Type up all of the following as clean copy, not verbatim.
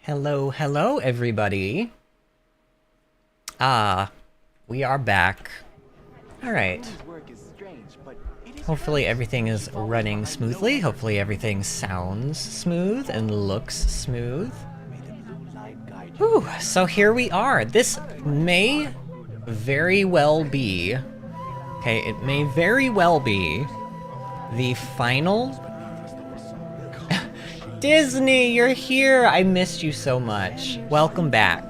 Hello, hello, everybody. We are back. Alright. Hopefully everything is running smoothly. Hopefully everything sounds smooth and looks smooth. Whew, so here we are. This may very well be... Okay, it may very well be the final... Disney, you're here! I missed you so much. Welcome back.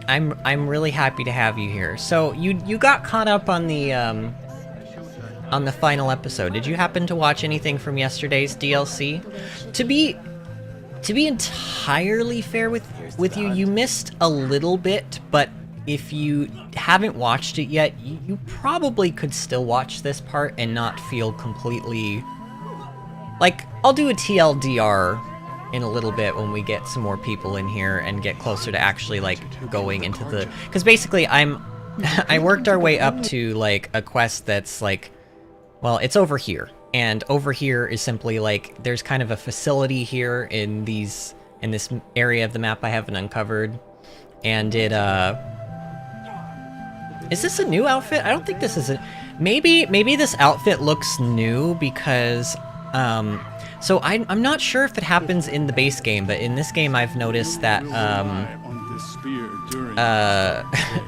I'm really happy to have you here. So you got caught up on the final episode. Did you happen to watch anything from yesterday's DLC? To be entirely fair with you, you missed a little bit, but if you haven't watched it yet, you probably could still watch this part and not feel completely... Like, I'll do a TLDR in a little bit when we get some more people in here and get closer to actually, like, going into the... Because basically, I worked our way up to, like, a quest that's, like... Well, it's over here. And over here is simply, like, there's kind of a facility here in this area of the map I haven't uncovered. And it, Is this a new outfit? I don't think this is a... Maybe this outfit looks new because... So I'm not sure if it happens in the base game, but in this game I've noticed that,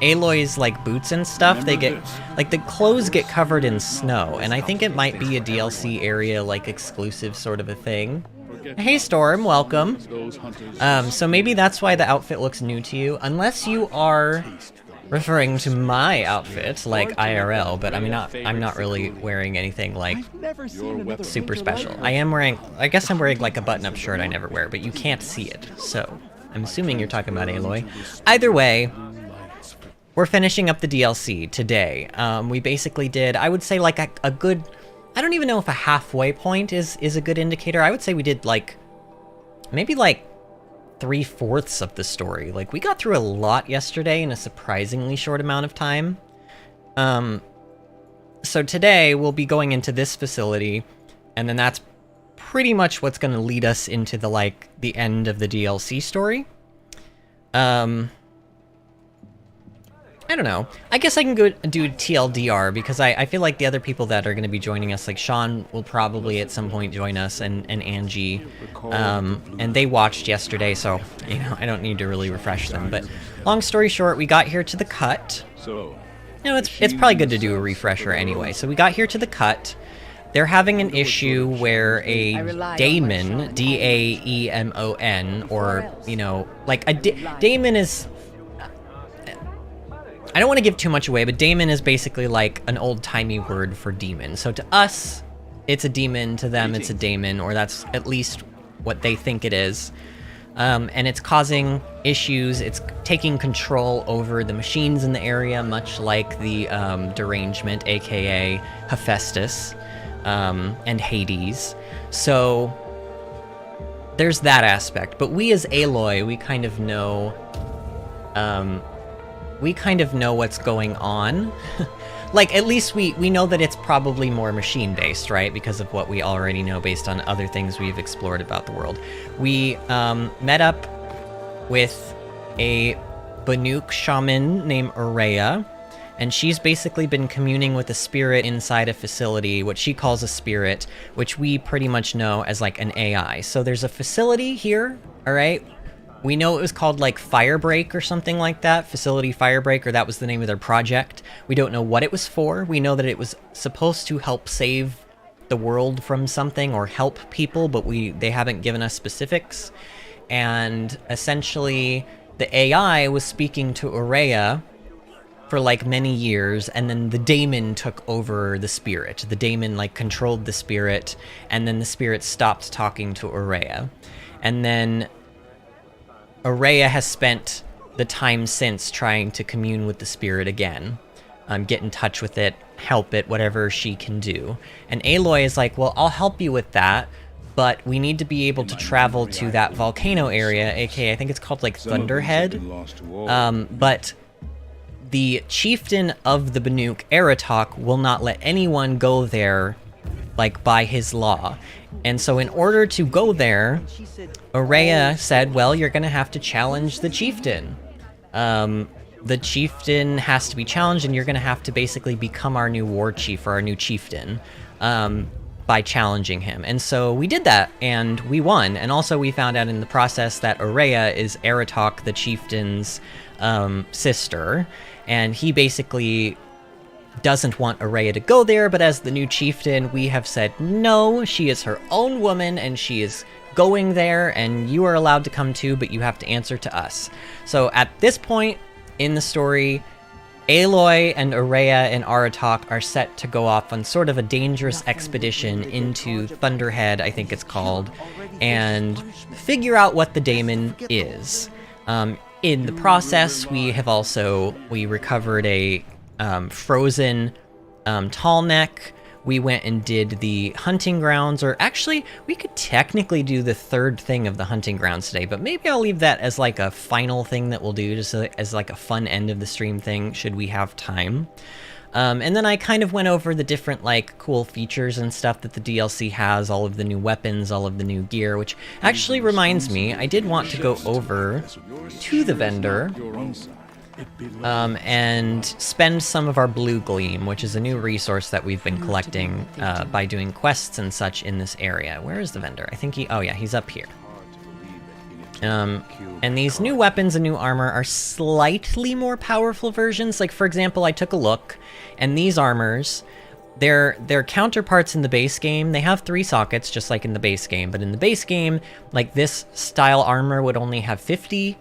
Aloy's, like, boots and stuff, they get, like, the clothes get covered in snow, and I think it might be a DLC area, like, exclusive sort of a thing. Hey Storm, welcome. So maybe that's why the outfit looks new to you, unless you are referring to my outfit, like IRL, but I'm not really wearing anything, like, super special. I guess I'm wearing, like, a button-up shirt I never wear, but you can't see it, so I'm assuming you're talking about Aloy. Either way, we're finishing up the DLC today. We basically did, I would say, like, a good... I don't even know if a halfway point is a good indicator. I would say we did, like, maybe, like, 3/4 of the story. Like, we got through a lot yesterday in a surprisingly short amount of time. So today we'll be going into this facility, and then that's pretty much what's going to lead us into the end of the DLC story. I don't know. I guess I can go do TLDR, because I feel like the other people that are going to be joining us, like Sean will probably at some point join us, and Angie, and they watched yesterday, so, you know, I don't need to really refresh them. But long story short, we got here to the cut. You know, it's probably good to do a refresher anyway. So we got here to the cut. They're having an issue where a daemon, D-A-E-M-O-N, or, you know, like, daemon is... I don't want to give too much away, but daemon is basically like an old-timey word for demon. So to us, it's a demon. To them, it's a daemon, or that's at least what they think it is. And it's causing issues. It's taking control over the machines in the area, much like the derangement, aka Hephaestus, and Hades. So there's that aspect. But we as Aloy, we kind of know... we kind of know what's going on. Like, at least we know that it's probably more machine-based, right? Because of what we already know based on other things we've explored about the world. We met up with a Banuk shaman named Ourea, and she's basically been communing with a spirit inside a facility, what she calls a spirit, which we pretty much know as, like, an AI. So there's a facility here, all right? We know it was called, like, Firebreak or something like that, Facility Firebreak, or that was the name of their project. We don't know what it was for. We know that it was supposed to help save the world from something or help people, but they haven't given us specifics. And essentially, the AI was speaking to Ourea for, like, many years, and then the daemon took over the spirit. The daemon, like, controlled the spirit, and then the spirit stopped talking to Ourea. And then... Ourea has spent the time since trying to commune with the spirit again, get in touch with it, help it, whatever she can do. And Aloy is like, well, I'll help you with that, but we need to be able to travel to that volcano area, aka I think it's called, like, Thunderhead. But the chieftain of the Banuk, Aratok, will not let anyone go there like by his law. And so in order to go there, Ourea said, well, you're gonna have to challenge the chieftain. The chieftain has to be challenged, and you're gonna have to basically become our new war chief, or our new chieftain, by challenging him. And so we did that, and we won. And also we found out in the process that Ourea is Aratok, the chieftain's sister, and he basically doesn't want Ourea to go there, but as the new chieftain, we have said, no, she is her own woman, and she is going there, and you are allowed to come too, but you have to answer to us. So at this point in the story, Aloy and Ourea and Aratok are set to go off on sort of a dangerous expedition into Thunderhead, I think it's called, and figure out what the daemon is. In the process, we recovered a frozen tall neck. We went and did the hunting grounds, or actually, we could technically do the third thing of the hunting grounds today, but maybe I'll leave that as like a final thing that we'll do, just as like a fun end of the stream thing, should we have time. And then I kind of went over the different like cool features and stuff that the DLC has, all of the new weapons, all of the new gear, which actually reminds me, I did want to go over to the vendor and spend some of our blue gleam, which is a new resource that we've been collecting by doing quests and such in this area. Where is the vendor? I think oh yeah, he's up here. And these new weapons and new armor are slightly more powerful versions. Like, for example, I took a look, and these armors, their counterparts in the base game, they have 3 sockets, just like in the base game. But in the base game, like, this style armor would only have 50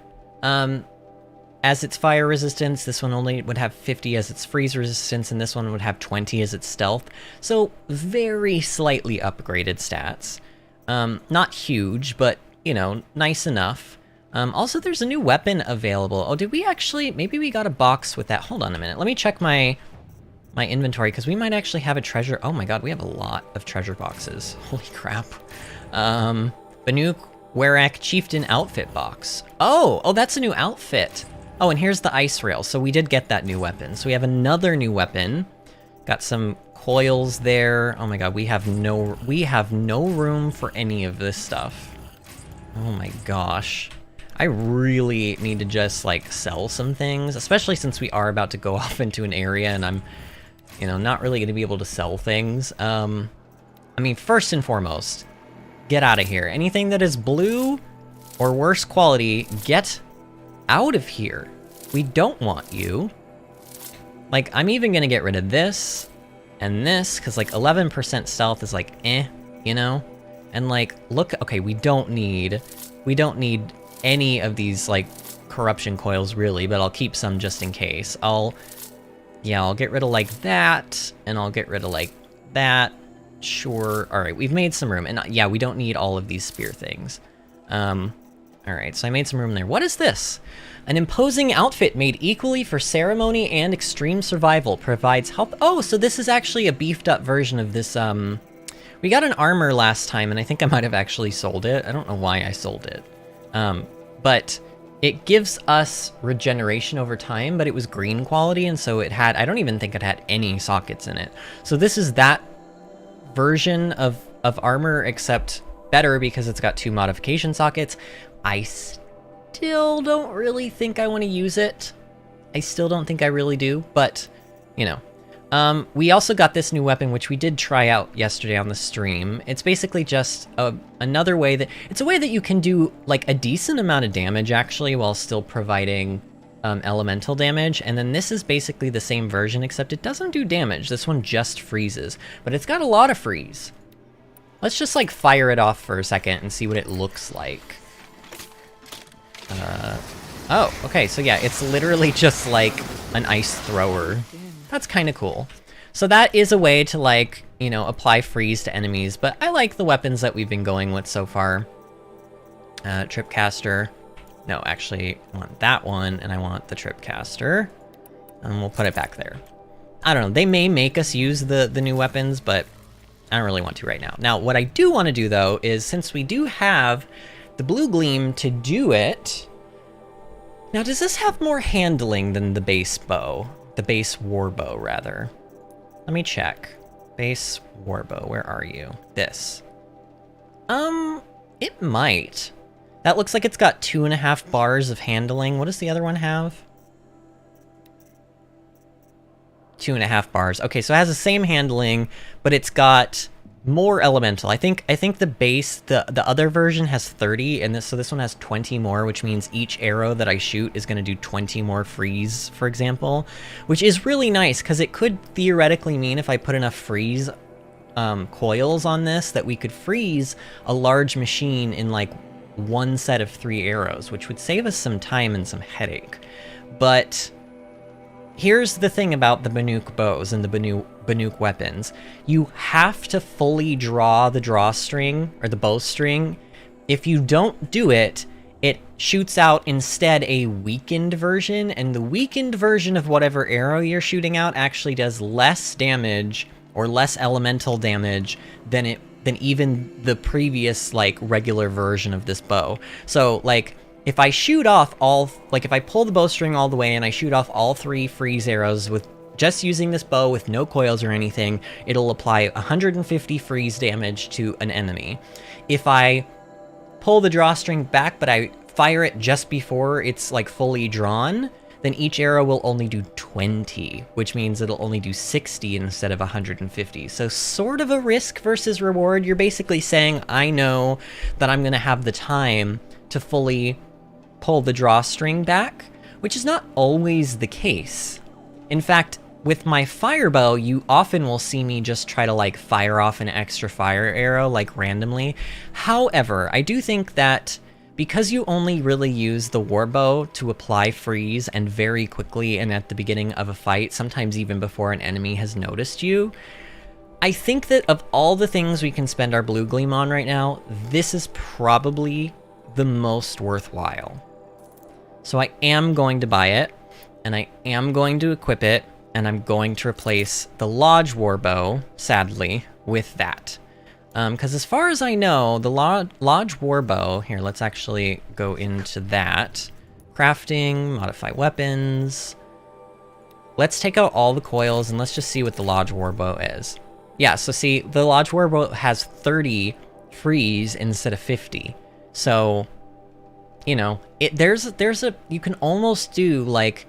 as its fire resistance. This one only would have 50 as its freeze resistance, and this one would have 20 as its stealth. So very slightly upgraded stats. Not huge, but, you know, nice enough. Also, there's a new weapon available. Oh, did we actually... Maybe we got a box with that. Hold on a minute. Let me check my inventory, because we might actually have a treasure... Oh my god, we have a lot of treasure boxes. Holy crap. The new Ourea Chieftain outfit box. Oh, that's a new outfit. Oh, and here's the ice rail. So we did get that new weapon. So we have another new weapon. Got some coils there. Oh my god, we have no room for any of this stuff. Oh my gosh. I really need to just, like, sell some things, especially since we are about to go off into an area and I'm, you know, not really going to be able to sell things. I mean, first and foremost, get out of here. Anything that is blue or worse quality, get out of here. We don't want you. Like, I'm even going to get rid of this and this, because, like, 11% stealth is, like, you know? And, like, look, okay, we don't need any of these, like, corruption coils, really, but I'll keep some just in case. I'll get rid of, like, that, and I'll get rid of, like, that. Sure. All right, we've made some room, and yeah, we don't need all of these spear things. All right, so I made some room there. What is this? An imposing outfit made equally for ceremony and extreme survival. Provides help. Oh, so this is actually a beefed up version of this, we got an armor last time, and I think I might have actually sold it. I don't know why I sold it. But it gives us regeneration over time, but it was green quality, and so it had... I don't even think it had any sockets in it. So this is that version of armor, except better because it's got 2 modification sockets. I still don't really think I want to use it. I still don't think I really do, but, you know. We also got this new weapon, which we did try out yesterday on the stream. It's basically just another way that... It's a way that you can do, like, a decent amount of damage, actually, while still providing elemental damage. And then this is basically the same version, except it doesn't do damage. This one just freezes, but it's got a lot of freeze. Let's just, like, fire it off for a second and see what it looks like. Oh, okay, so yeah, it's literally just, like, an ice thrower. That's kind of cool. So that is a way to, like, you know, apply freeze to enemies, but I like the weapons that we've been going with so far. Tripcaster. No, actually, I want that one, and I want the Tripcaster. And we'll put it back there. I don't know, they may make us use the new weapons, but I don't really want to right now. Now, what I do want to do, though, is since we do have the blue gleam to do it... Now, does this have more handling than the base bow? The base war bow, rather. Let me check. Base warbow, where are you? This. It might. That looks like it's got 2.5 bars of handling. What does the other one have? 2.5 bars. Okay, so it has the same handling, but it's got more elemental. I think the base, the other version has 30, and so this one has 20 more, which means each arrow that I shoot is going to do 20 more freeze, for example, which is really nice because it could theoretically mean if I put enough freeze coils on this that we could freeze a large machine in like one set of 3 arrows, which would save us some time and some headache. But here's the thing about the Banuk bows and the Banuk weapons. You have to fully draw the drawstring, or the bowstring. If you don't do it, it shoots out instead a weakened version, and the weakened version of whatever arrow you're shooting out actually does less damage, or less elemental damage, than even the previous, like, regular version of this bow. So, like, if I shoot off all, like if I pull the bowstring all the way and I shoot off all 3 freeze arrows with just using this bow with no coils or anything, it'll apply 150 freeze damage to an enemy. If I pull the drawstring back but I fire it just before it's like fully drawn, then each arrow will only do 20, which means it'll only do 60 instead of 150. So sort of a risk versus reward. You're basically saying, I know that I'm gonna have the time to fully pull the drawstring back, which is not always the case. In fact, with my firebow, you often will see me just try to like fire off an extra fire arrow like randomly. However, I do think that because you only really use the warbow to apply freeze and very quickly and at the beginning of a fight, sometimes even before an enemy has noticed you, I think that of all the things we can spend our blue gleam on right now, this is probably the most worthwhile. So I am going to buy it, and I am going to equip it, and I'm going to replace the Lodge Warbow, sadly, with that. Because as far as I know, the Lodge Warbow, here, let's actually go into that. Crafting, modify weapons. Let's take out all the coils, and let's just see what the Lodge Warbow is. Yeah, so see, the Lodge Warbow has 30 freeze instead of 50. So, you know, you can almost do like,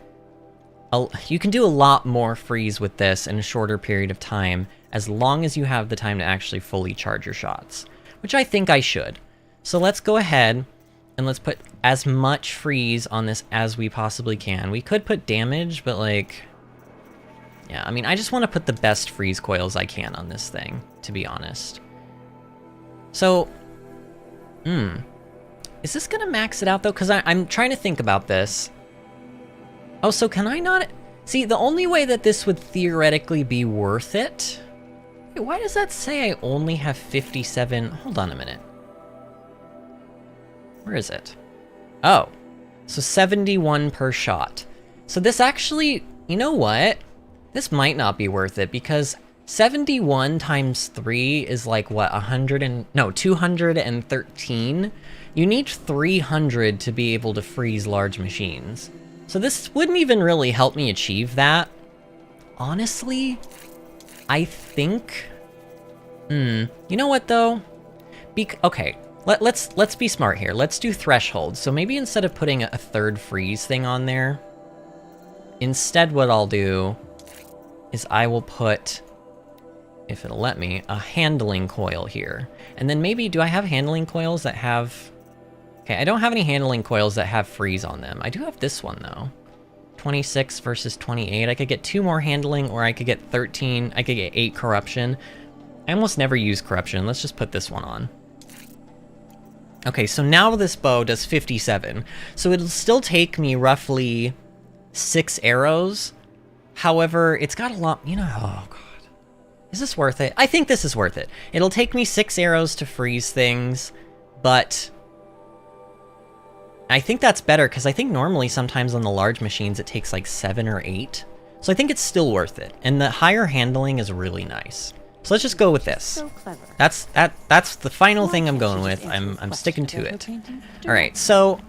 you can do a lot more freeze with this in a shorter period of time, as long as you have the time to actually fully charge your shots, which I think I should. So let's go ahead and let's put as much freeze on this as we possibly can. We could put damage, but like, yeah, I mean, I just want to put the best freeze coils I can on this thing, to be honest. So, is this gonna max it out though? Because I'm trying to think about this. Oh, so can I not? See, the only way that this would theoretically be worth it... Wait, why does that say I only have 57? Hold on a minute. Where is it? Oh, so 71 per shot. So this actually, you know what? This might not be worth it, because 71 times 3 is like, what, 213? You need 300 to be able to freeze large machines. So this wouldn't even really help me achieve that. Honestly, I think... you know what, though? Okay, let's be smart here. Let's do threshold. So maybe instead of putting a third freeze thing on there, instead what I'll do is I will put, if it'll let me, a handling coil here. And then maybe, do I have handling coils that have... Okay, I don't have any handling coils that have freeze on them. I do have this one, though. 26 versus 28. I could get 2 more handling, or I could get 13. I could get 8 corruption. I almost never use corruption. Let's just put this one on. Okay, so now this bow does 57. So it'll still take me roughly 6 arrows. However, it's got a lot, you know, oh god. Is this worth it? I think this is worth it. It'll take me 6 arrows to freeze things, but I think that's better, because I think normally sometimes on the large machines it takes like 7 or 8. So I think it's still worth it. And the higher handling is really nice. So let's just go with this. So clever. That's the final thing I'm going with. I'm sticking to it. Alright, so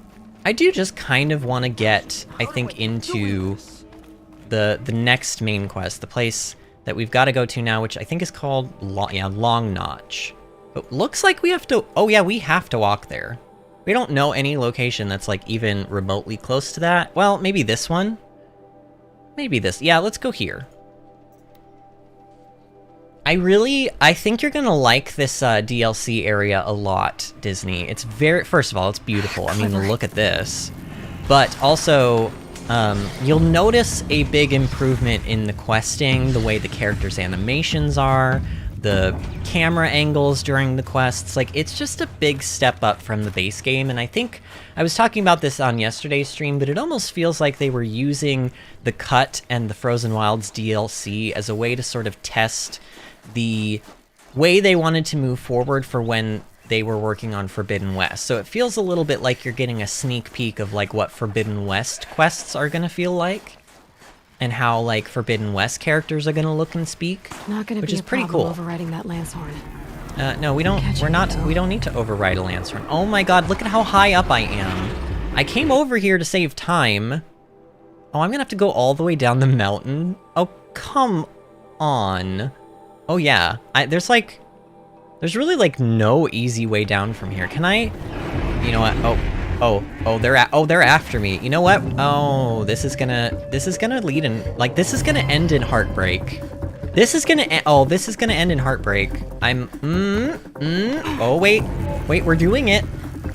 I do just kind of want to get, I think, into the next main quest, the place that we've got to go to now, which I think is called, Long Notch. But looks like we have to, oh yeah, we have to walk there. We don't know any location that's like even remotely close to that. Well, maybe this one? Maybe this, yeah, let's go here. I think you're gonna like this DLC area a lot, Disney. It's first of all, it's beautiful. I mean, look at this. But also, you'll notice a big improvement in the questing, the way the characters' animations are, the camera angles during the quests. Like, it's just a big step up from the base game, and I think I was talking about this on yesterday's stream, but it almost feels like they were using the Cut and the Frozen Wilds DLC as a way to sort of test the way they wanted to move forward for when they were working on Forbidden West. So it feels a little bit like you're getting a sneak peek of like what Forbidden West quests are gonna feel like, and how like Forbidden West characters are gonna look and speak, Not gonna which be is a pretty problem cool. overriding that lance horn. No, we don't. We don't need to override a lance horn. Oh my God! Look at how high up I am. I came over here to save time. Oh, I'm gonna have to go all the way down the mountain. Oh, come on. Oh yeah, there's really like no easy way down from here. Can I? You know what? They're after me. You know what? Oh, this is gonna lead in, like, this is gonna end in heartbreak. This is gonna end in heartbreak. Oh wait, we're doing it.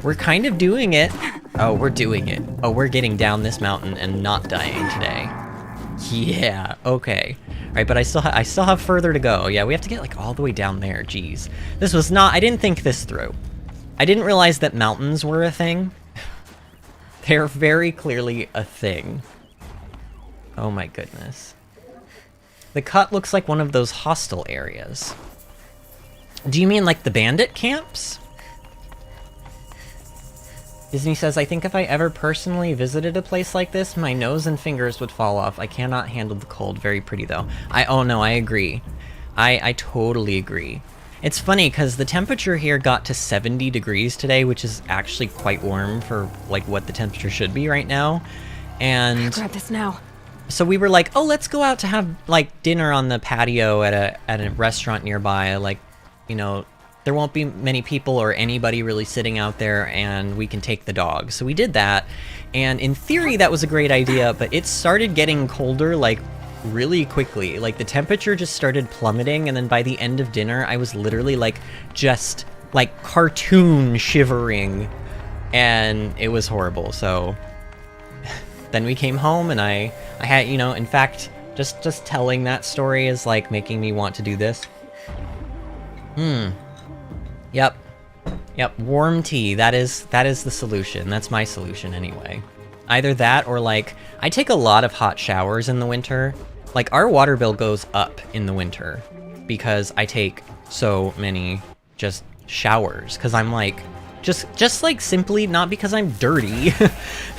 We're kind of doing it. Oh, we're doing it. Oh, we're getting down this mountain and not dying today. Yeah, okay. Alright, but I still have further to go. Yeah, we have to get like all the way down there, jeez. I didn't think this through. I didn't realize that mountains were a thing. They're very clearly a thing. Oh my goodness. The Cut looks like one of those hostel areas. Do you mean like the bandit camps? Disney says, I think if I ever personally visited a place like this, my nose and fingers would fall off. I cannot handle the cold. Very pretty, though. Oh no, I agree. I totally agree. It's funny, because the temperature here got to 70 degrees today, which is actually quite warm for, like, what the temperature should be right now. And grab this now. So we were like, oh, let's go out to have, like, dinner on the patio at a restaurant nearby. Like, you know, there won't be many people or anybody really sitting out there, and we can take the dog. So we did that, and in theory that was a great idea, but it started getting colder, like, really quickly. Like, the temperature just started plummeting, and then by the end of dinner, I was literally, like, just, like, cartoon shivering, and it was horrible. So then we came home, and I had, you know, in fact, just telling that story is, like, making me want to do this. Yep, warm tea. That is the solution. That's my solution anyway. Either that or, like, I take a lot of hot showers in the winter. Like, our water bill goes up in the winter because I take so many just showers. Because I'm like, just like simply not because I'm dirty.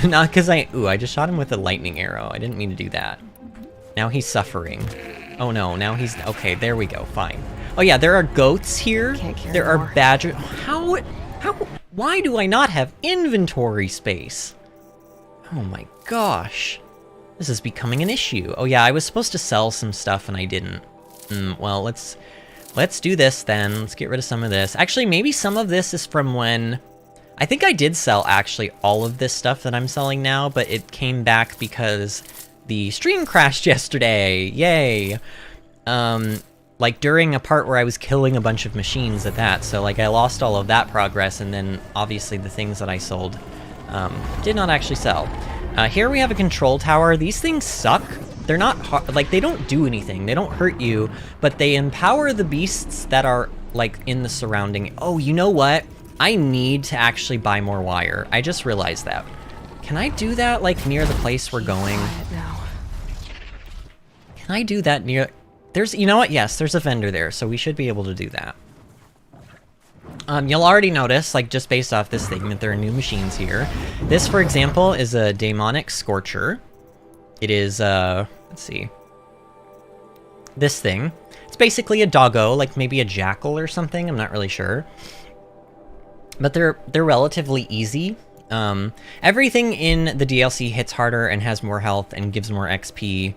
Not because I just shot him with a lightning arrow. I didn't mean to do that. Now he's suffering. Oh no, now he's, okay, there we go, fine. Oh yeah, there are goats here. There are badgers. Why do I not have inventory space? Oh my gosh. This is becoming an issue. Oh yeah, I was supposed to sell some stuff and I didn't. Well, let's do this then. Let's get rid of some of this. Actually, maybe some of this is from when... I think I did sell actually all of this stuff that I'm selling now, but it came back because the stream crashed yesterday. Yay. Like during a part where I was killing a bunch of machines at that, so like I lost all of that progress, and then obviously the things that I sold did not actually sell. Here we have a control tower. These things suck. They're not hard, like they don't do anything. They don't hurt you, but they empower the beasts that are like in the surrounding. Oh, you know what? I need to actually buy more wire. I just realized that. Can I do that like near the place we're going? Can I do that near... There's, you know what? Yes, there's a vendor there, so we should be able to do that. You'll already notice, like, just based off this thing, that there are new machines here. This, for example, is a demonic Scorcher. It is, let's see. This thing. It's basically a doggo, like maybe a jackal or something, I'm not really sure. But they're relatively easy. Everything in the DLC hits harder and has more health and gives more XP.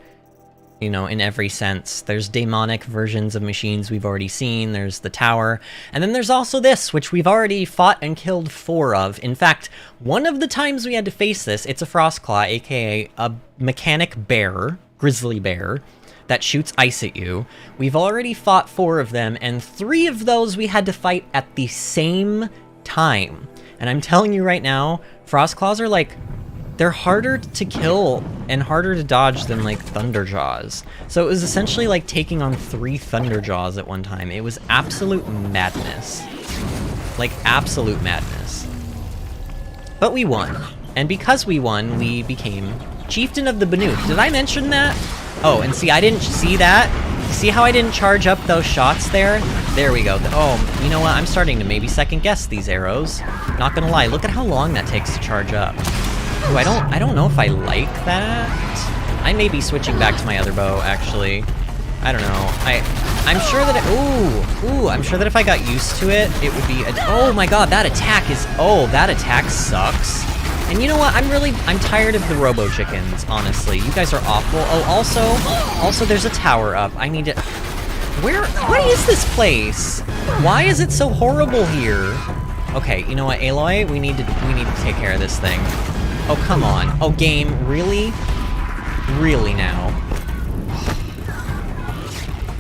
you know, in every sense. There's demonic versions of machines we've already seen, there's the tower, and then there's also this, which we've already fought and killed 4 of. In fact, one of the times we had to face this, it's a Frostclaw, aka a mechanic bear, grizzly bear, that shoots ice at you. We've already fought 4 of them, and 3 of those we had to fight at the same time. And I'm telling you right now, Frostclaws are like, they're harder to kill and harder to dodge than like Thunderjaws. So it was essentially like taking on 3 Thunderjaws at one time. It was absolute madness. Like absolute madness. But we won. And because we won, we became Chieftain of the Banuk. Did I mention that? Oh, and see, I didn't see that. See how I didn't charge up those shots there? There we go. Oh, you know what? I'm starting to maybe second guess these arrows. Not gonna lie, look at how long that takes to charge up. Ooh, I don't know if I like that. I may be switching back to my other bow, actually. I don't know. I'm sure that I'm sure that if I got used to it, it would be oh my god, that attack is, that attack sucks. And you know what? I'm tired of the Robo Chickens, honestly. You guys are awful. Oh, also there's a tower up. I need to, what is this place? Why is it so horrible here? Okay, you know what, Aloy? We need to take care of this thing. Oh, come on. Oh, game, really? Really now?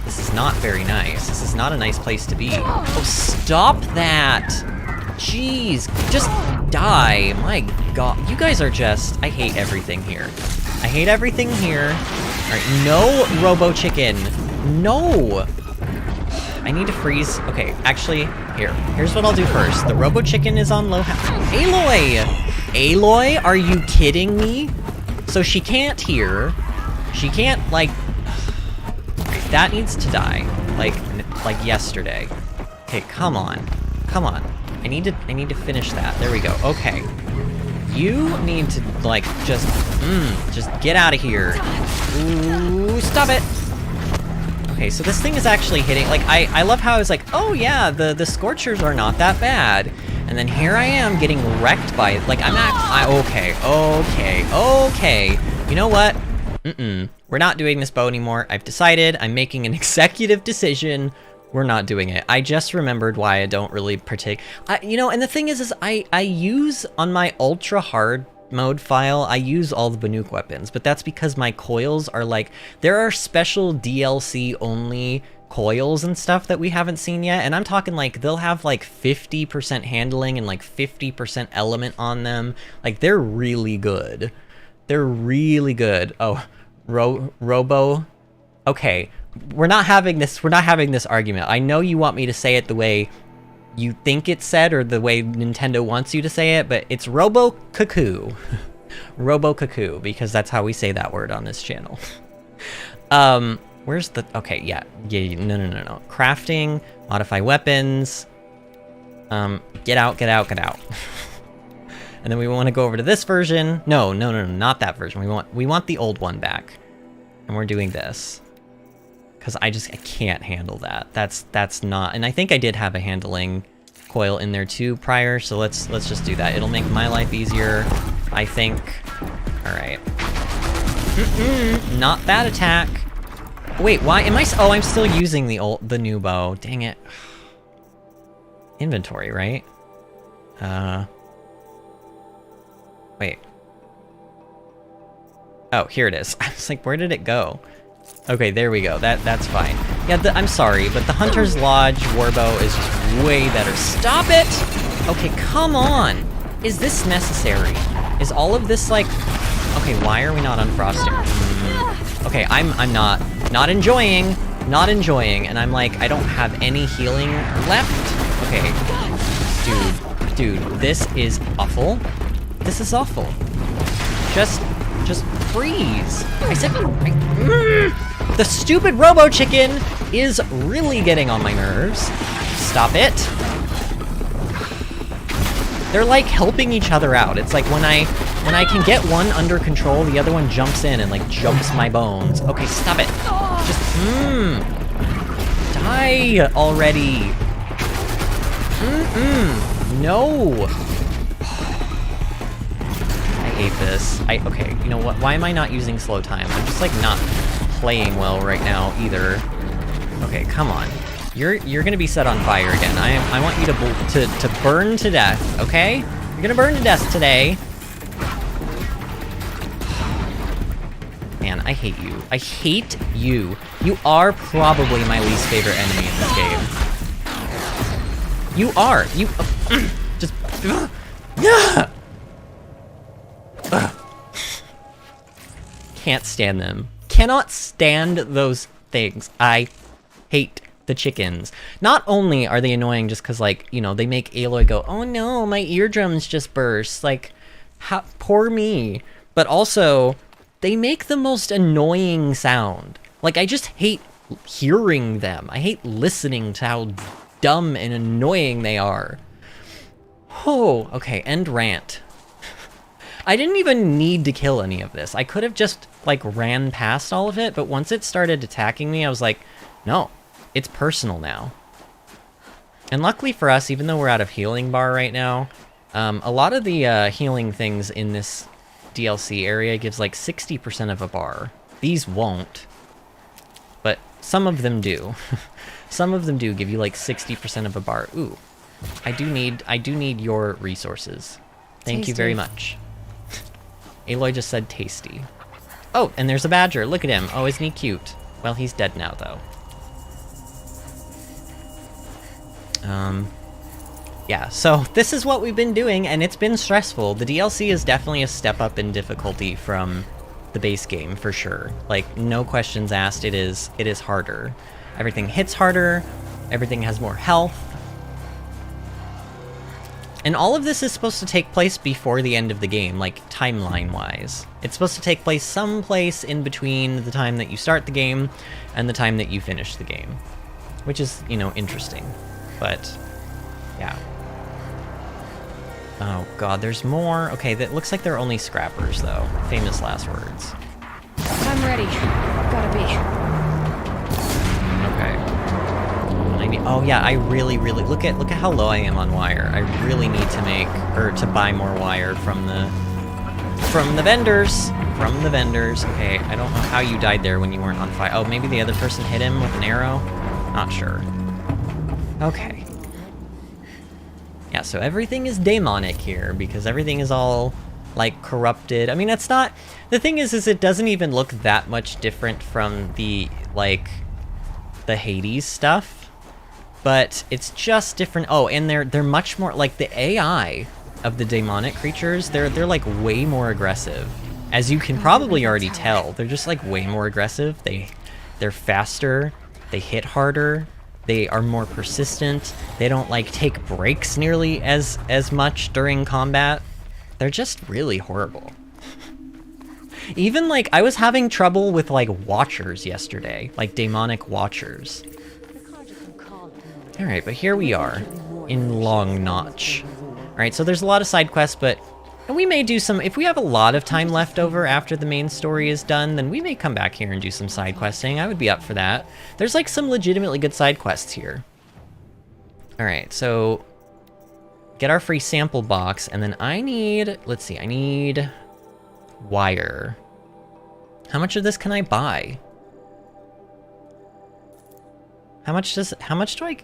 This is not very nice. This is not a nice place to be. Oh, stop that! Jeez, just die. My god, you guys are just, I hate everything here. I hate everything here. Alright, no Robo Chicken. No! I need to freeze. Okay, actually, here's what I'll do first. The Robo Chicken is on low health. Aloy! Aloy, are you kidding me? So she can't hear. She can't, like... That needs to die. Like yesterday. Okay, come on. Come on. I need to finish that. There we go. Okay. You need to, like, just get out of here. Ooh, stop it! Okay, so this thing is actually hitting, like, I love how I was like, oh yeah, the Scorchers are not that bad. And then here I am getting wrecked by it. Like, okay. You know what? We're not doing this bow anymore. I've decided, I'm making an executive decision. We're not doing it. I just remembered why I don't really partake. You know, and the thing is I use, on my ultra hard mode file, I use all the Banuk weapons, but that's because my coils are like, there are special DLC only coils and stuff that we haven't seen yet, and I'm talking like, they'll have like 50% handling and like 50% element on them. Like, they're really good. They're really good. Oh, Robo. Okay, we're not having this argument. I know you want me to say it the way you think it's said, or the way Nintendo wants you to say it, but it's Robo Cuckoo. Robo Cuckoo, because that's how we say that word on this channel. Where's the, okay, yeah, no. Crafting, modify weapons, get out. And then we want to go over to this version. No, not that version. We want the old one back. And we're doing this. Because I can't handle that. That's not, and I think I did have a handling coil in there too prior, so let's just do that. It'll make my life easier, I think. Alright. Not that attack. Wait, why am I, oh, I'm still using the new bow. Dang it. Inventory, right? Wait. Oh, here it is. I was like, where did it go? Okay, there we go. That's fine. Yeah, I'm sorry, but the Hunter's Lodge warbow is just way better. Stop it! Okay, come on! Is this necessary? Is all of this like... Okay, why are we not unfrosting? Okay, I'm not enjoying, and I'm like, I don't have any healing left. Okay, dude, this is awful. This is awful. Just freeze. I said, the stupid Robo Chicken is really getting on my nerves. Stop it. They're like helping each other out. It's like when I can get one under control, the other one jumps in and like jumps my bones. Okay, stop it. Just die already. No. I hate this. Okay, you know what? Why am I not using slow time? I'm just like not playing well right now either. Okay, come on. You're gonna be set on fire again. I want you to burn to death, okay? You're gonna burn to death today. Man, I hate you. I hate you. You are probably my least favorite enemy in this game. You are. You just. Can't stand them. Cannot stand those things. I hate the chickens. Not only are they annoying just because, like, you know, they make Aloy go, oh no, my eardrums just burst. Like, how, poor me. But also, they make the most annoying sound. Like, I just hate hearing them. I hate listening to how dumb and annoying they are. Oh, okay, end rant. I didn't even need to kill any of this. I could have just, like, ran past all of it, but once it started attacking me, I was like, no, it's personal now. And luckily for us, even though we're out of healing bar right now, a lot of the healing things in this DLC area gives like 60% of a bar. These won't, but some of them do. Some of them do give you like 60% of a bar. Ooh, I do need your resources. Thank you very much. Aloy just said tasty. Oh, and there's a badger. Look at him. Oh, isn't he cute? Well, he's dead now, though. Yeah, so this is what we've been doing, and it's been stressful. The DLC is definitely a step up in difficulty from the base game, for sure. Like, no questions asked, it is harder. Everything hits harder, everything has more health. And all of this is supposed to take place before the end of the game, like, timeline-wise. It's supposed to take place someplace in between the time that you start the game and the time that you finish the game. Which is, you know, interesting. But, yeah. Oh god, there's more. Okay, that looks like they're only scrappers, though. Famous last words. I'm ready. Gotta be. Okay. Oh yeah, I really look at how low I am on wire. I really need to buy more wire from the vendors. From the vendors. Okay, I don't know how you died there when you weren't on fire. Oh, maybe the other person hit him with an arrow? Not sure. Okay. Yeah, so everything is demonic here, because everything is all, like, corrupted. I mean, it's not... The thing is it doesn't even look that much different from the, like, the Hades stuff. But it's just different. Oh, and they're much more... Like, the AI of the demonic creatures, they're like, way more aggressive. As you can probably already tell, they're just, like, way more aggressive. They're faster. They hit harder. They are more persistent. They don't, like, take breaks nearly as much during combat. They're just really horrible. Even, like, I was having trouble with, like, watchers yesterday. Like, demonic watchers. Alright, but here we are. In Long Notch. Alright, so there's a lot of side quests, but... And we may do some... If we have a lot of time left over after the main story is done, then we may come back here and do some side questing. I would be up for that. There's, like, some legitimately good side quests here. Alright, so... Get our free sample box, and then I need... Let's see, I need... wire. How much of this can I buy? How much do I...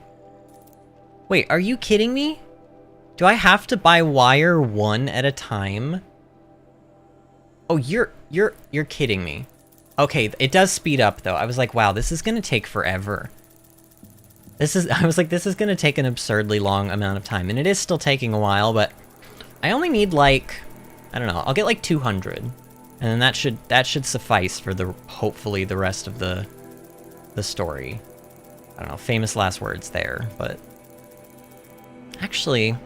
Wait, are you kidding me? Do I have to buy wire one at a time? Oh, you're kidding me. Okay, it does speed up though. I was like, wow, this is gonna take forever. I was like, this is gonna take an absurdly long amount of time, and it is still taking a while, but I only need like, I don't know, I'll get like 200. And then that should suffice for hopefully the rest of the story. I don't know, famous last words there, but actually,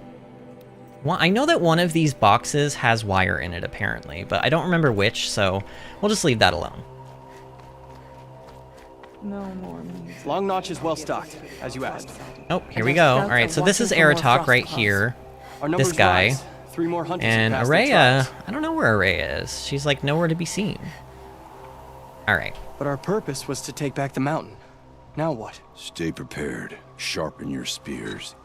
well, I know that one of these boxes has wire in it, apparently, but I don't remember which, so we'll just leave that alone. No more music. Long Notch is well stocked, as you asked. Oh, here we go. All right, so this is Aratok right here. This guy. Three more hunters And Ourea, I don't know where Ourea is. She's like nowhere to be seen. All right. But our purpose was to take back the mountain. Now what? Stay prepared. Sharpen your spears.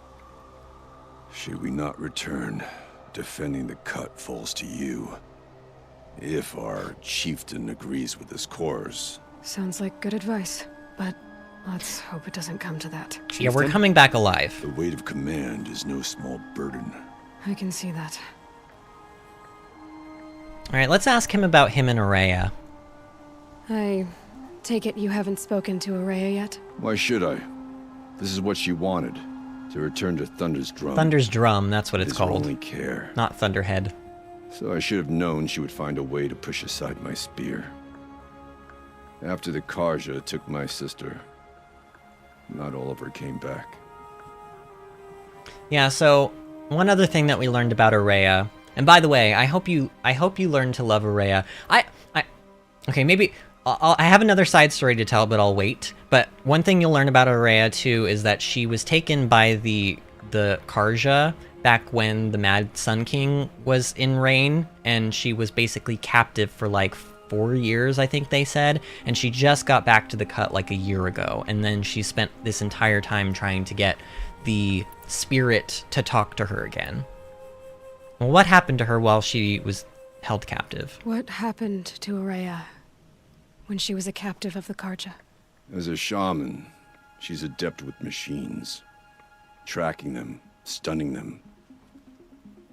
Should we not return, defending the cut falls to you. If our chieftain agrees with this course, Sounds like good advice, but let's hope it doesn't come to that. Yeah, we're Chieftain? coming back alive. The weight of command is no small burden. I can see that. Alright, let's ask him about him and Ourea. I take it you haven't spoken to Ourea yet? Why should I? This is what she wanted. To return to Thunder's drum. Thunder's Drum, that's what it's Is her called. only care. Not Thunderhead. So I should have known she would find a way to push aside my spear. After the Karja took my sister, not all of her came back. Yeah, so one other thing that we learned about Ourea, and by the way, I hope you learned to love Ourea. Okay, maybe I have another side story to tell, but I'll wait. But one thing you'll learn about Ourea too is that she was taken by the Karja back when the Mad Sun King was in reign, and she was basically captive for like 4 years, I think they said, and she just got back to the cut like a year ago, and then she spent this entire time trying to get the spirit to talk to her again. Well, what happened to her while she was held captive? What happened to Ourea when she was a captive of the Karja? As a shaman, she's adept with machines. Tracking them, stunning them.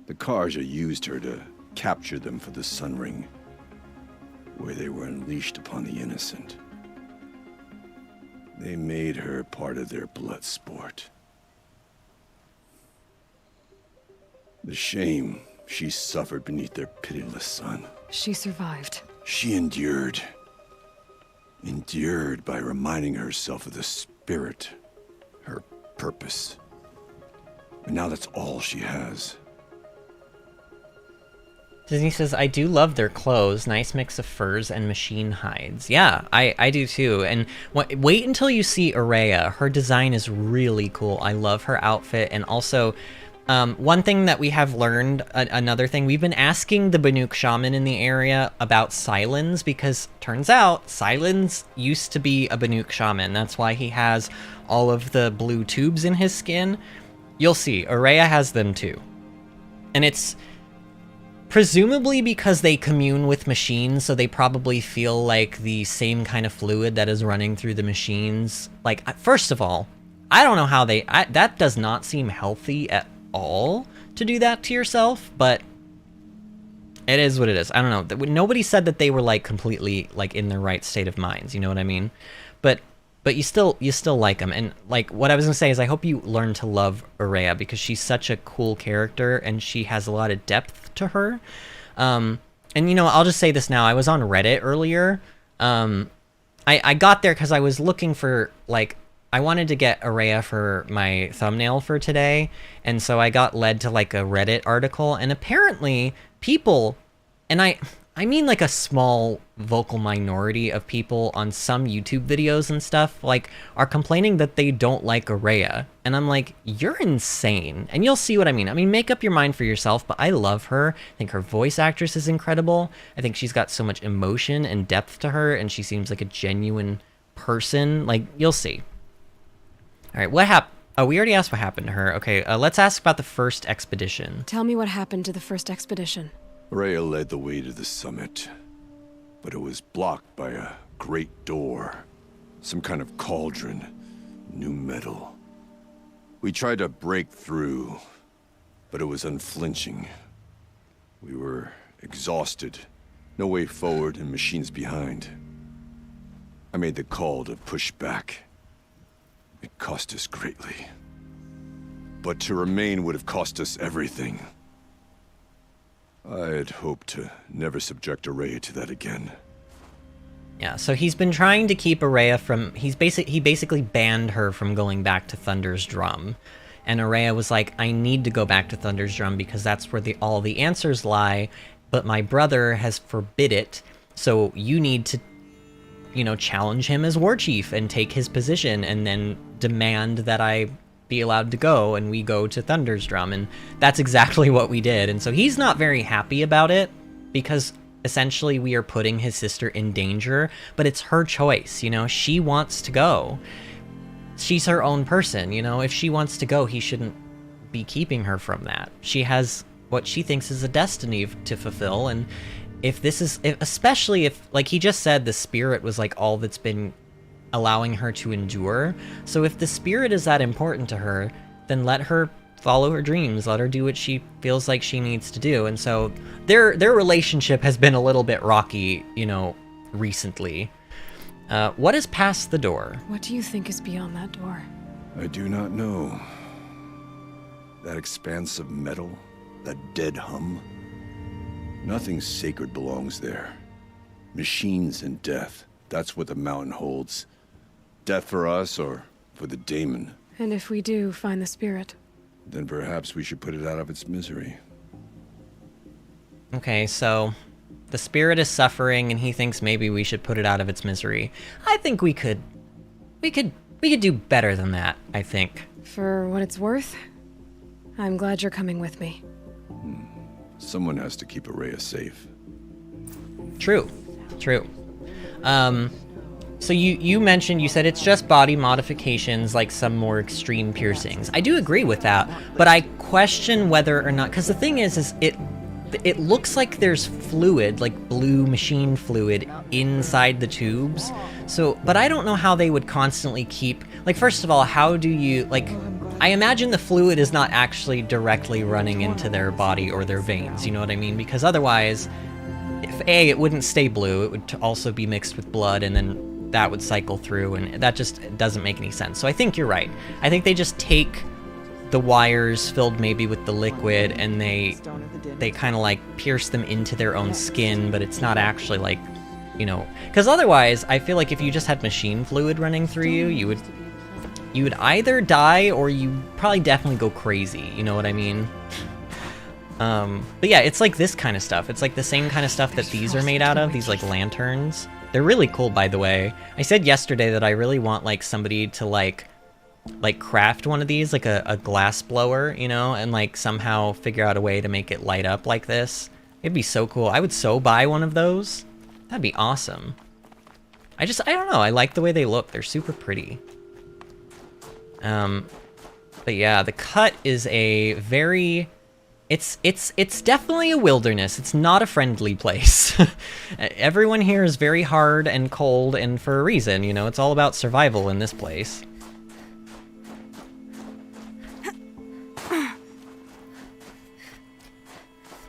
The Karja used her to capture them for the Sun Ring, where they were unleashed upon the innocent. They made her part of their blood sport. The shame she suffered beneath their pitiless sun. She survived. She endured. Endured by reminding herself of the spirit, her purpose. And now that's all she has. Disney says, I do love their clothes. Nice mix of furs and machine hides. Yeah, I do too. And wait until you see Ourea. Her design is really cool. I love her outfit. And also, one thing that we have learned, another thing, we've been asking the Banuk shaman in the area about Silens, because turns out Silens used to be a Banuk shaman. That's why he has all of the blue tubes in his skin. You'll see, Ourea has them too. And it's presumably because they commune with machines, so they probably feel like the same kind of fluid that is running through the machines. Like, first of all, I don't know how that does not seem healthy at all to do that to yourself, but it is what it is. I don't know. Nobody said that they were like completely like in their right state of minds, you know what I mean? But you still like them. And like what I was gonna say is I hope you learn to love Ourea, because she's such a cool character and she has a lot of depth to her. And you know, I'll just say this now. I was on Reddit earlier. I got there because I was looking for, like, I wanted to get Ourea for my thumbnail for today, and so I got led to like a Reddit article, and apparently people, and I mean like a small vocal minority of people on some YouTube videos and stuff, like, are complaining that they don't like Ourea. And I'm like, you're insane. And you'll see what I mean. I mean, make up your mind for yourself, but I love her. I think her voice actress is incredible. I think she's got so much emotion and depth to her, and she seems like a genuine person. Like, you'll see. All right, what happened? Oh, we already asked what happened to her. Okay, let's ask about the first expedition. Tell me what happened to the first expedition. Ourea led the way to the summit, but it was blocked by a great door. Some kind of cauldron, new metal. We tried to break through, but it was unflinching. We were exhausted, no way forward and machines behind. I made the call to push back. It cost us greatly. But to remain would have cost us everything. I had hoped to never subject Ourea to that again. Yeah, so he's been trying to keep Ourea from... He basically banned her from going back to Thunder's Drum. And Ourea was like, I need to go back to Thunder's Drum because that's where all the answers lie, but my brother has forbid it, so you need to, you know, challenge him as war chief and take his position and then demand that I be allowed to go, and we go to Thunder's Drum. And that's exactly what we did. And so he's not very happy about it, because essentially we are putting his sister in danger, but it's her choice, you know? She wants to go. She's her own person, you know? If she wants to go, he shouldn't be keeping her from that. She has what she thinks is a destiny to fulfill, and if this is, especially if, like he just said, the spirit was like all that's been allowing her to endure. So if the spirit is that important to her, then let her follow her dreams. Let her do what she feels like she needs to do. And so their relationship has been a little bit rocky, you know, recently. What is past the door? What do you think is beyond that door? I do not know. That expanse of metal, that dead hum. Nothing sacred belongs there. Machines and death. That's what the mountain holds. Death for us or for the daemon. And if we do find the spirit? Then perhaps we should put it out of its misery. Okay, so the spirit is suffering and he thinks maybe we should put it out of its misery. I think we could do better than that, I think. For what it's worth, I'm glad you're coming with me. Someone has to keep Ourea safe. True. So you mentioned, you said it's just body modifications, like some more extreme piercings. I do agree with that, but I question whether or not, because the thing is it looks like there's fluid, like blue machine fluid, inside the tubes. So, but I don't know how they would constantly keep, like, first of all, how do you, like, I imagine the fluid is not actually directly running into their body or their veins, you know what I mean? Because otherwise, if A, it wouldn't stay blue, it would also be mixed with blood, and then that would cycle through, and that just doesn't make any sense. So I think you're right. I think they just take the wires filled maybe with the liquid, and they kind of like pierce them into their own skin, but it's not actually like, you know, because otherwise I feel like if you just had machine fluid running through you, you would either die or you probably definitely go crazy, you know what I mean? But yeah, it's like this kind of stuff. It's like the same kind of stuff that these are made out of, these like lanterns. They're really cool, by the way. I said yesterday that I really want like somebody to like craft one of these, like a glass blower, you know, and like somehow figure out a way to make it light up like this. It'd be so cool. I would so buy one of those. That'd be awesome. I don't know. I like the way they look. They're super pretty. But yeah, the cut is a very, it's definitely a wilderness. It's not a friendly place. Everyone here is very hard and cold, and for a reason, you know, it's all about survival in this place.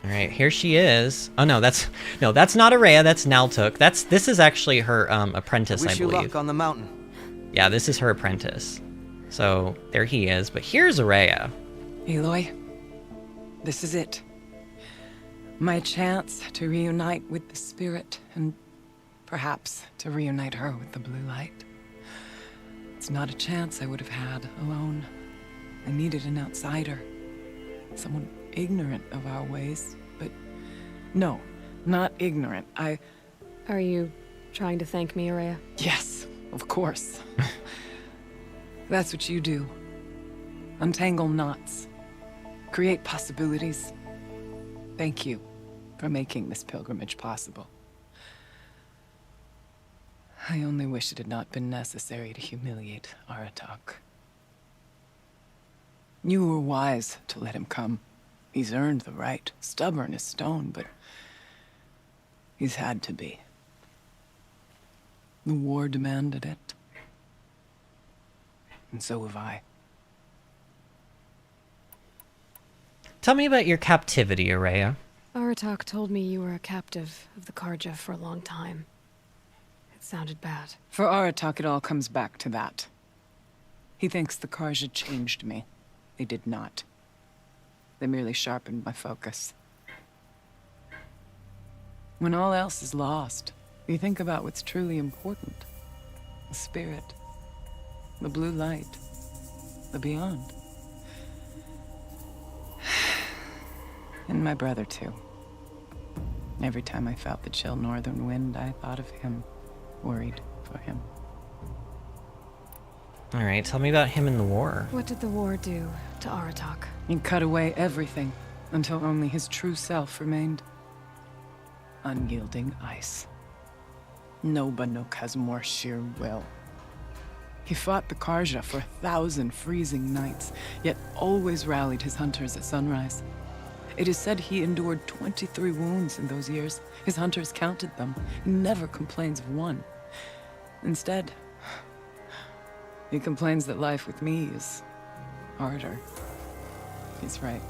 All right, here she is. Oh no, that's not Ourea. That's Naltuk. This is actually her apprentice, I Wish you believe. luck on the mountain. Yeah, this is her apprentice. So there he is. But here's Ourea. Aloy, this is it. My chance to reunite with the spirit, and perhaps to reunite her with the blue light. It's not a chance I would have had alone. I needed an outsider. Someone ignorant of our ways, but no, not ignorant. Are you trying to thank me, Ourea? Yes, of course. That's what you do. Untangle knots. Create possibilities. Thank you for making this pilgrimage possible. I only wish it had not been necessary to humiliate Aratak. You were wise to let him come. He's earned the right. Stubborn as stone, but he's had to be. The war demanded it. And so have I. Tell me about your captivity, Ourea. Aratak told me you were a captive of the Karja for a long time. It sounded bad. For Aratak, it all comes back to that. He thinks the Karja changed me. They did not. They merely sharpened my focus. When all else is lost, you think about what's truly important. The spirit. The blue light. The beyond. And my brother, too. Every time I felt the chill northern wind, I thought of him. Worried for him. All right, tell me about him in the war. What did the war do to Aratak? He cut away everything until only his true self remained. Unyielding ice. No Banuk has more sheer will. He fought the Karja for 1,000 freezing nights, yet always rallied his hunters at sunrise. It is said he endured 23 wounds in those years. His hunters counted them. He never complains of one. Instead, he complains that life with me is harder. He's right.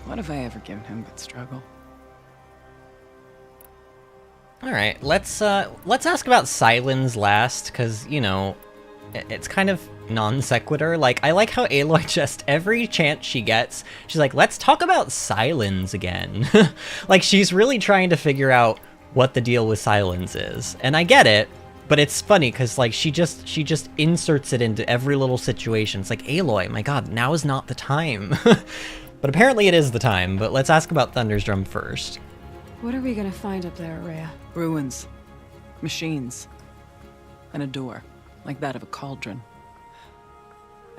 What have I ever given him but struggle? All right, let's ask about Silence last, because, you know, it's kind of non sequitur. Like, I like how Aloy just, every chance she gets, she's like, let's talk about Silence again. Like, she's really trying to figure out what the deal with Silence is. And I get it, but it's funny, because, like, she just inserts it into every little situation. It's like, Aloy, my god, now is not the time. But apparently it is the time, but let's ask about Thunder's Drum first. What are we gonna find up there, Ourea? Ruins, machines, and a door, like that of a cauldron.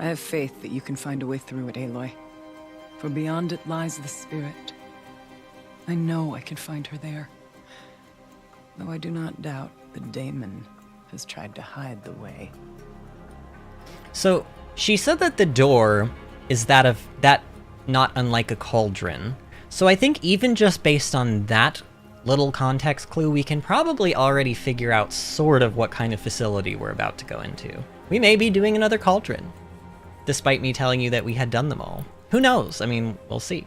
I have faith that you can find a way through it, Aloy. For beyond it lies the spirit. I know I can find her there. Though I do not doubt the daemon has tried to hide the way. So, she said that the door is that not unlike a cauldron. So I think even just based on that little context clue, we can probably already figure out sort of what kind of facility we're about to go into. We may be doing another cauldron, despite me telling you that we had done them all. Who knows? I mean, we'll see.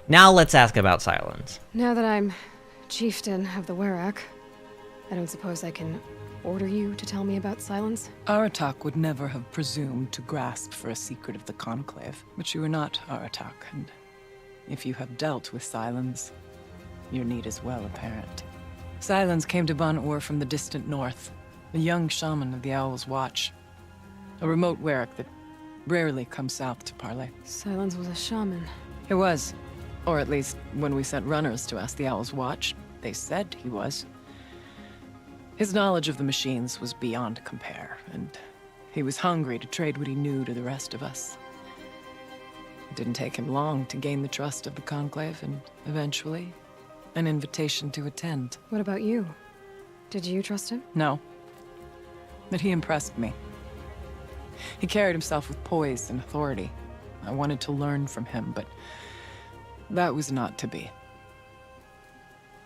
Now let's ask about Silence. Now that I'm chieftain of the Werak, I don't suppose I can order you to tell me about Silence? Aratak would never have presumed to grasp for a secret of the Conclave. But you are not Aratak, and if you have dealt with Silence, your need is well apparent. Silence came to Ban-Ur from the distant north, a young shaman of the Owl's Watch. A remote Werak that rarely comes south to parley. Silence was a shaman. He was. Or at least, when we sent runners to ask the Owl's Watch, they said he was. His knowledge of the machines was beyond compare, and he was hungry to trade what he knew to the rest of us. It didn't take him long to gain the trust of the Conclave, and eventually, an invitation to attend. What about you? Did you trust him? No. But he impressed me. He carried himself with poise and authority. I wanted to learn from him, but that was not to be.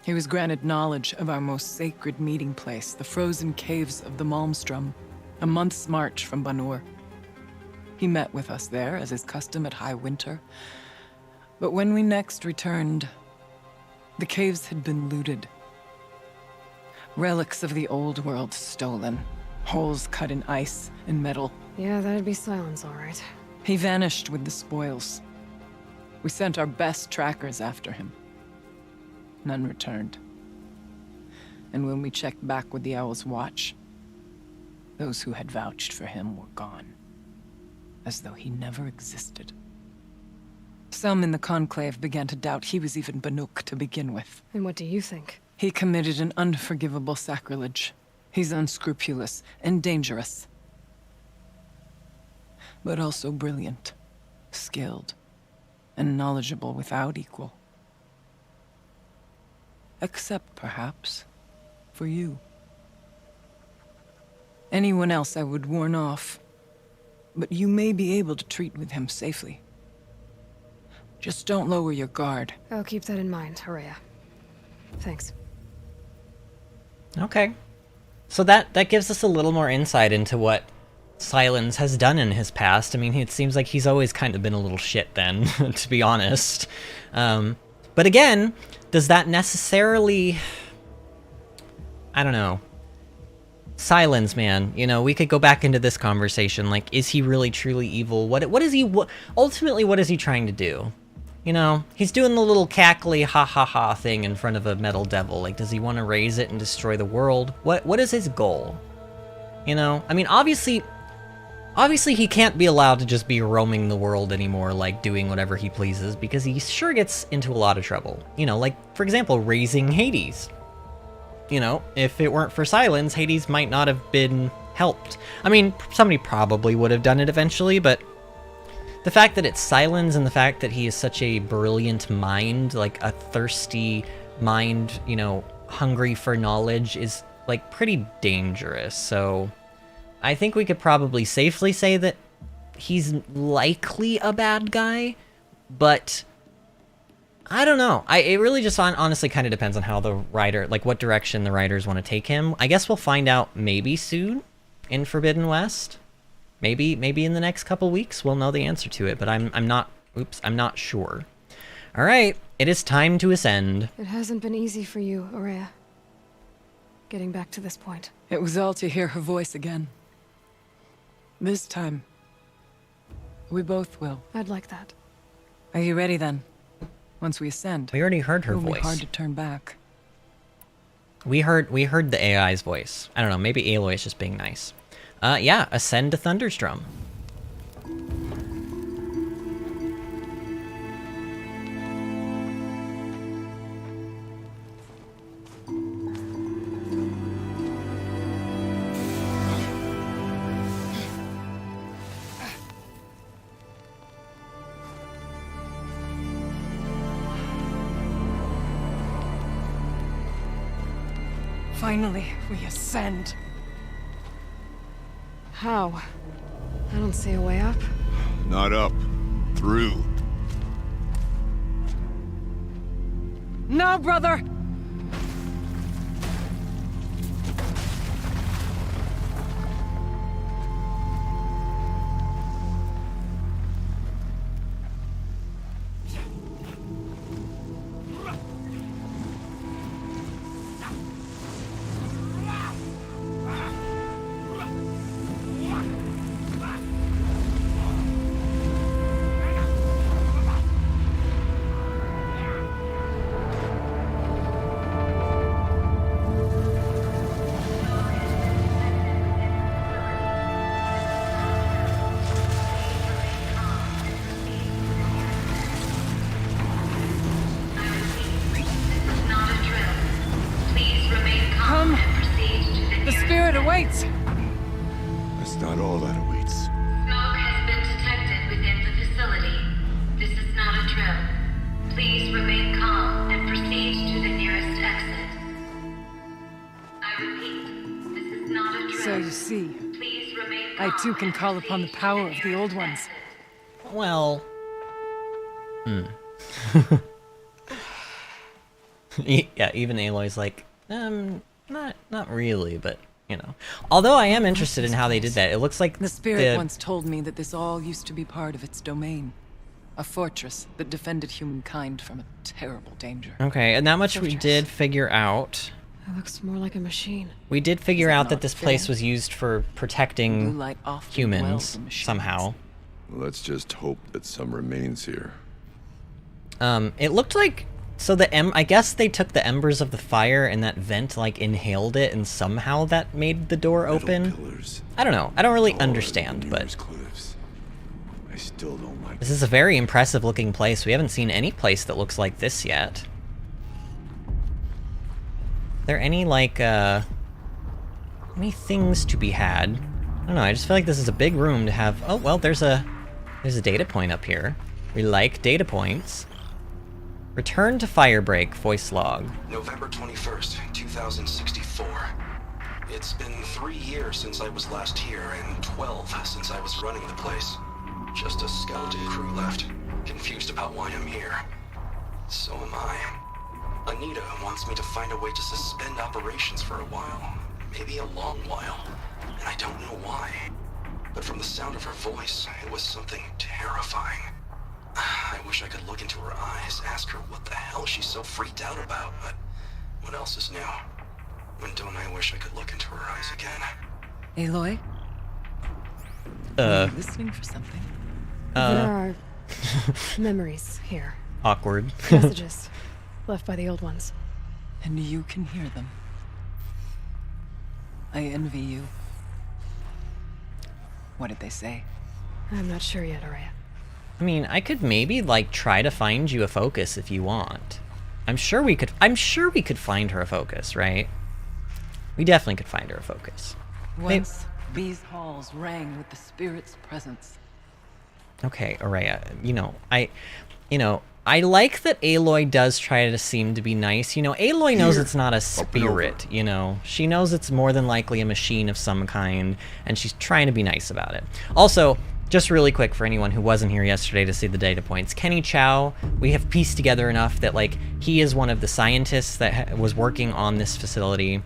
He was granted knowledge of our most sacred meeting place, the frozen caves of the Malmstrom, a month's march from Ban-Ur. He met with us there, as is custom at High Winter. But when we next returned, the caves had been looted. Relics of the old world stolen. Holes cut in ice and metal. Yeah, that'd be Silence, all right. He vanished with the spoils. We sent our best trackers after him. None returned. And when we checked back with the Owl's Watch, those who had vouched for him were gone. As though he never existed. Some in the Conclave began to doubt he was even Banuk to begin with. And what do you think? He committed an unforgivable sacrilege. He's unscrupulous and dangerous. But also brilliant, skilled, and knowledgeable without equal. Except, perhaps, for you. Anyone else I would warn off, but you may be able to treat with him safely. Just don't lower your guard. I'll keep that in mind, Ourea. Thanks. Okay. So that gives us a little more insight into what Silence has done in his past. I mean, it seems like he's always kind of been a little shit then, to be honest. But again, does that necessarily... I don't know. Silence, man. You know, we could go back into this conversation. Like, is he really truly evil? What is he... ultimately, what is he trying to do? You know, he's doing the little cackly ha-ha-ha thing in front of a metal devil. Like, does he want to raise it and destroy the world? What is his goal? You know? I mean, obviously he can't be allowed to just be roaming the world anymore, like, doing whatever he pleases, because he sure gets into a lot of trouble. You know, like, for example, raising Hades. You know, if it weren't for Silence, Hades might not have been helped. I mean, somebody probably would have done it eventually, but the fact that it's Silence and the fact that he is such a brilliant mind, like a thirsty mind, you know, hungry for knowledge, is, like, pretty dangerous. So I think we could probably safely say that he's likely a bad guy, but I don't know. It really just honestly kind of depends on how the writer, like what direction the writers want to take him. I guess we'll find out maybe soon in Forbidden West. Maybe in the next couple weeks we'll know the answer to it, but I'm not sure. All right, it is time to ascend. It hasn't been easy for you, Ourea. Getting back to this point. It was all to hear her voice again. This time, we both will. I'd like that. Are you ready then? Once we ascend, We already heard her it'll be voice. hard to turn back. We heard the AI's voice. I don't know, maybe Aloy is just being nice. Yeah, ascend to Thunderstrom. Finally, we ascend. How? I don't see a way up. Not up. Through. No, brother! Waits! That's not all that awaits. Smoke has been detected within the facility. This is not a drill. Please remain calm and proceed to the nearest exit. I repeat, this is not a drill. So you see, Please remain I calm too can and call upon the proceed to power of the old nearest ones. exit. Well, yeah, even Aloy's like, not really, but you know. Although I am interested in how they did that. It looks like The spirit once told me that this all used to be part of its domain. A fortress that defended humankind from a terrible danger. Okay, and that much we Fortress. did figure out. It looks more like a machine. We did figure that out not that this place fitting? was used for Blue protecting light often dwells humans in machines. somehow. Let's just hope that some remains here. It looked like I guess they took the embers of the fire and that vent like inhaled it and somehow that made the door Metal open. pillars. I don't know. I don't really All understand, over but numerous cliffs. I still don't like this is a very impressive looking place. We haven't seen any place that looks like this yet. Are there any like any things to be had? I don't know, I just feel like this is a big room to have. Oh well, there's a data point up here. We like data points. Return to Firebreak, voice log. November 21st, 2064. It's been 3 years since I was last here, and 12 since I was running the place. Just a skeleton crew left, confused about why I'm here. So am I. Anita wants me to find a way to suspend operations for a while. Maybe a long while. And I don't know why. But from the sound of her voice, it was something terrifying. I wish I could look into her eyes, ask her what the hell she's so freaked out about, but what else is new? When don't I wish I could look into her eyes again? Aloy? Are you listening for something? There are memories here. Awkward. Messages left by the old ones. And you can hear them. I envy you. What did they say? I'm not sure yet, Ourea. I mean, I could maybe like try to find you a focus if you want. I'm sure we could find her a focus, right? We definitely could find her a focus. Once, these halls rang with the spirit's presence. Okay, Ourea, I like that Aloy does try to seem to be nice. You know, Aloy knows Here, it's not a up and over. spirit, you know. She knows it's more than likely a machine of some kind, and she's trying to be nice about it. Also, just really quick for anyone who wasn't here yesterday to see the data points. Kenny Chow, we have pieced together enough that, like, he is one of the scientists that was working on this facility.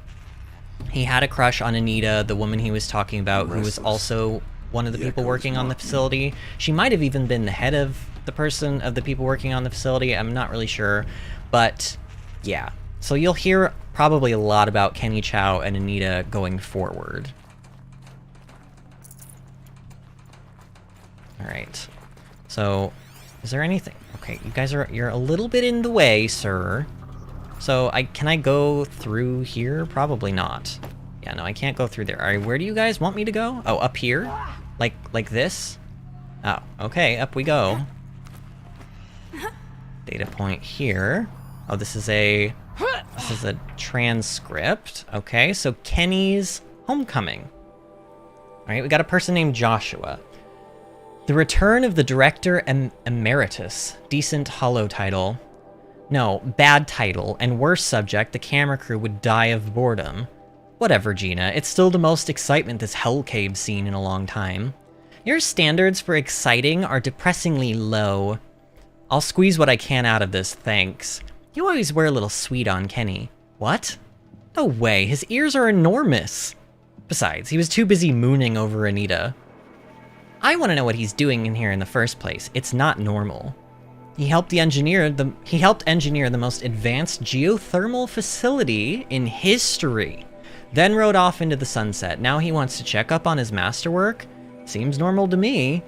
He had a crush on Anita, the woman he was talking about, who was also one of the people working on the facility. She might have even been the head of the people working on the facility. I'm not really sure, but yeah. So you'll hear probably a lot about Kenny Chow and Anita going forward. All right. So, is there anything? Okay, you guys you're a little bit in the way, sir. So, can I go through here? Probably not. Yeah, no, I can't go through there. All right, where do you guys want me to go? Oh, up here? Like this? Oh, okay, up we go. Data point here. Oh, this is a transcript. Okay, so Kenny's homecoming. All right, we got a person named Joshua. The return of the director emeritus. Decent hollow title. No, bad title, and worse subject, the camera crew would die of boredom. Whatever, Gina, it's still the most excitement this hell cave's seen in a long time. Your standards for exciting are depressingly low. I'll squeeze what I can out of this, thanks. You always wear a little sweet on Kenny. What? No way, his ears are enormous. Besides, he was too busy mooning over Anita. I want to know what he's doing in here in the first place. It's not normal. He helped engineer the most advanced geothermal facility in history. Then rode off into the sunset. Now he wants to check up on his masterwork? Seems normal to me.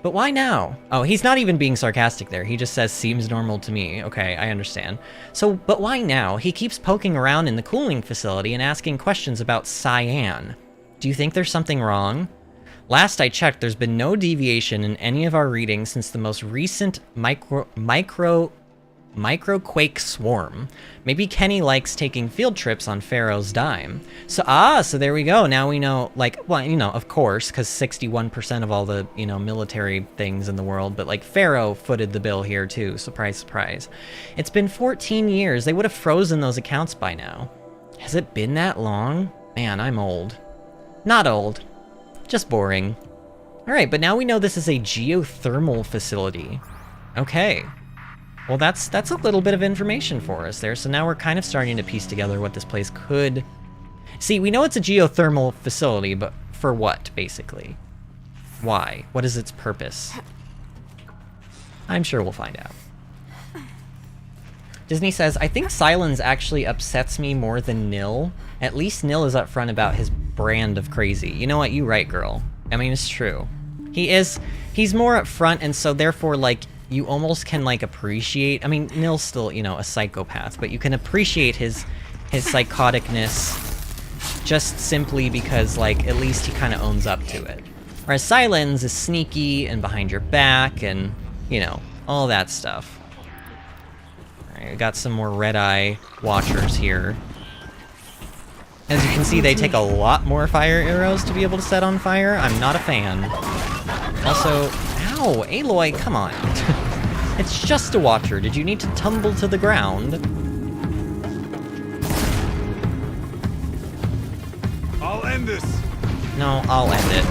But why now? Oh, he's not even being sarcastic there. He just says, seems normal to me. Okay, I understand. So, but why now? He keeps poking around in the cooling facility and asking questions about cyan. Do you think there's something wrong? Last I checked, there's been no deviation in any of our readings since the most recent microquake swarm. Maybe Kenny likes taking field trips on Pharaoh's dime. So there we go. Now we know, like, well, you know, of course, because 61% of all the, you know, military things in the world, but, like, Pharaoh footed the bill here, too. Surprise, surprise. It's been 14 years. They would have frozen those accounts by now. Has it been that long? Man, I'm old. Not old. Just boring. Alright, but now we know this is a geothermal facility. Okay. Well, that's a little bit of information for us there. So now we're kind of starting to piece together what this place could... See, we know it's a geothermal facility, but for what, basically? Why? What is its purpose? I'm sure we'll find out. Disney says, I think Silence actually upsets me more than Nil. At least Nil is upfront about his brand of crazy. You know what? You right, girl. I mean, it's true. He's more upfront, and so therefore, like, you almost can, like, appreciate... I mean, Nil's still, you know, a psychopath, but you can appreciate his psychoticness just simply because, like, at least he kind of owns up to it. Whereas Silence is sneaky and behind your back and, you know, all that stuff. Alright, we got some more red-eye watchers here. As you can see, they take a lot more fire arrows to be able to set on fire. I'm not a fan. Also, ow, Aloy, come on. It's just a watcher. Did you need to tumble to the ground? I'll end this. No, I'll end it.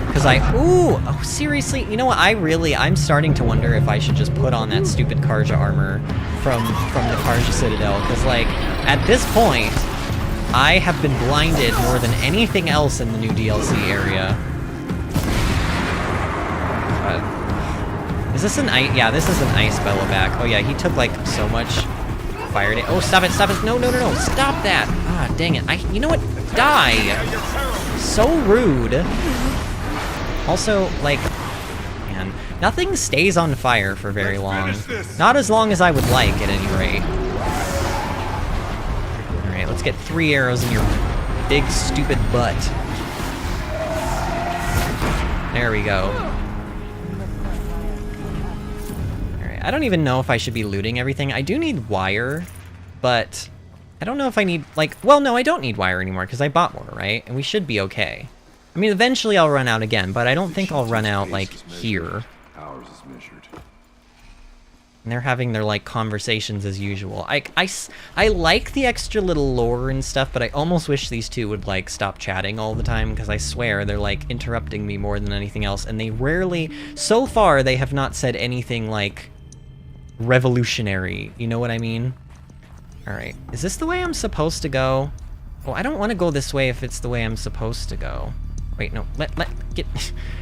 Because oh, seriously, you know what, I'm starting to wonder if I should just put on that stupid Karja armor from the Karja Citadel, because, like, at this point, I have been blinded more than anything else in the new DLC area. Is this an ice? Yeah, this is an ice Belloback. Oh yeah, he took, like, so much fire damage. Oh, stop it, stop it. No, stop that. Ah, dang it. You know what? Die. So rude. Also, like, man, nothing stays on fire for very long. Not as long as I would like, at any rate. Alright, let's get 3 arrows in your big, stupid butt. There we go. Alright, I don't even know if I should be looting everything. I do need wire, but I don't know if I need, like, well, no, I don't need wire anymore, because I bought more, right? And we should be okay. I mean, eventually I'll run out again, but I don't think I'll run out, like, here. Ours is measured. And they're having their, like, conversations as usual. I like the extra little lore and stuff, but I almost wish these two would, like, stop chatting all the time, because I swear they're, like, interrupting me more than anything else, and they rarely... So far, they have not said anything, like, revolutionary. You know what I mean? Alright. Is this the way I'm supposed to go? Oh, I don't want to go this way if it's the way I'm supposed to go. Wait, no.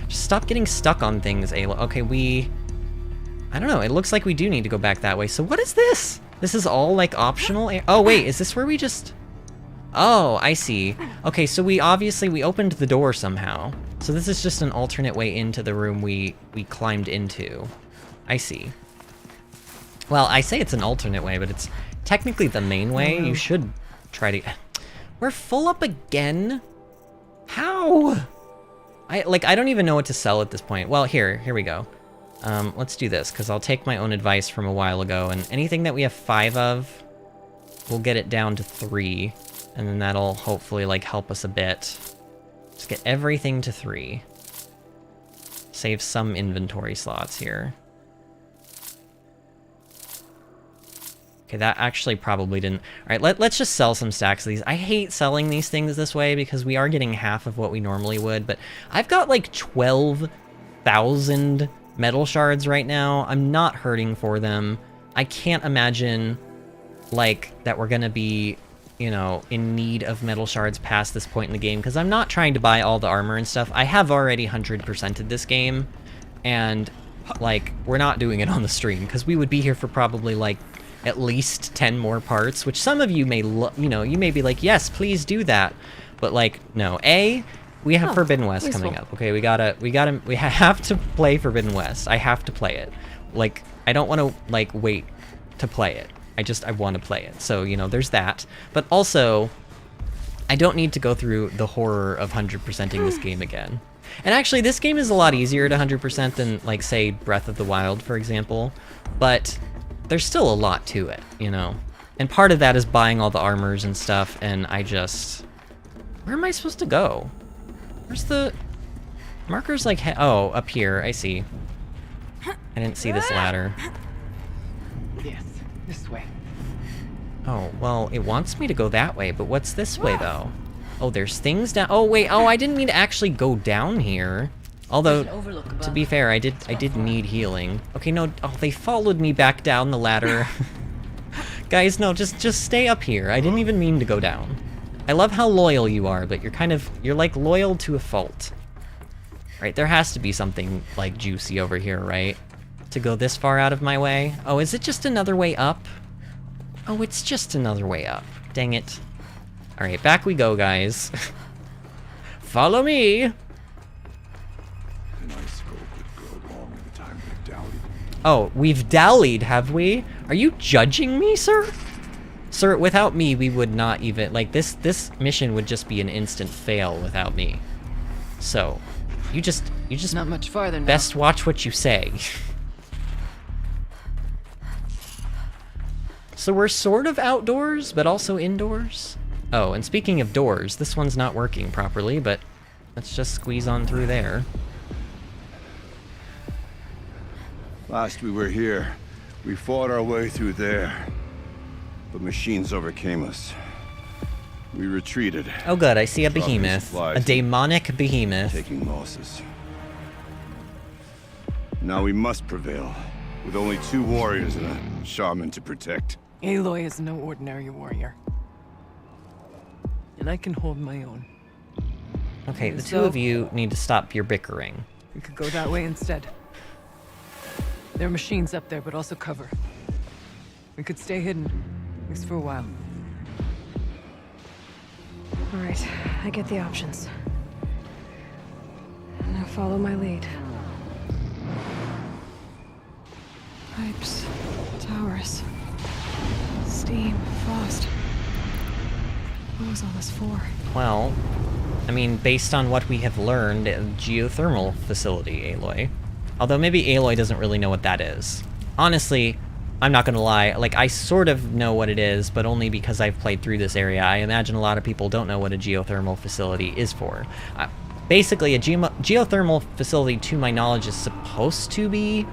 Just stop getting stuck on things, Ayla. Okay, I don't know, it looks like we do need to go back that way. So what is this? This is all, like, optional? Oh, wait, is this where we just... Oh, I see. Okay, so we opened the door somehow. So this is just an alternate way into the room we climbed into. I see. Well, I say it's an alternate way, but it's technically the main way. You should try to... We're full up again? How? I don't even know what to sell at this point. Well, here we go. Let's do this, because I'll take my own advice from a while ago, and anything that we have 5 of, we'll get it down to 3, and then that'll hopefully, like, help us a bit. Just get everything to 3. Save some inventory slots here. Okay, that actually probably didn't... Alright, let's just sell some stacks of these. I hate selling these things this way because we are getting half of what we normally would, but I've got like 12,000 metal shards right now. I'm not hurting for them. I can't imagine, like, that we're gonna be, you know, in need of metal shards past this point in the game, because I'm not trying to buy all the armor and stuff. I have already 100%ed this game, and, like, we're not doing it on the stream, because we would be here for probably, like, at least 10 more parts, which some of you may, you know, you may be like, yes, please do that. But, like, no. We have Forbidden West coming up. Okay, we have to play Forbidden West. I have to play it. Like, I don't want to, like, wait to play it. I want to play it. So, you know, there's that. But also, I don't need to go through the horror of 100%ing this game again. And actually, this game is a lot easier to 100% than, like, say, Breath of the Wild, for example. But there's still a lot to it, you know? And part of that is buying all the armors and stuff, and I just... Where am I supposed to go? Where's the... Marker's like... Oh, up here, I see. I didn't see this ladder. Yes, this way. Oh, well, it wants me to go that way, but what's this way, though? Oh, there's things down... Oh, wait, I didn't mean to actually go down here. Although, to be fair, I did need healing. Okay, no, oh, they followed me back down the ladder. Guys, no, just stay up here. I didn't even mean to go down. I love how loyal you are, but you're like loyal to a fault. Right, there has to be something, like, juicy over here, right? To go this far out of my way? Oh, is it just another way up? Oh, it's just another way up. Dang it. Alright, back we go, guys. Follow me! Oh, we've dallied, have we? Are you judging me, sir? Sir, without me, we would not even... Like, this mission would just be an instant fail without me. So, you just Not much farther now. best watch what you say. So we're sort of outdoors, but also indoors? Oh, and speaking of doors, this one's not working properly, but let's just squeeze on through there. Last we were here, we fought our way through there. But machines overcame us. We retreated. Oh good, I see a dropping behemoth. supplies A demonic behemoth. taking losses. Now we must prevail, with only 2 warriors and a shaman to protect. Aloy is no ordinary warrior. And I can hold my own. Okay, the So- two of you need to stop your bickering. We could go that way instead. There are machines up there, but also cover. We could stay hidden, at least for a while. All right, I get the options. Now follow my lead. Pipes, towers, steam, frost. What was all this for? Well, I mean, based on what we have learned, geothermal facility, Aloy. Although maybe Aloy doesn't really know what that is. Honestly, I'm not gonna lie, like, I sort of know what it is, but only because I've played through this area. I imagine a lot of people don't know what a geothermal facility is for. Basically, a geothermal facility, to my knowledge, is supposed to be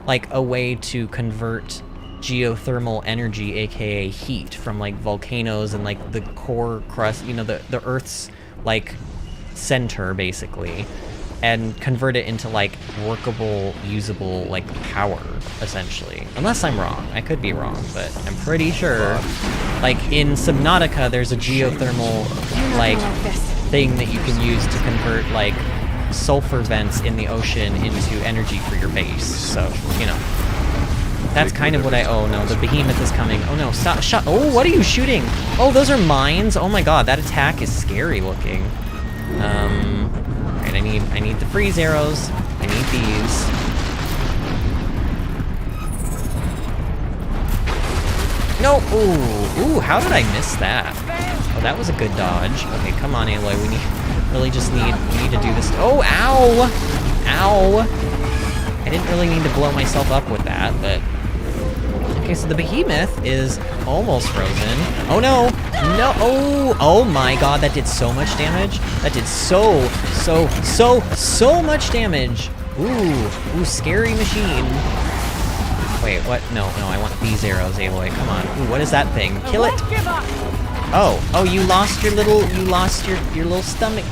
like a way to convert geothermal energy, aka heat, from like volcanoes and like the core crust, you know, the Earth's like center basically, and convert it into like workable, usable like power, essentially. Unless I'm wrong, I could be wrong, but I'm pretty sure. Like in Subnautica, there's a geothermal like thing that you can use to convert like sulfur vents in the ocean into energy for your base. So, you know, that's kind of what I... Oh no, the behemoth is coming. Oh no, stop, shut... Oh, what are you shooting? Oh, those are mines? Oh my god, that attack is scary looking. Alright, I need the freeze arrows. I need these. No! Ooh, how did I miss that? Oh, that was a good dodge. Okay, come on, Aloy, we need to do this. Oh, ow! Ow! I didn't really need to blow myself up with that, but... Okay, so the behemoth is almost frozen. Oh no! No! Oh my god, that did so much damage. That did so much damage. Ooh, scary machine. Wait, what? No, I want these arrows, Aloy. Come on. Ooh, what is that thing? Kill it! Oh, you lost your little stomach.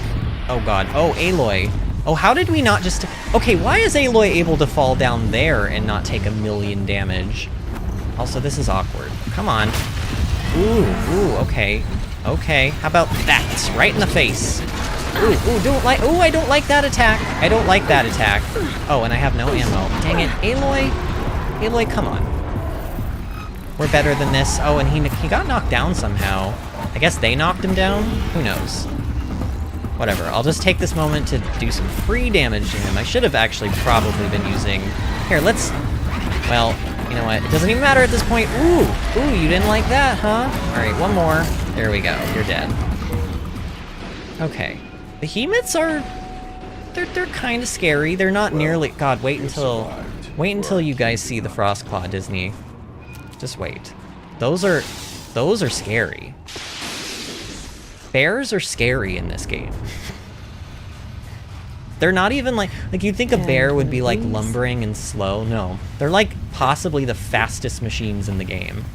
Oh god. Oh, Aloy. Oh, how did we not just... Okay, why is Aloy able to fall down there and not take 1,000,000 damage? Also, this is awkward. Come on. Ooh, okay. Okay, how about that? Right in the face. Ooh, I don't like that attack. I don't like that attack. Oh, and I have no ammo. Dang it, Aloy, come on. We're better than this. Oh, and he got knocked down somehow. I guess they knocked him down? Who knows? Whatever, I'll just take this moment to do some free damage to him. I should have actually probably been using... Here, let's... Well, you know what? It doesn't even matter at this point. Ooh, you didn't like that, huh? Alright, one more. There we go, you're dead. Okay. Behemoths are... They're kind of scary. They're not nearly... God, wait until you guys see the Frostclaw, Disney. Just wait. Those are scary. Bears are scary in this game. They're not even like you'd think a bear would be like lumbering and slow. No, they're like possibly the fastest machines in the game.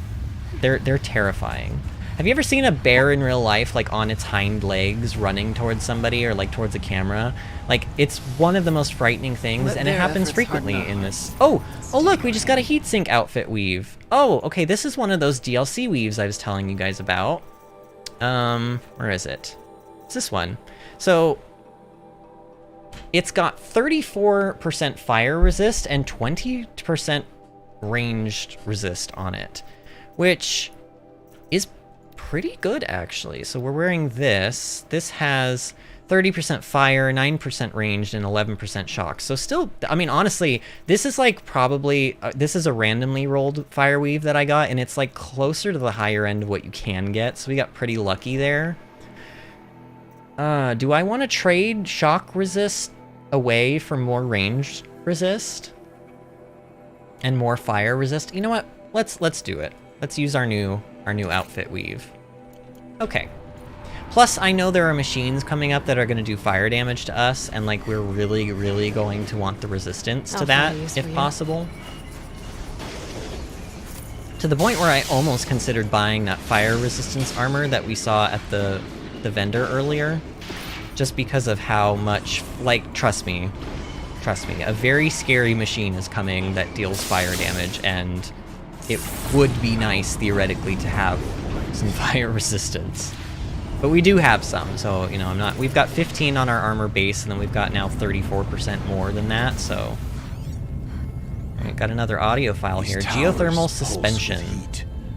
They're terrifying. Have you ever seen a bear in real life, like on its hind legs running towards somebody or like towards a camera? Like, it's one of the most frightening things, and it happens frequently in this. Oh, look, we just got a heatsink outfit weave. Oh, okay, this is one of those DLC weaves I was telling you guys about. Where is it? It's this one. So, it's got 34% fire resist and 20% ranged resist on it, which is pretty good, actually. So we're wearing this. This has 30% fire, 9% ranged, and 11% shock. So still, I mean, honestly, this is like probably, this is a randomly rolled fire weave that I got, and it's like closer to the higher end of what you can get. So we got pretty lucky there. Do I want to trade shock resist away for more ranged resist? And more fire resist? You know what? Let's do it. Let's use our new outfit weave. Okay. Plus, I know there are machines coming up that are going to do fire damage to us, and like we're really, really going to want the resistance to that, if possible. To the point where I almost considered buying that fire resistance armor that we saw at the vendor earlier, just because of how much, like, trust me, a very scary machine is coming that deals fire damage, and it would be nice, theoretically, to have some fire resistance. But we do have some, so, you know, we've got 15 on our armor base, and then we've got now 34% more than that, so. Alright, got another audio file here. Geothermal suspension.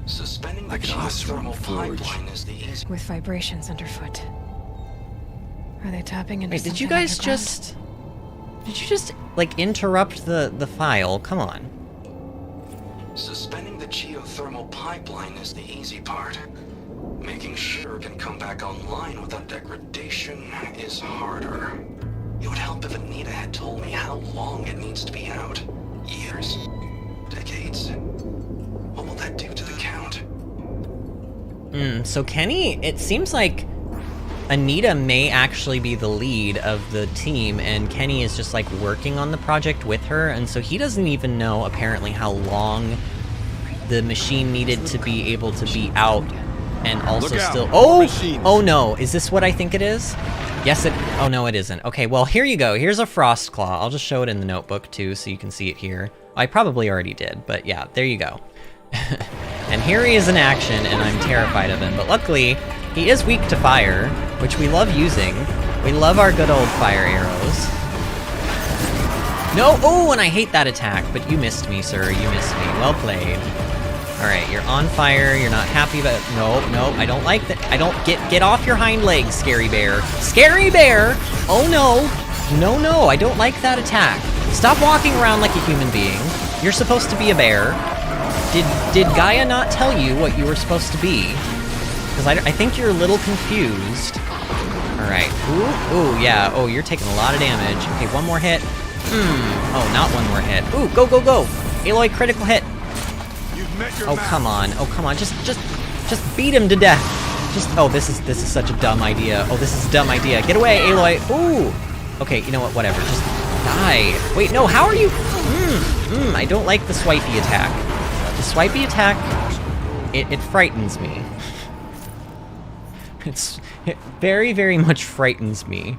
Suspending the geothermal pipeline is the easy... With vibrations underfoot. Are they tapping into Wait, did you guys just... Did you just, like, interrupt the file? Come on. Suspending the geothermal pipeline is the easy part. Making sure it can come back online without degradation is harder. It would help if Anita had told me how long it needs to be out. Years? Decades? What will that do to the count? So Kenny, it seems like Anita may actually be the lead of the team, and Kenny is just like working on the project with her, and so he doesn't even know apparently how long the machine needed to be able to be out, and also still. Oh no! Is this what I think it is? Yes, it. Oh no, it isn't. Okay, well here you go. Here's a frost claw. I'll just show it in the notebook too, so you can see it here. I probably already did, but yeah, there you go. And here he is in action, and I'm terrified of him. But luckily, he is weak to fire, which we love using. We love our good old fire arrows. No! Oh, and I hate that attack, but you missed me, sir. You missed me. Well played. Alright, you're on fire. You're not happy about... No, I don't like that. I don't... Get off your hind legs, Scary Bear. Scary Bear! Oh, no. No, I don't like that attack. Stop walking around like a human being. You're supposed to be a bear. Did Gaia not tell you what you were supposed to be? Because I think you're a little confused. Alright. Ooh, yeah. Oh, you're taking a lot of damage. Okay, one more hit. Oh, not one more hit. Ooh, go. Aloy, critical hit. Oh, come on. Just beat him to death. Oh, this is such a dumb idea. Oh, this is a dumb idea. Get away, Aloy. Ooh. Okay, you know what? Whatever. Just die. Wait, no, how are you? I don't like the swipey attack. The swipey attack, it frightens me. It very, very much frightens me.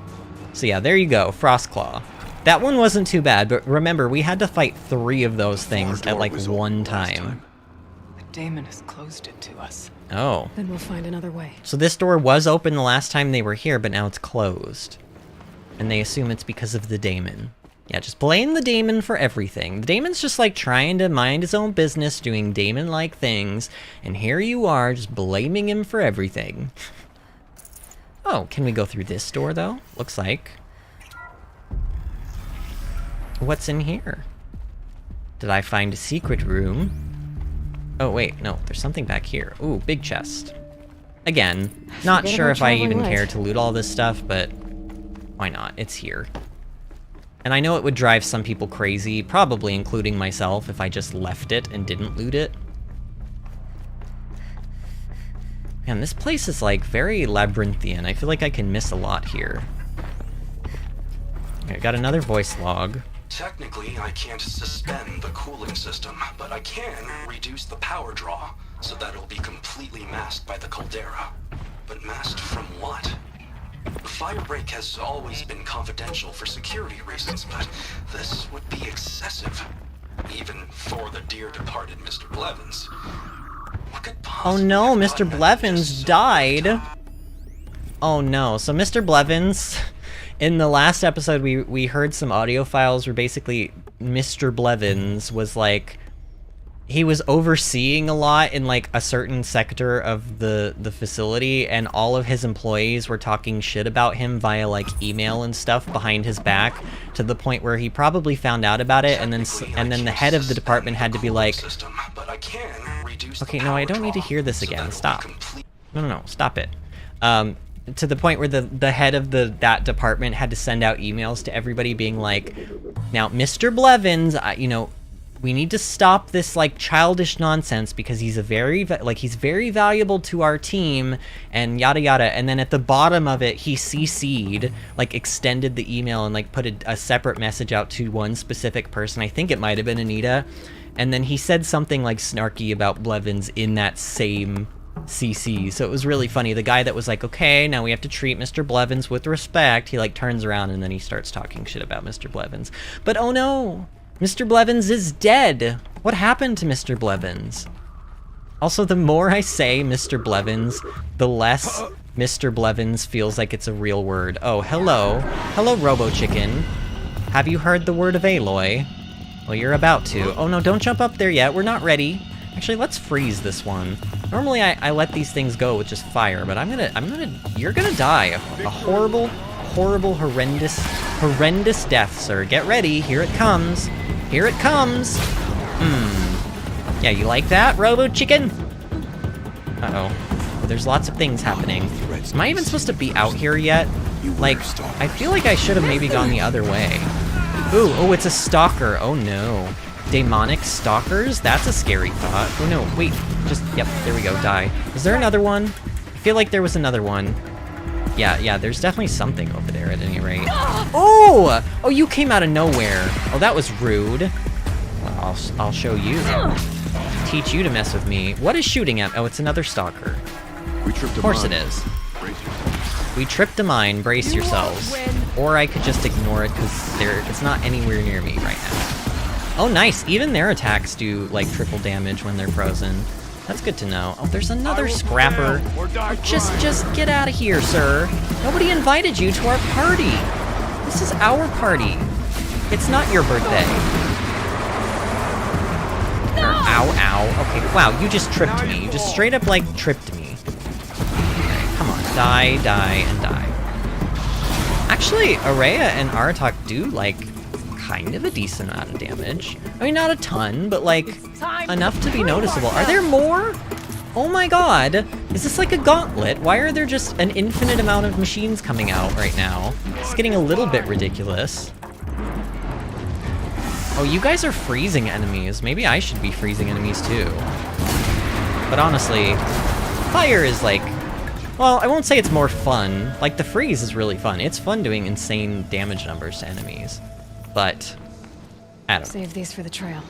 So yeah, there you go, Frostclaw. That one wasn't too bad, but remember, we had to fight 3 of those things at like one time. The daemon has closed it to us. Oh. Then we'll find another way. So this door was open the last time they were here, but now it's closed. And they assume it's because of the daemon. Yeah, just blame the daemon for everything. The daemon's just like trying to mind his own business, doing daemon-like things, and here you are just blaming him for everything. Oh, can we go through this door though? Looks like. What's in here? Did I find a secret room? Oh wait, no, there's something back here. Ooh, big chest. Again, not sure if I even care to loot all this stuff, but why not? It's here. And I know it would drive some people crazy, probably including myself, if I just left it and didn't loot it. Man, this place is like very labyrinthian. I feel like I can miss a lot here. Okay, got another voice log. Technically, I can't suspend the cooling system, but I can reduce the power draw so that it'll be completely masked by the caldera. But masked from what? The firebreak has always been confidential for security reasons, but this would be excessive. Even for the dear departed Mr. Blevins. What could possibly Oh no, have Mr. gotten that Blevins just so died. up? Oh no, so Mr. Blevins, in the last episode we heard some audio files where basically Mr. Blevins was like, he was overseeing a lot in like a certain sector of the facility, and all of his employees were talking shit about him via like email and stuff behind his back, to the point where he probably found out about it, and then the head of the department had to be like, okay, no, I don't need to hear this again. Stop. No, stop it. To the point where the head of that department had to send out emails to everybody being like, now, Mr. Blevins, you know, we need to stop this like childish nonsense because he's he's very valuable to our team and yada yada. And then at the bottom of it, he CC'd, like extended the email and like put a separate message out to one specific person. I think it might have been Anita. And then he said something like snarky about Blevins in that same CC. So it was really funny. The guy that was like, okay, now we have to treat Mr. Blevins with respect, he like turns around and then he starts talking shit about Mr. Blevins. But oh no! Mr. Blevins is dead! What happened to Mr. Blevins? Also, the more I say Mr. Blevins, the less Mr. Blevins feels like it's a real word. Oh, hello. Hello, Robo-Chicken. Have you heard the word of Aloy? Well, you're about to. Oh no, don't jump up there yet. We're not ready. Actually, let's freeze this one. Normally, I let these things go with just fire, but you're gonna die. A horrible, horrendous death, sir. Get ready. Here it comes. Here it comes. Yeah, you like that, Robo-Chicken? Uh-oh. There's lots of things happening. Am I even supposed to be out here yet? Like, I feel like I should have maybe gone the other way. Ooh, oh, it's a stalker. Oh no. Demonic stalkers? That's a scary thought. Oh no, wait. Yep, there we go, die. Is there another one? I feel like there was another one. Yeah, there's definitely something over there at any rate. Oh! Oh, you came out of nowhere. Oh, that was rude. Well, I'll show you. Teach you to mess with me. What is shooting at? Oh, it's another stalker. We tripped Of course it is. We tripped a mine, brace yourselves. Or I could just ignore it because it's not anywhere near me right now. Oh, nice. Even their attacks do, like, triple damage when they're frozen. That's good to know. Oh, there's another scrapper. Oh, just get out of here, sir. Nobody invited you to our party. This is our party. It's not your birthday. No! Ow. Okay, wow, you just tripped me. You just straight up, like, tripped me. Okay, come on. Die, and die. Actually, Ourea and Aratak do, like, kind of a decent amount of damage. I mean, not a ton, but, like, enough to be noticeable. Are there more? Oh my god. Is this like a gauntlet? Why are there just an infinite amount of machines coming out right now? It's getting a little bit ridiculous. Oh, you guys are freezing enemies. Maybe I should be freezing enemies too. But honestly, fire is like... Well, I won't say it's more fun. Like, the freeze is really fun. It's fun doing insane damage numbers to enemies. But, I don't know. Save these for the trail.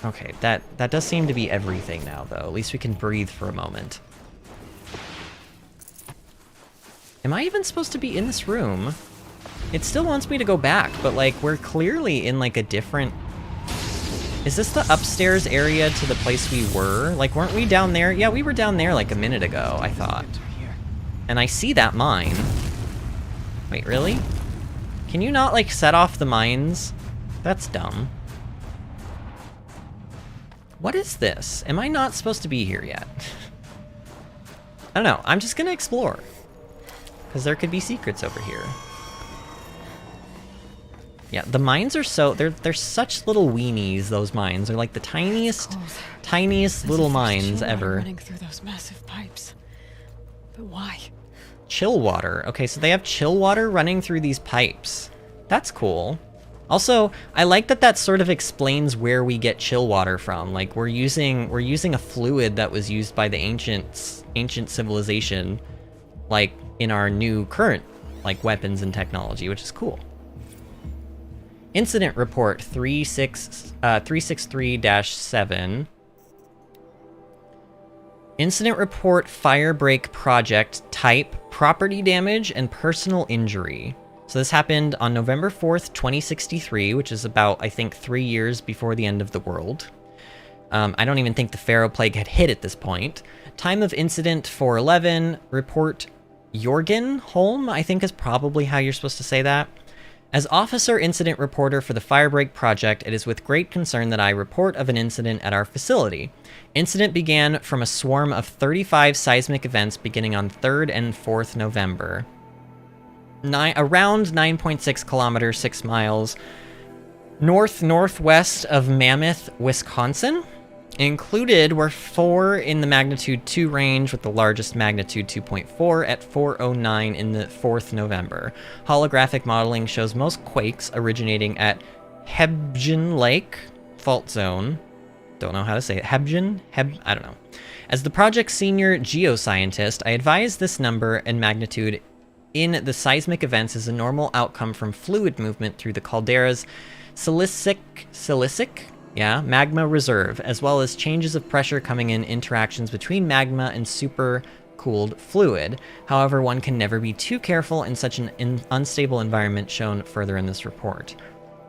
Okay, that does seem to be everything now, though. At least we can breathe for a moment. Am I even supposed to be in this room? It still wants me to go back, but, like, we're clearly in, like, a different... Is this the upstairs area to the place we were? Like, weren't we down there? Yeah, we were down there, like, a minute ago, I thought. And I see that mine. Wait, really? Can you not, like, set off the mines? That's dumb. What is this? Am I not supposed to be here yet? I don't know. I'm just gonna explore. Because there could be secrets over here. Yeah, the mines are so... They're such little weenies, those mines. They're like the tiniest little mines ever. Running through those massive pipes. But why? Chill water. Okay, so they have chill water running through these pipes. That's cool. Also, I like that sort of explains where we get chill water from. Like, we're using a fluid that was used by the ancient civilization, like, in our new current, like, weapons and technology, which is cool. Incident report 363-7. Incident report firebreak project type property damage and personal injury. So this happened on November 4th, 2063, which is about, I think, 3 years before the end of the world. I don't even think the Pharaoh Plague had hit at this point. Time of incident 411. Report Jorgen Holm, I think is probably how you're supposed to say that. As officer incident reporter for the Firebreak project, it is with great concern that I report of an incident at our facility. Incident began from a swarm of 35 seismic events beginning on 3rd and 4th November. Around 9.6 kilometers, 6 miles, northwest of Mammoth, Wisconsin. Included were 4 in the magnitude 2 range, with the largest magnitude 2.4 at 4:09 in the 4th November. Holographic modeling shows most quakes originating at Hebgen Lake fault zone. Don't know how to say it. I don't know. As the project's senior geoscientist, I advise this number and magnitude in the seismic events is a normal outcome from fluid movement through the caldera's silicic magma reserve, as well as changes of pressure coming in interactions between magma and super-cooled fluid. However, one can never be too careful in such an unstable environment shown further in this report.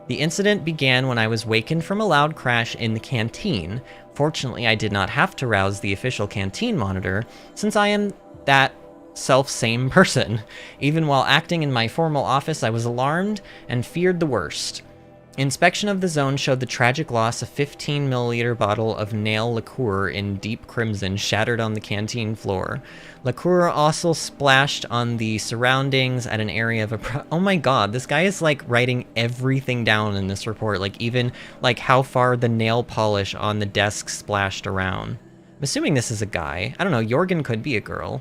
The incident began when I was wakened from a loud crash in the canteen. Fortunately, I did not have to rouse the official canteen monitor, since I am that self-same person. Even while acting in my formal office, I was alarmed and feared the worst. Inspection of the zone showed the tragic loss of 15 milliliter bottle of nail liqueur in deep crimson shattered on the canteen floor. Liqueur also splashed on the surroundings at an area of oh my god, this guy is like writing everything down in this report, like even like how far the nail polish on the desk splashed around. I'm assuming this is a guy. I don't know, Jorgen could be a girl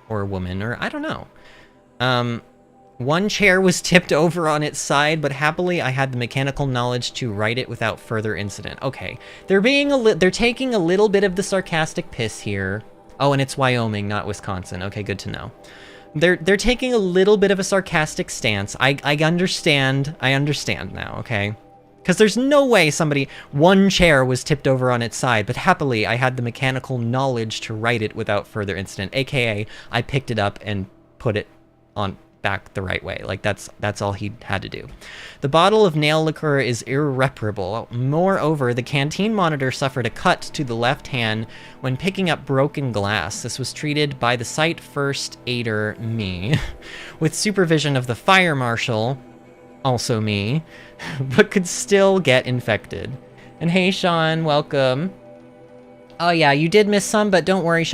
or a woman, or I don't know. One chair was tipped over on its side, but happily I had the mechanical knowledge to right it without further incident. Okay, they're taking a little bit of the sarcastic piss here. Oh, and it's Wyoming, not Wisconsin. Okay, good to know. They're taking a little bit of a sarcastic stance. I understand. I understand now, okay? Because there's no way one chair was tipped over on its side, but happily I had the mechanical knowledge to right it without further incident, aka I picked it up and put it on back the right way. Like, that's all he had to do. The bottle of nail liqueur is irreparable. Moreover, the canteen monitor suffered a cut to the left hand when picking up broken glass. This was treated by the site first aider, me, with supervision of the fire marshal, also me, but could still get infected. And hey, Sean, welcome. Oh yeah, you did miss some, but don't worry,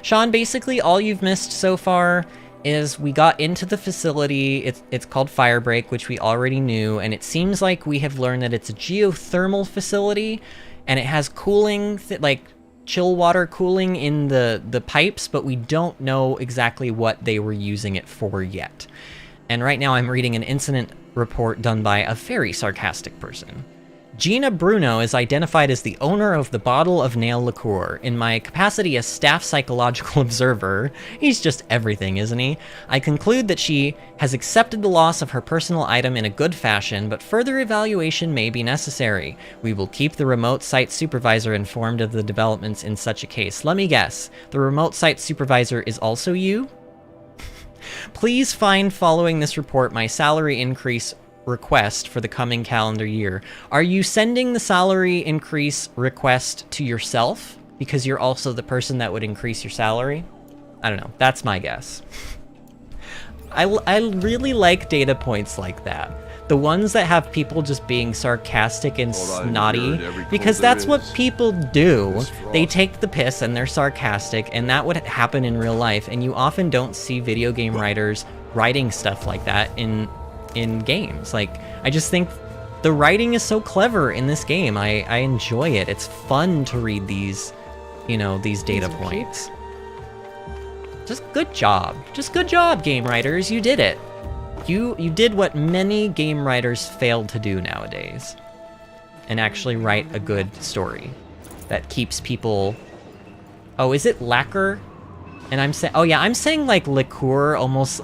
Sean, basically all you've missed so far is we got into the facility. It's called Firebreak, which we already knew, and it seems like we have learned that it's a geothermal facility, and it has cooling, like chill water cooling in the pipes, but we don't know exactly what they were using it for yet. And right now I'm reading an incident report done by a very sarcastic person. Gina Bruno is identified as the owner of the bottle of nail liqueur. In my capacity as staff psychological observer, he's just everything, isn't he? I conclude that she has accepted the loss of her personal item in a good fashion, but further evaluation may be necessary. We will keep the remote site supervisor informed of the developments in such a case. Let me guess, the remote site supervisor is also you? Please find following this report my salary increase request for the coming calendar year. Are you sending the salary increase request to yourself because you're also the person that would increase your salary? I don't know. That's my guess. I really like data points like that. The ones that have people just being sarcastic and snotty, because that's what people do. They take the piss and they're sarcastic, and that would happen in real life, and you often don't see video game writers writing stuff like that in games. Like, I just think the writing is so clever in this game. I enjoy it. It's fun to read these, you know, these data points. Just good job. Just good job, game writers. You did it. You did what many game writers fail to do nowadays. And actually write a good story that keeps people... Oh, is it lacquer? And I'm saying... Oh yeah, I'm saying like liqueur almost...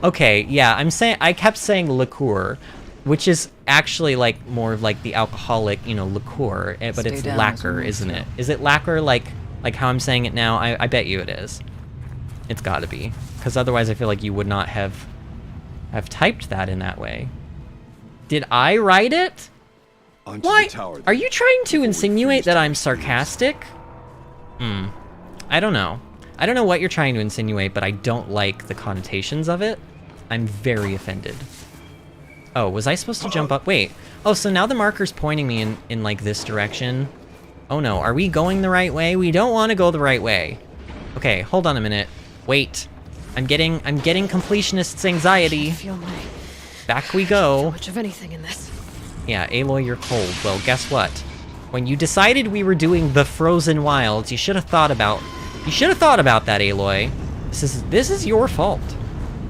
Okay, yeah, I kept saying liqueur, which is actually like more of like the alcoholic, you know, liqueur, but it's lacquer, isn't it? Is it lacquer like how I'm saying it now? I bet you it is. It's gotta be, because otherwise I feel like you would not have typed that in that way. Did I write it? Why? Are you trying to insinuate that I'm sarcastic? I don't know. I don't know what you're trying to insinuate, but I don't like the connotations of it. I'm very offended. Oh, was I supposed to jump up? Wait. Oh, so now the marker's pointing me in like this direction. Oh no, are we going the right way? We don't want to go the right way. Okay, hold on a minute. Wait. I'm getting completionist's anxiety. Back we go. So much of anything in this. Yeah, Aloy, you're cold. Well, guess what? When you decided we were doing the Frozen Wilds, you should have thought about that, Aloy. This is your fault.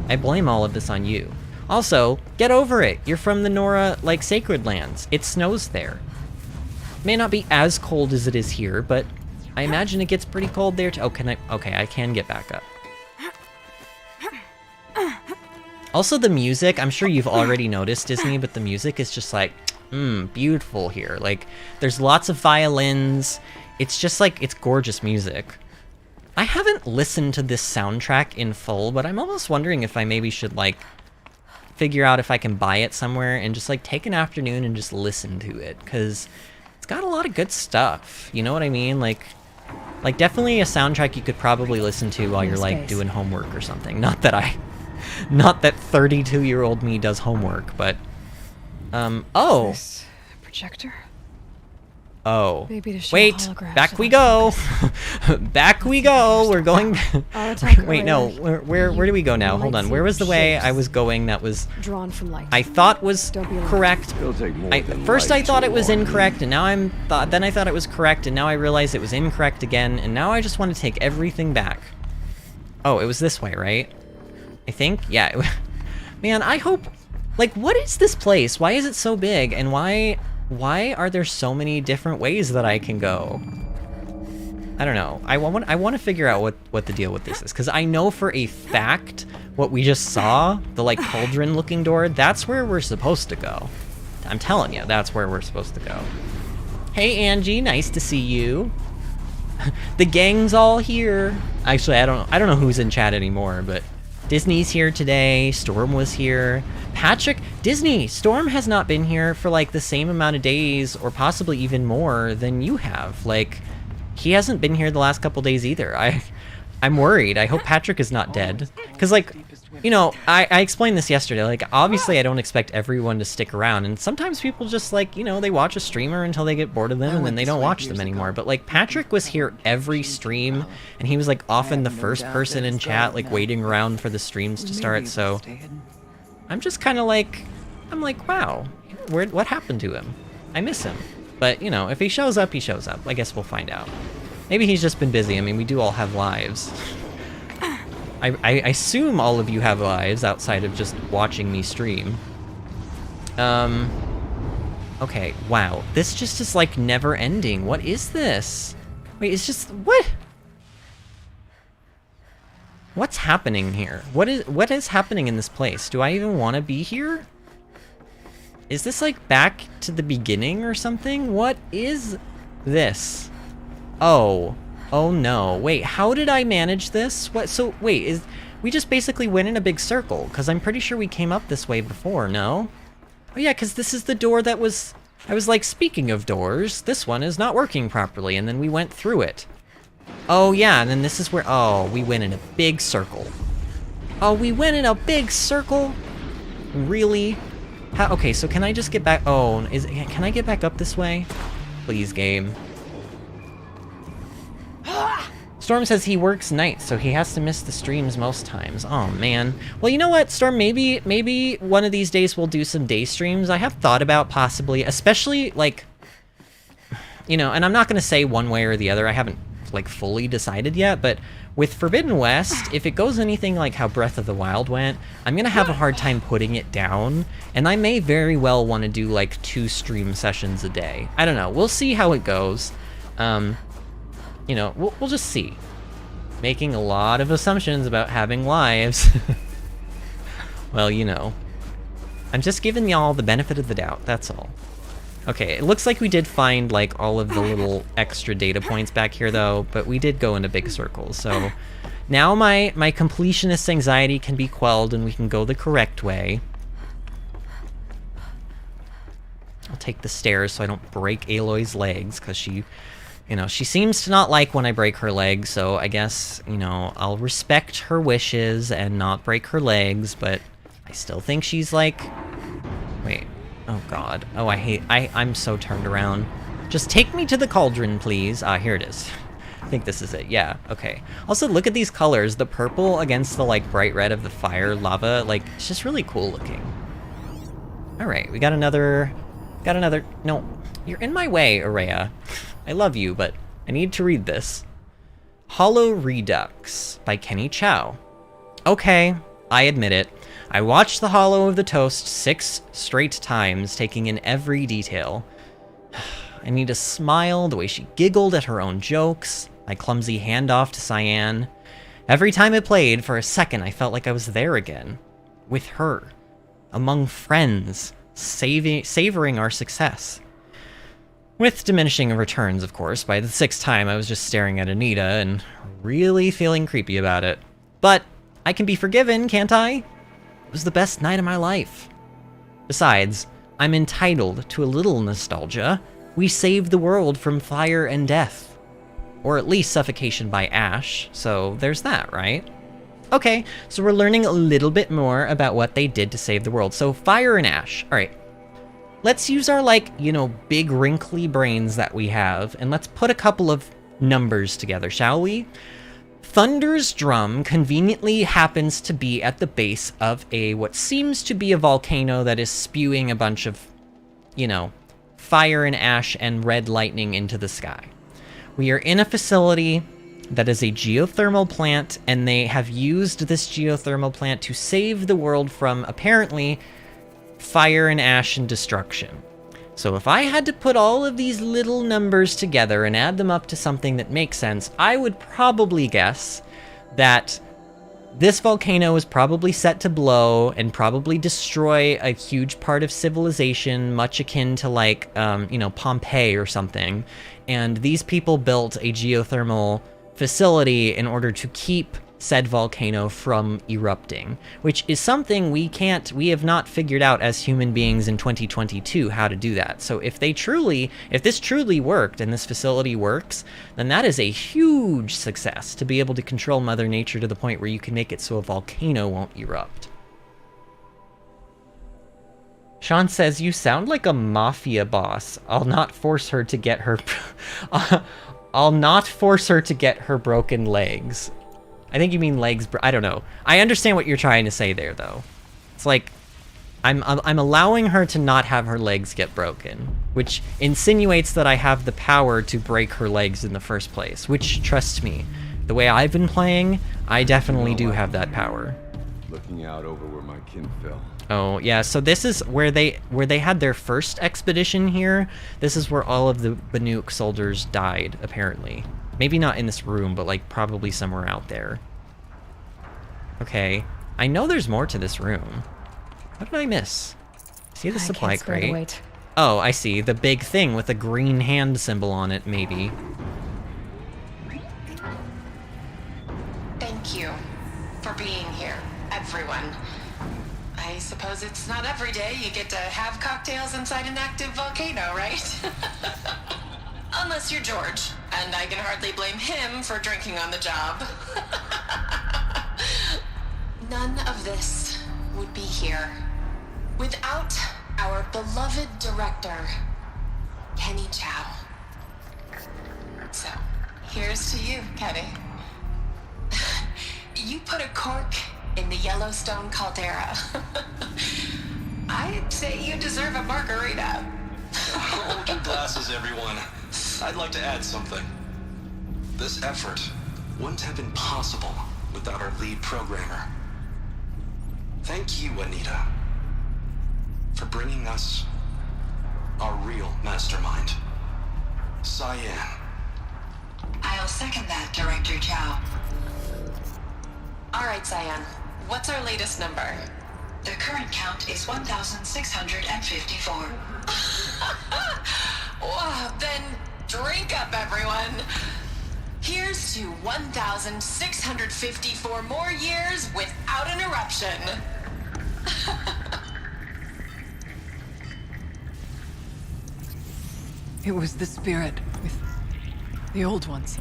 I blame all of this on you. Also, get over it. You're from the Nora, like, Sacred Lands. It snows there. It may not be as cold as it is here, but I imagine it gets pretty cold there too. Oh, okay, I can get back up. Also, the music, I'm sure you've already noticed, Disney, but the music is just like, beautiful here. Like, there's lots of violins. It's just like, it's gorgeous music. I haven't listened to this soundtrack in full, but I'm almost wondering if I maybe should, like, figure out if I can buy it somewhere and just, like, take an afternoon and just listen to it, because it's got a lot of good stuff. You know what I mean? Like definitely a soundtrack you could probably listen to while you're, like, doing homework or something. Not that 32-year-old me does homework, but, oh. This projector? Oh. Maybe to show wait, holograms back we go. Back we go. We're going. Wait, no. Where do we go now? Hold on. Where was the way I was going that was drawn from light? I thought was correct. First I thought it was incorrect, and now then I thought it was correct, and now I realized it was incorrect again, and now I just want to take everything back. Oh, it was this way, right? I think? Yeah. Man, I hope... Like, what is this place? Why is it so big? And why are there so many different ways that I can go? I don't know. I want to figure out what the deal with this is, because I know for a fact what we just saw, the like cauldron looking door, that's where we're supposed to go. I'm telling you, that's where we're supposed to go. Hey Angie, nice to see you. The gang's all here. Actually, I don't know who's in chat anymore, but Disney's here today. Storm was here. Patrick, Disney, Storm has not been here for like the same amount of days, or possibly even more than you have. Like, he hasn't been here the last couple days either. I'm worried. I hope Patrick is not dead. Because, like, you know, I explained this yesterday. Like, obviously I don't expect everyone to stick around. And sometimes people just, like, you know, they watch a streamer until they get bored of them and then they don't watch them anymore. But, like, Patrick was here every stream. And he was, like, often the first person in chat, like, waiting around for the streams to start. So I'm just kind of like, I'm like, wow, what happened to him? I miss him. But, you know, if he shows up, he shows up. I guess we'll find out. Maybe he's just been busy. I mean, we do all have lives. I assume all of you have lives outside of just watching me stream. Okay, wow. This just is, like, never ending. What is this? Wait, it's just... What? What's happening here? What is happening in this place? Do I even want to be here? Is this like back to the beginning or something? What is this? Oh no. Wait, how did I manage this? What? So wait, we just basically went in a big circle? Because I'm pretty sure we came up this way before, no? Oh yeah, because this is the door that was... I was like, speaking of doors, this one is not working properly, and then we went through it. Oh yeah, and then this is where... Oh, we went in a big circle. Oh, we went in a big circle? Really? How, okay, so can I just get back... Oh, can I get back up this way? Please, game. Storm says he works nights, so he has to miss the streams most times. Oh, man. Well, you know what, Storm? Maybe one of these days we'll do some day streams. I have thought about possibly, especially, like... You know, and I'm not going to say one way or the other. I haven't, like, fully decided yet, but... With Forbidden West, if it goes anything like how Breath of the Wild went, I'm gonna have a hard time putting it down, and I may very well want to do like 2 stream sessions a day. I don't know, we'll see how it goes. You know, we'll just see. Making a lot of assumptions about having lives. Well, you know. I'm just giving y'all the benefit of the doubt, that's all. Okay, it looks like we did find, like, all of the little extra data points back here, though, but we did go into big circles, so... Now my completionist anxiety can be quelled, and we can go the correct way. I'll take the stairs so I don't break Aloy's legs, because she... You know, she seems to not like when I break her legs, so I guess, you know, I'll respect her wishes and not break her legs, but I still think she's, like... Wait... Oh god. Oh, I'm so turned around. Just take me to the cauldron, please. Ah, here it is. I think this is it. Yeah, okay. Also, look at these colors. The purple against the, like, bright red of the fire lava. Like, it's just really cool looking. Alright, we got another... No, you're in my way, Ourea. I love you, but I need to read this. Hollow Redux by Kenny Chow. Okay, I admit it. I watched The Hollow of the Toast 6 straight times, taking in every detail. I need to smile the way she giggled at her own jokes, my clumsy handoff to Cyan. Every time it played, for a second I felt like I was there again. With her. Among friends. Savoring our success. With diminishing returns, of course. By the 6th time, I was just staring at Anita and really feeling creepy about it. But I can be forgiven, can't I? It was the best night of my life. Besides, I'm entitled to a little nostalgia. We saved the world from fire and death. Or at least suffocation by ash, so there's that, right? Okay, so we're learning a little bit more about what they did to save the world. So fire and ash, all right. Let's use our, like, you know, big wrinkly brains that we have, and let's put a couple of numbers together, shall we? Thunder's drum conveniently happens to be at the base of what seems to be a volcano that is spewing a bunch of, you know, fire and ash and red lightning into the sky. We are in a facility that is a geothermal plant, and they have used this geothermal plant to save the world from, apparently, fire and ash and destruction. So if I had to put all of these little numbers together and add them up to something that makes sense, I would probably guess that this volcano is probably set to blow and probably destroy a huge part of civilization, much akin to like, you know, Pompeii or something. And these people built a geothermal facility in order to keep said volcano from erupting, which is something we have not figured out as human beings in 2022 how to do that. So if this truly worked and this facility works, then that is a huge success to be able to control Mother Nature to the point where you can make it so a volcano won't erupt. Sean says, you sound like a mafia boss. I'll not force her to get her I'll not force her to get her broken legs. I think you mean legs, I don't know. I understand what you're trying to say there, though. It's like, I'm allowing her to not have her legs get broken, which insinuates that I have the power to break her legs in the first place, which, trust me, the way I've been playing, I definitely do have that power. Looking out over where my kin fell. Oh, yeah, so this is where they had their first expedition here. This is where all of the Banuk soldiers died, apparently. Maybe not in this room, but like probably somewhere out there. Okay, I know there's more to this room. What did I miss? See the supply crate? Oh, I see. The big thing with the green hand symbol on it, maybe. Thank you for being here, everyone. I suppose it's not every day you get to have cocktails inside an active volcano, right? Unless you're George, and I can hardly blame him for drinking on the job. None of this would be here without our beloved director, Kenny Chow. So, here's to you, Kenny. You put a cork in the Yellowstone caldera. I'd say you deserve a margarita. Hold your glasses, everyone. I'd like to add something. This effort wouldn't have been possible without our lead programmer. Thank you, Anita, for bringing us our real mastermind, Cyan. I'll second that, Director Chow. All right, Cyan. What's our latest number? The current count is 1,654. Wow, then drink up, everyone. Here's to 1,654 more years without an eruption. It was the spirit with the old ones.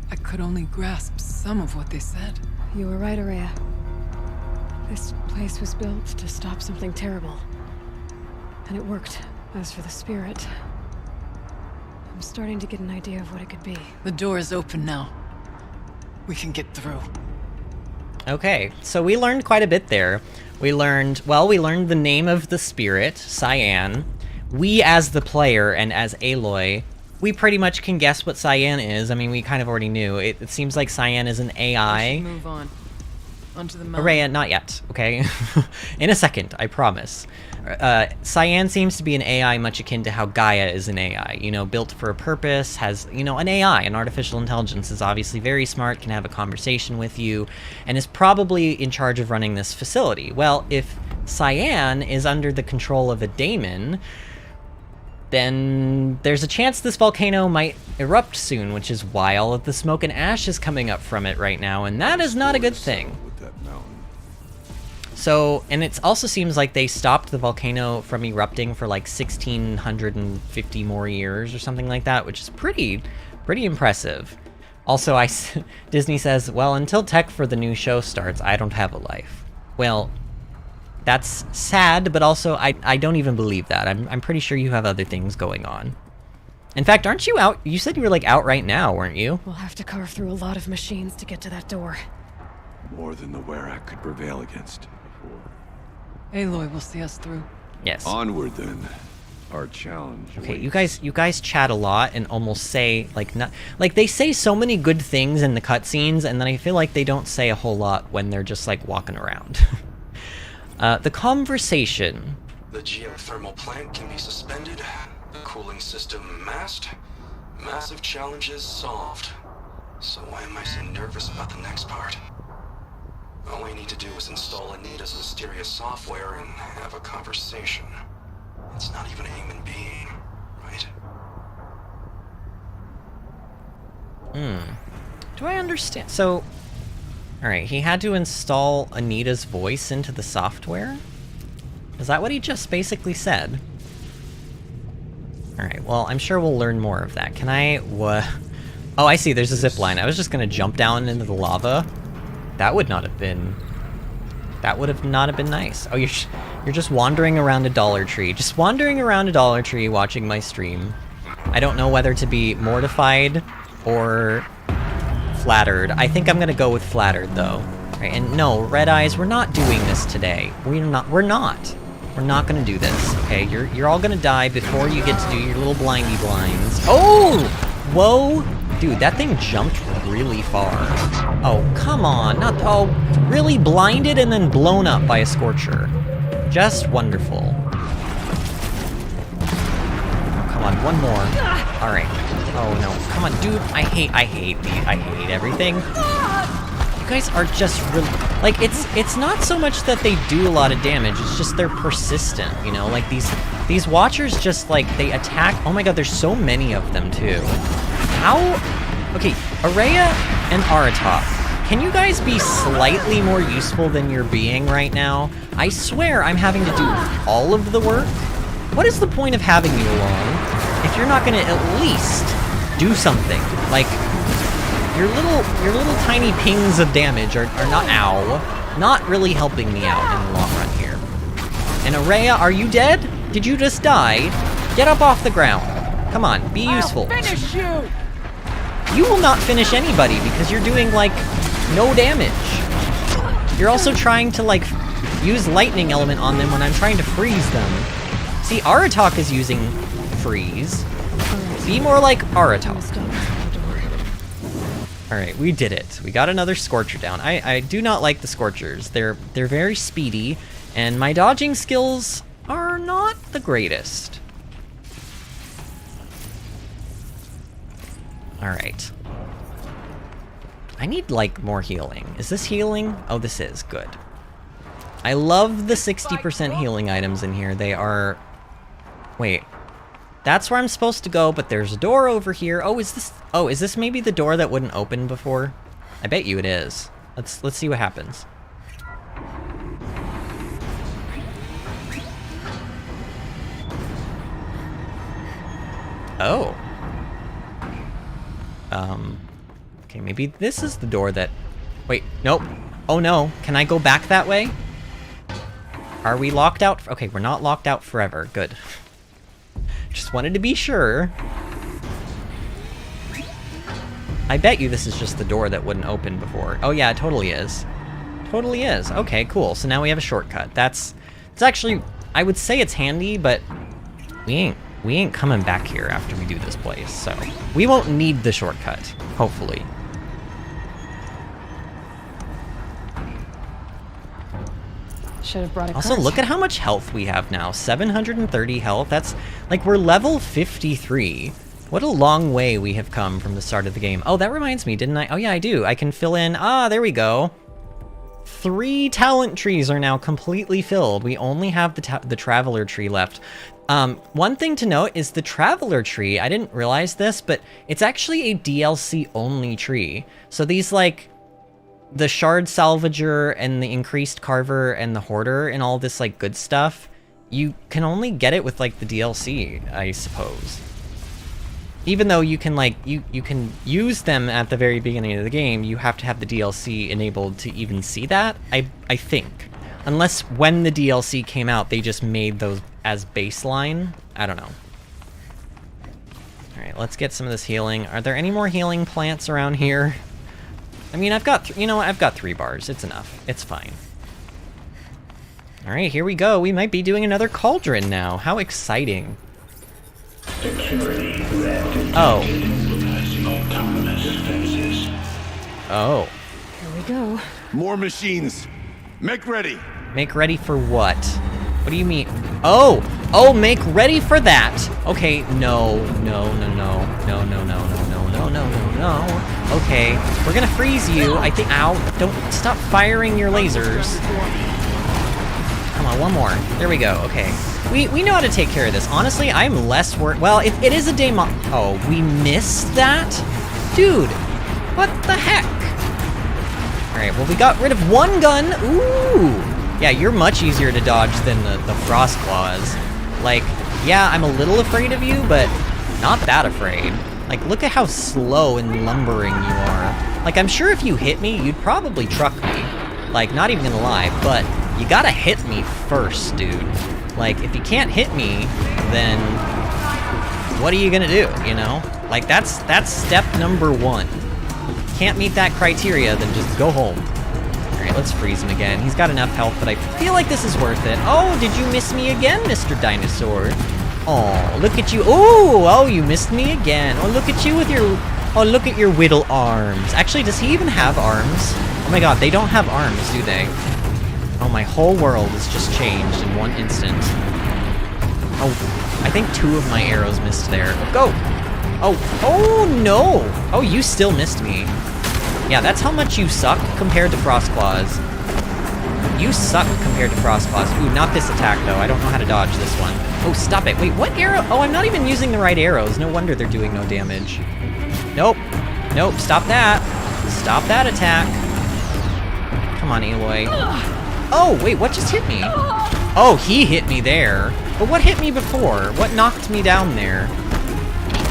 I could only grasp some of what they said. You were right, Ourea. This place was built to stop something terrible. And it worked. As for the spirit, I'm starting to get an idea of what it could be. The door is open now. We can get through. Okay, so we learned quite a bit there. We learned the name of the spirit, Cyan. We, as the player and as Aloy, we pretty much can guess what Cyan is. I mean, we kind of already knew. It seems like Cyan is an AI. Move on. Onto the mountain. Ourea, not yet, okay? In a second, I promise. Cyan seems to be an AI much akin to how Gaia is an AI. You know, built for a purpose, has, you know, an AI, an artificial intelligence, is obviously very smart, can have a conversation with you, and is probably in charge of running this facility. Well, if Cyan is under the control of a daemon, then there's a chance this volcano might erupt soon, which is why all of the smoke and ash is coming up from it right now, and that is not a good thing. So, and it also seems like they stopped the volcano from erupting for like 1,650 more years or something like that, which is pretty impressive. Also, Disney says, well, until tech for the new show starts, I don't have a life. Well, that's sad, but also I don't even believe that. I'm pretty sure you have other things going on. In fact, aren't you out? You said you were like out right now, weren't you? We'll have to carve through a lot of machines to get to that door. More than the Ourea could prevail against. Aloy will see us through. Yes. Onward then. Our challenge. Okay, awaits. you guys chat a lot and almost say like they say so many good things in the cutscenes, and then I feel like they don't say a whole lot when they're just like walking around. The conversation The geothermal plant can be suspended, the cooling system masked, massive challenges solved. So why am I so nervous about the next part? All I need to do is install Anita's mysterious software and have a conversation. It's not even a human being, right? Do I understand? So, alright, he had to install Anita's voice into the software? Is that what he just basically said? Alright, well, I'm sure we'll learn more of that. Can I... Oh, I see, there's a zip line. I was just gonna jump down into the lava. That would not have been... That would have not have been nice. Oh, you're just wandering around a Dollar Tree. Just wandering around a Dollar Tree watching my stream. I don't know whether to be mortified or flattered. I think I'm gonna go with flattered, though. Right, and no, Red Eyes, we're not doing this today. We're not. We're not gonna do this, okay? You're all gonna die before you get to do your little blindy blinds. Oh! Whoa! Dude, that thing jumped really far. Oh, come on. Not... Oh, really blinded and then blown up by a Scorcher. Just wonderful. Oh, come on, one more. Alright. Oh, no. Come on, dude. I hate everything. You guys are just really... Like, it's not so much that they do a lot of damage, it's just they're persistent, you know? Like, these Watchers just, like, they attack... Oh my god, there's so many of them, too. How... Okay, Ourea and Aratok, can you guys be slightly more useful than you're being right now? I swear I'm having to do all of the work. What is the point of having you along if you're not gonna at least do something? Like, your little tiny pings of damage are not really helping me out in the long run here. And Ourea, are you dead? Did you just die? Get up off the ground. Come on, be useful. I'll finish you! You will not finish anybody because you're doing, like, no damage. You're also trying to, like, use lightning element on them when I'm trying to freeze them. See, Aratok is using freeze. Be more like Aratok. Alright, we did it. We got another Scorcher down. I do not like the Scorchers. They're very speedy, and my dodging skills are not the greatest. Alright. I need, like, more healing. Is this healing? Oh, this is. Good. I love the 60% healing items in here. They are... Wait. That's where I'm supposed to go, but there's a door over here. Oh, is this... Oh, is this maybe the door that wouldn't open before? I bet you it is. Let's see what happens. Oh. Okay, maybe this is the door that... Wait, nope. Oh no, can I go back that way? Are we locked out? Okay, we're not locked out forever. Good. Just wanted to be sure. I bet you this is just the door that wouldn't open before. Oh yeah, it totally is. Totally is. Okay, cool. So now we have a shortcut. It's actually... I would say it's handy, but we ain't coming back here after we do this place, so we won't need the shortcut, hopefully. Should have brought a Also, cart. look at how much health we have now. 730 health. That's like we're level 53. What a long way we have come from the start of the game. Oh, that reminds me, didn't I? Oh yeah, I do. I can fill in. Ah, there we go. 3 talent trees are now completely filled. We only have the Traveler tree left. One thing to note is the Traveler tree, I didn't realize this, but it's actually a DLC only tree. So these, like, the Shard Salvager and the Increased Carver and the Hoarder and all this, like, good stuff, you can only get it with, like, the DLC, I suppose. Even though you can, like, you can use them at the very beginning of the game, you have to have the DLC enabled to even see that, I think. Unless when the DLC came out, they just made those as baseline. I don't know. Alright, let's get some of this healing. Are there any more healing plants around here? I mean, I've got, you know what, I've got 3 bars. It's enough. It's fine. Alright, here we go. We might be doing another cauldron now. How exciting. Oh. Oh. Here we go. More machines. Make ready. Make ready for what? What do you mean? Oh! Oh, make ready for that! Okay, no. No, no, no. No, no, no, no, no, no, no, no, no. Okay, we're gonna freeze you. I think- Ow. Don't- stop firing your lasers. Come on, one more. There we go, okay. We know how to take care of this. Honestly, I'm less worried- well, it is a daemon- oh, we missed that? Dude, what the heck? Alright, well, we got rid of one gun. Ooh! Yeah, you're much easier to dodge than the frost claws. Like, yeah, I'm a little afraid of you, but not that afraid. Like, look at how slow and lumbering you are. Like, I'm sure if you hit me, you'd probably truck me. Like, not even gonna lie, but you gotta hit me first, dude. Like, if you can't hit me, then what are you gonna do, you know? Like, that's step number one. Can't meet that criteria, then just go home. Alright, let's freeze him again. He's got enough health, but I feel like this is worth it. Oh, did you miss me again, Mr. Dinosaur? Oh, look at you. Oh, you missed me again. Oh, look at you with your... oh, look at your whittle arms. Actually, does he even have arms? Oh my god, they don't have arms, do they? Oh, my whole world has just changed in one instant. Oh, I think 2 of my arrows missed there. Go! Oh no! Oh, you still missed me. Yeah, that's how much you suck compared to Frostclaws. You suck compared to Frostclaws. Ooh, not this attack, though. I don't know how to dodge this one. Oh, stop it. Wait, what arrow? Oh, I'm not even using the right arrows. No wonder they're doing no damage. Nope. Nope, stop that. Stop that attack. Come on, Aloy. Oh, wait, what just hit me? Oh, he hit me there. But what hit me before? What knocked me down there?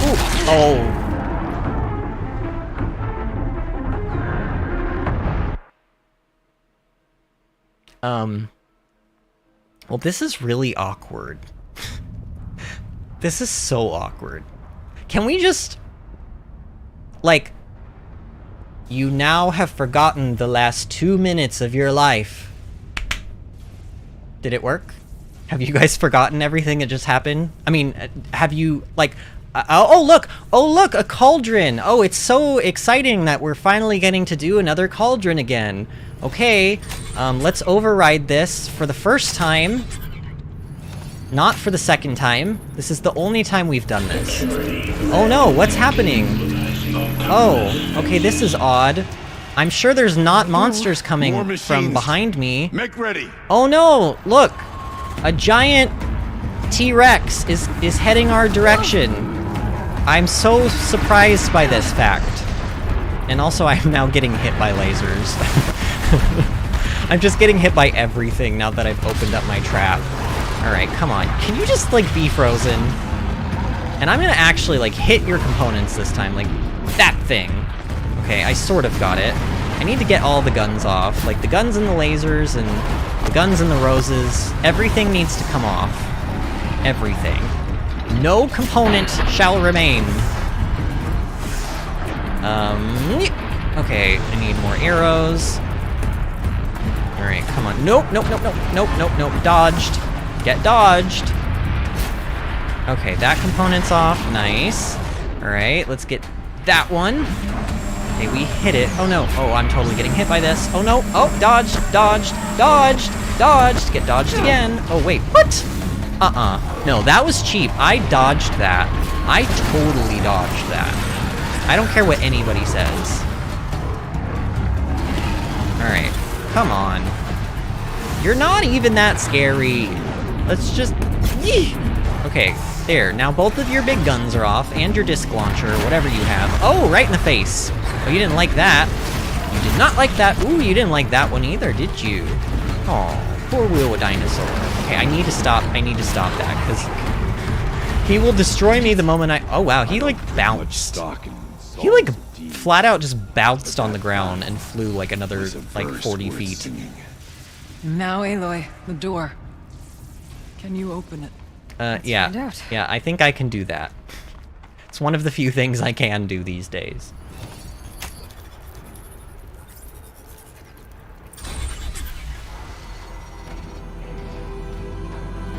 Ooh. Oh. Well, this is really awkward. This is so awkward. Can we just... like... you now have forgotten the last 2 minutes of your life. Did it work? Have you guys forgotten everything that just happened? I mean, have you, like... oh, look! Oh, look! A cauldron! Oh, it's so exciting that we're finally getting to do another cauldron again. Okay, let's override this for the first time. Not for the second time. This is the only time we've done this. Oh no, what's happening? Oh, okay, this is odd. I'm sure there's not monsters coming from behind me. Make ready. Oh no, look! A giant T-Rex is heading our direction. I'm so surprised by this fact. And also, I'm now getting hit by lasers. I'm just getting hit by everything now that I've opened up my trap. Alright, come on. Can you just, like, be frozen? And I'm gonna actually, like, hit your components this time. Like, that thing. Okay, I sort of got it. I need to get all the guns off. Like, the guns and the lasers and the guns and the roses. Everything needs to come off. Everything. No component shall remain. Okay, I need more arrows. Alright, come on. Nope, nope, nope, nope, nope, nope, nope. Dodged. Get dodged. Okay, that component's off. Nice. Alright, let's get that one. Okay, we hit it. Oh no. Oh, I'm totally getting hit by this. Oh no. Oh, dodged, dodged, dodged, dodged. Get dodged again. Oh wait, what? No, that was cheap. I dodged that. I totally dodged that. I don't care what anybody says. Alright, come on. You're not even that scary. Let's just... Okay, there. Now both of your big guns are off, and your disc launcher, whatever you have. Oh, right in the face. Oh, you didn't like that. You did not like that. Ooh, you didn't like that one either, did you? Oh, poor Wheel Dinosaur. Okay, I need to stop that, because he will destroy me the moment I... Oh, wow, he, like, bounced. He, like, flat out just bounced on the ground and flew, like, another, like, 40 feet. Now, Aloy, the door. Can you open it? Yeah. Yeah, I think I can do that. It's one of the few things I can do these days.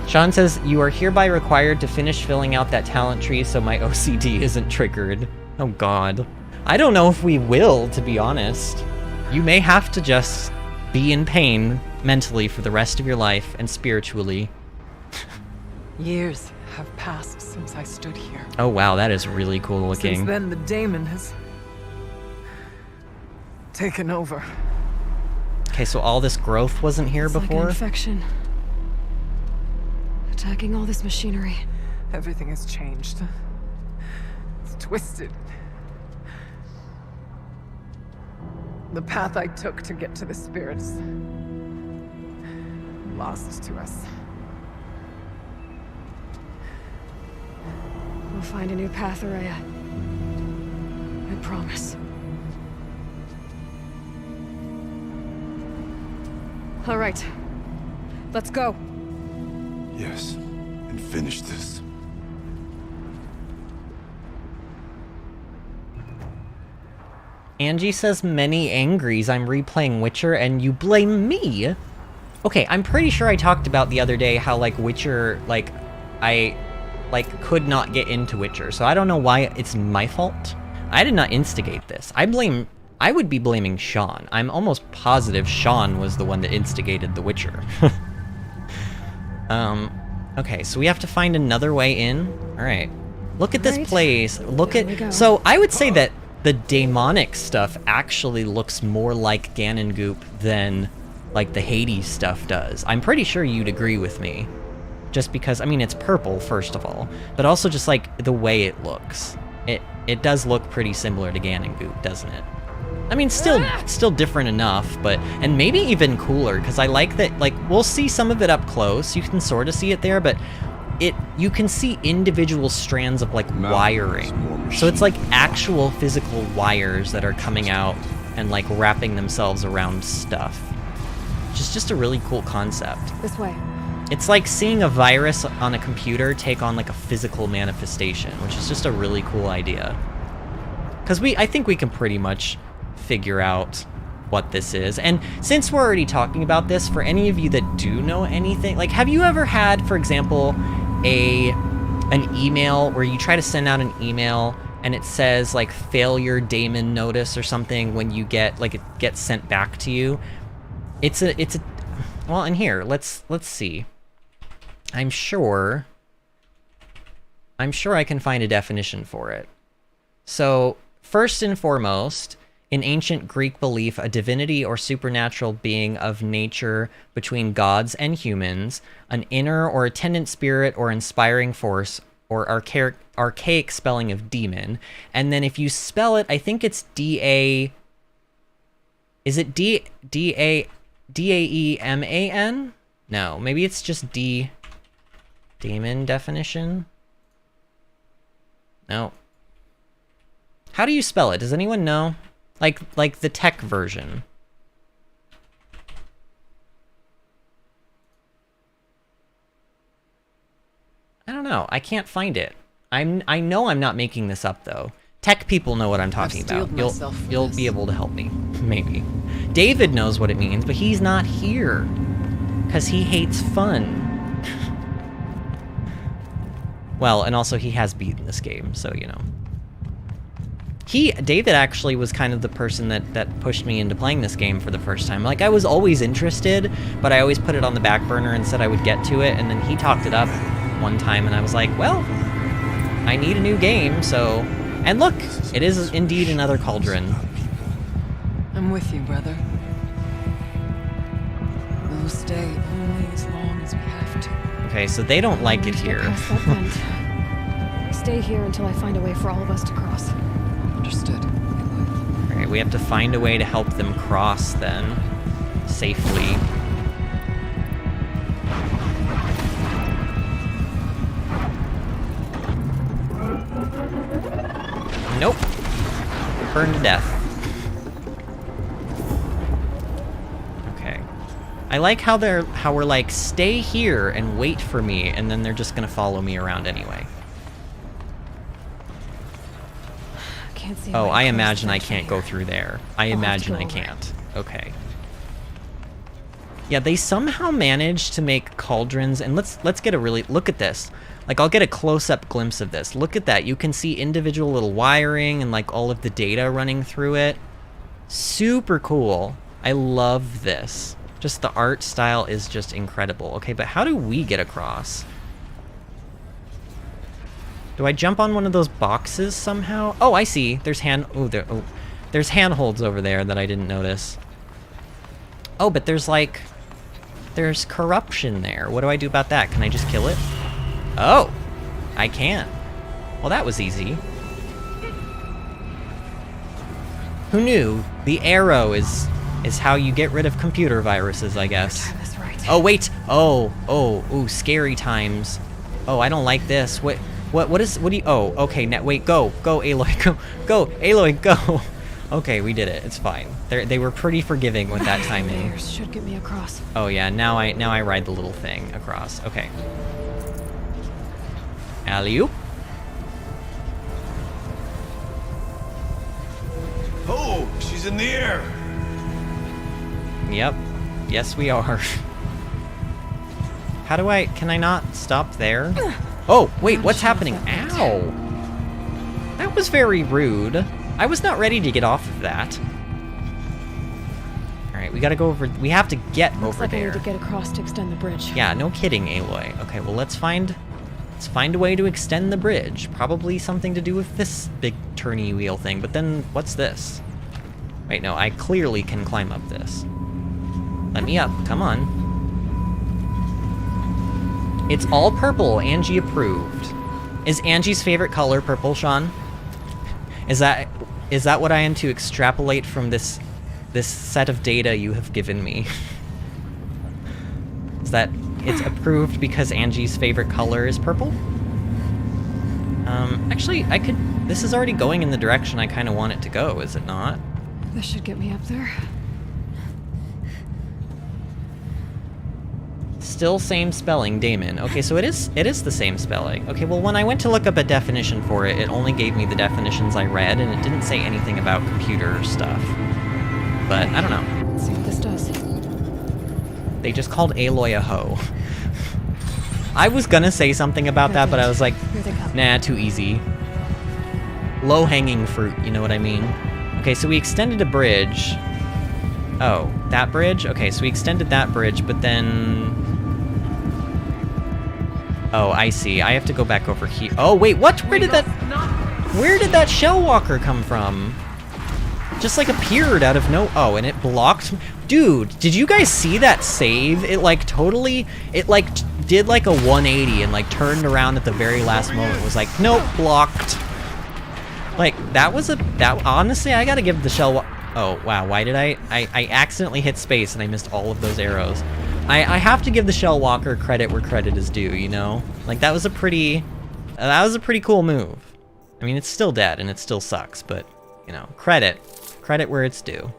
Sean says, you are hereby required to finish filling out that talent tree so my OCD isn't triggered. Oh god. I don't know if we will, to be honest. You may have to just be in pain mentally for the rest of your life and spiritually Years have passed since I stood here. Oh wow, that is really cool looking. Since then, the daemon has taken over. Okay, so all this growth wasn't here It's like an before? infection. Attacking all this machinery. Everything has changed. It's twisted. The path I took to get to the spirits, lost to us. We'll find a new path, Ourea. I promise. All right. Let's go. Yes, and finish this. Angie says many angries I'm replaying Witcher and you blame me? Okay, I'm pretty sure I talked about the other day how, like, Witcher, like, I, like, could not get into Witcher, so I don't know why it's my fault. I did not instigate this. I would be blaming Sean. I'm almost positive Sean was the one that instigated The Witcher. Okay, so we have to find another way in. Alright. Look at this place. Look There we at... go. So, I would say that the demonic stuff actually looks more like Ganongoop than, like, the Hades stuff does. I'm pretty sure you'd agree with me. Just because, I mean, it's purple, first of all. But also just, like, the way it looks. It does look pretty similar to Ganongoop, doesn't it? I mean, still different enough, but... And maybe even cooler, because I like that, like, we'll see some of it up close. You can sort of see it there, but... you can see individual strands of, like, wiring. So it's like actual physical wires that are coming out and, like, wrapping themselves around stuff. Which is just a really cool concept. This way. It's like seeing a virus on a computer take on, like, a physical manifestation, which is just a really cool idea. Because I think we can pretty much figure out what this is. And since we're already talking about this, for any of you that do know anything, like, have you ever had, for example, an email where you try to send out an email and it says, like, failure daemon notice or something when you get, like, it gets sent back to you? It's a well, in here, let's see. I'm sure I can find a definition for it. So, first and foremost, in ancient Greek belief, a divinity or supernatural being of nature between gods and humans, an inner or attendant spirit or inspiring force, or archaic spelling of demon. And then if you spell it, I think it's D-A... Is it D-A-E-M-A-N? No, maybe it's just D... Daemon definition? No. How do you spell it? Does anyone know? Like the tech version. I don't know. I can't find it. I know I'm not making this up though. Tech people know what I'm talking about. You'll be able to help me, maybe. David knows what it means, but he's not here because he hates fun. Well, and also he has beaten this game, so you know. David actually was kind of the person that pushed me into playing this game for the first time. Like, I was always interested, but I always put it on the back burner and said I would get to it, and then he talked it up one time, and I was like, well, I need a new game, so... And look, it is indeed another cauldron. I'm with you, brother. We'll stay only as long as we have to. Okay, so they don't like it here. Past that vent. Stay here until I find a way for all of us to cross. Understood. Alright, we have to find a way to help them cross, then. Safely. Nope. Burned to death. Okay. I like how we're like, stay here and wait for me, and then they're just gonna follow me around anyway. Can't see. Oh, I imagine I can't go through there. I imagine I can't. Okay. Yeah, they somehow managed to make cauldrons, and let's get a really look at this. Like, I'll get a close-up glimpse of this. Look at that. You can see individual little wiring and like all of the data running through it. Super cool. I love this. Just the art style is just incredible. Okay, but how do we get across? Do I jump on one of those boxes somehow? Oh, I see. There's there's handholds over there that I didn't notice. Oh, but there's like... There's corruption there. What do I do about that? Can I just kill it? Oh! I can. Well, that was easy. Who knew? The arrow is how you get rid of computer viruses, I guess. That's right. Oh, wait! Ooh, scary times. Oh, I don't like this. What do you... Oh, okay, wait, go, Aloy, go, Aloy, go! Okay, we did it, it's fine. They were pretty forgiving with that timing. Layers should get me across. Oh yeah, now I ride the little thing across, okay. Alley-oop. Oh, she's in the air! Yep, yes we are. How do can I not stop there? Oh, wait, what's happening? Ow! That was very rude. I was not ready to get off of that. Alright, we gotta go over... We have to get Looks over like there. I need to get across to extend the bridge. Yeah, no kidding, Aloy. Okay, well, let's find a way to extend the bridge. Probably something to do with this big turny wheel thing, but then what's this? Wait, no, I clearly can climb up this. Let me up, come on. It's all purple, Angie approved. Is Angie's favorite color purple, Sean? Is that what I am to extrapolate from this set of data you have given me? Is that it's approved because Angie's favorite color is purple? Actually, this is already going in the direction I kind of want it to go, is it not? This should get me up there. Still same spelling, Damon. Okay, so it is the same spelling. Okay, well, when I went to look up a definition for it, it only gave me the definitions I read, and it didn't say anything about computer stuff. But, I don't know. Let's see what this does. They just called Aloy a hoe. I was gonna say something about that, but I was like, Here they come. nah, too easy. Low-hanging fruit, you know what I mean? Okay, so we extended a bridge. Oh, that bridge? Okay, so we extended that bridge, but then... Oh, I see. I have to go back over here. Oh, wait, what? Where did that shell walker come from? Just like appeared out of no... Oh, and it blocked... Dude, did you guys see that save? It like totally... It like did like a 180 and like turned around at the very last moment. It was like, nope, blocked. Like, that was honestly, I gotta give the shell... Oh, wow, why did I accidentally hit space and I missed all of those arrows. I have to give the shell walker credit where credit is due, you know? Like, that was a pretty cool move. I mean, it's still dead and it still sucks, but, you know, credit where it's due.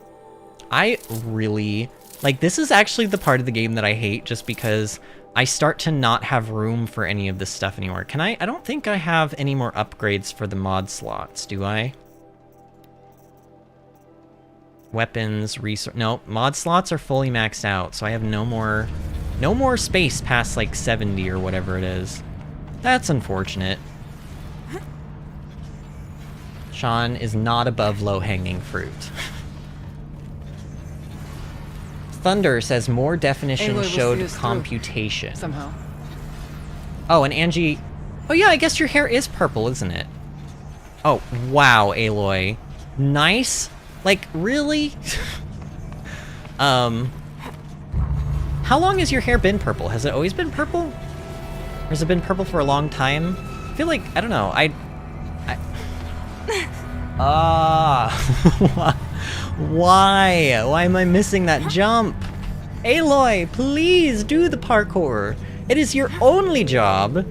I really, like, this is actually the part of the game that I hate just because I start to not have room for any of this stuff anymore. I don't think I have any more upgrades for the mod slots, do I? Weapons, resource, no, mod slots are fully maxed out, so I have no more space past like 70 or whatever it is. That's unfortunate. Sean is not above low-hanging fruit. Thunder says more definition Aloy will showed see us through, computation. somehow. Oh, and Angie... Oh yeah, I guess your hair is purple, isn't it? Oh, wow, Aloy. Nice. Like, really? How long has your hair been purple? Has it always been purple? Or has it been purple for a long time? I feel like, I don't know, Why? Why am I missing that jump? Aloy, please do the parkour. It is your only job.